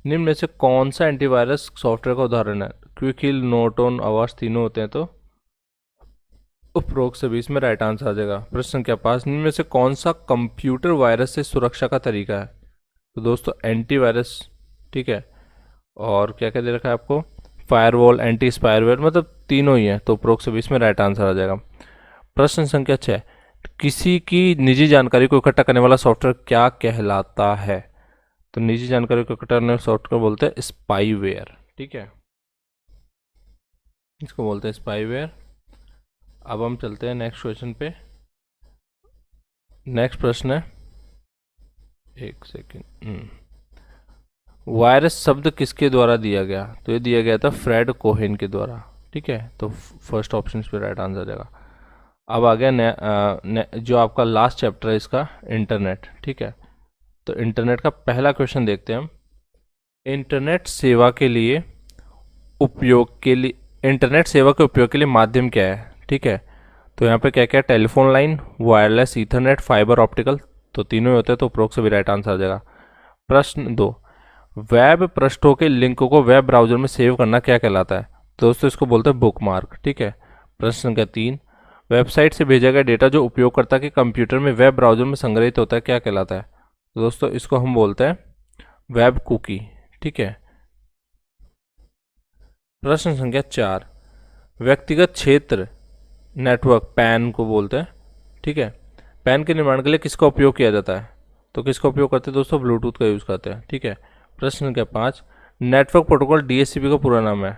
निम्न में से कौन सा एंटीवायरस सॉफ्टवेयर का उदाहरण है? क्विकहिल, नोर्टन, अवास्ट तीनों होते हैं, तो उपरोक्त से भी इसमें राइट आंसर आ जाएगा। प्रश्न संख्या 5, निम्न में से कौन सा कंप्यूटर वायरस से सुरक्षा का तरीका है? तो दोस्तों एंटीवायरस, ठीक है। और क्या क्या दे रखा है आपको? फायरवॉल, एंटी स्पायरवेयर, मतलब तीनों ही है, तो उपरोक्त से भी इसमें राइट आंसर आ जाएगा। प्रश्न संख्या 6, किसी की निजी जानकारी को इकट्ठा करने वाला सॉफ्टवेयर क्या कहलाता है? तो निजी जानकारी को इकट्ठा करने वाला सॉफ्टवेयर बोलते हैं स्पाईवेयर, ठीक है, इसको बोलते हैं स्पाईवेयर। अब हम चलते हैं नेक्स्ट क्वेश्चन पे। नेक्स्ट प्रश्न है, एक सेकेंड, वायरस शब्द किसके द्वारा दिया गया? तो ये दिया गया था फ्रेड कोहेन के द्वारा, ठीक है। तो फर्स्ट ऑप्शन पे राइट आंसर जाएगा। अब आ गया जो आपका लास्ट चैप्टर है इसका, इंटरनेट, ठीक है। तो इंटरनेट का पहला क्वेश्चन देखते हैं हम। इंटरनेट सेवा के उपयोग के लिए माध्यम क्या है? ठीक है, तो यहाँ पे क्या क्या, telephone line, wireless, Ethernet, fibre optical, तो तीनों ही होते हैं, तो उपरोक्त से भी राइट आंसर आ जाएगा। प्रश्न 2, वेब पृष्ठों के लिंक को वेब ब्राउजर में सेव करना क्या कहलाता है? तो दोस्तों इसको बोलते हैं बुकमार्क, ठीक है। प्रश्न संख्या 3, वेबसाइट से भेजा गया डेटा जो उपयोगकर्ता के कंप्यूटर में वेब ब्राउजर में संग्रहित होता है क्या कहलाता है? तो दोस्तों इसको हम बोलते हैं वेब कुकी, ठीक है। प्रश्न संख्या 4, व्यक्तिगत क्षेत्र नेटवर्क पैन को बोलते हैं, ठीक है। पैन के निर्माण के लिए किसका उपयोग किया जाता है? तो किसका उपयोग करते हैं दोस्तों? ब्लूटूथ का यूज़ करते हैं, ठीक है। प्रश्न संख्या 5, नेटवर्क प्रोटोकॉल DHCP का पूरा नाम है?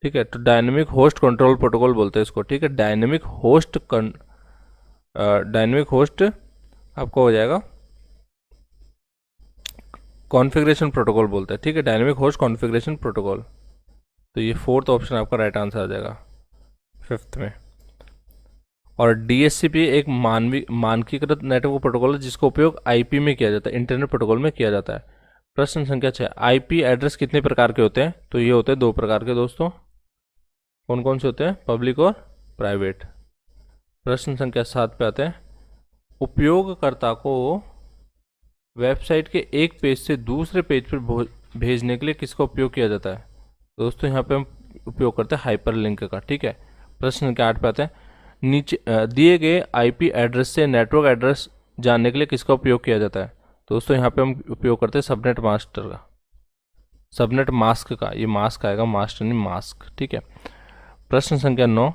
ठीक है। तो डायनेमिक होस्ट कंट्रोल प्रोटोकॉल बोलते हैं इसको, ठीक है। डायनेमिक होस्ट आपको हो जाएगा कॉन्फ़िगरेशन प्रोटोकॉल बोलते हैं, ठीक है। डायनेमिक होस्ट कॉन्फ़िगरेशन प्रोटोकॉल, तो ये फोर्थ ऑप्शन आपका राइट आंसर आ जाएगा फिफ्थ में। और डीएचसीपी एक मानकीकृत नेटवर्क प्रोटोकॉल है जिसका उपयोग आईपी में किया जाता है, इंटरनेट प्रोटोकॉल में किया जाता है। प्रश्न संख्या 6, आईपी एड्रेस कितने प्रकार के होते हैं? तो ये होते हैं 2 प्रकार के दोस्तों। कौन कौन से होते हैं? पब्लिक और प्राइवेट। प्रश्न संख्या 7 पे आते हैं, उपयोगकर्ता को वेबसाइट के एक पेज से दूसरे पेज पर भेजने के लिए किसका उपयोग किया जाता है? दोस्तों यहाँ पे हम उपयोग करते हैं हाइपरलिंक का, ठीक है। प्रश्न संख्या 8 पे आते हैं, नीचे दिए गए आईपी एड्रेस से नेटवर्क एड्रेस जानने के लिए किसका उपयोग किया जाता है? दोस्तों यहाँ पे हम उपयोग करते हैं सबनेट मास्टर का, सबनेट मास्क का। ये मास्क आएगा, मास्टर नहीं मास्क, ठीक है। प्रश्न संख्या 9,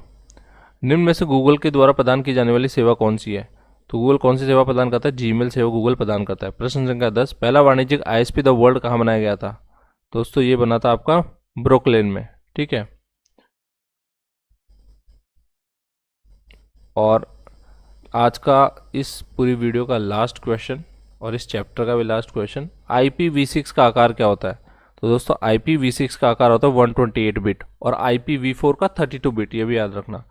निम्न में से गूगल के द्वारा प्रदान की जाने वाली सेवा कौन सी है? तो गूगल कौन सी सेवा प्रदान करता है? जीमेल सेवा गूगल प्रदान करता है। प्रश्न संख्या 10, पहला वाणिज्यिक आईएसपी द वर्ल्ड कहाँ बनाया गया था? दोस्तों ये बना था आपका ब्रुकलिन में, ठीक है। और आज का इस पूरी वीडियो का लास्ट क्वेश्चन और इस चैप्टर का भी लास्ट क्वेश्चन, IPv6 का आकार क्या होता है? तो दोस्तों IPv6 का आकार होता है 128 बिट और IPv4 का 32 बिट, ये भी याद रखना।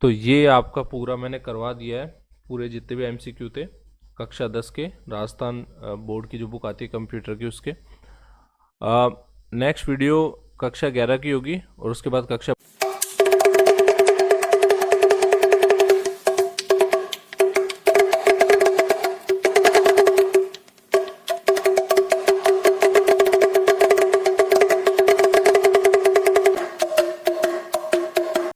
तो ये आपका पूरा मैंने करवा दिया है, पूरे जितने भी MCQ थे कक्षा 10 के, राजस्थान बोर्ड की जो बुक आती है कंप्यूटर की उसके। नेक्स्ट वीडियो कक्षा 11 की होगी और उसके बाद कक्षा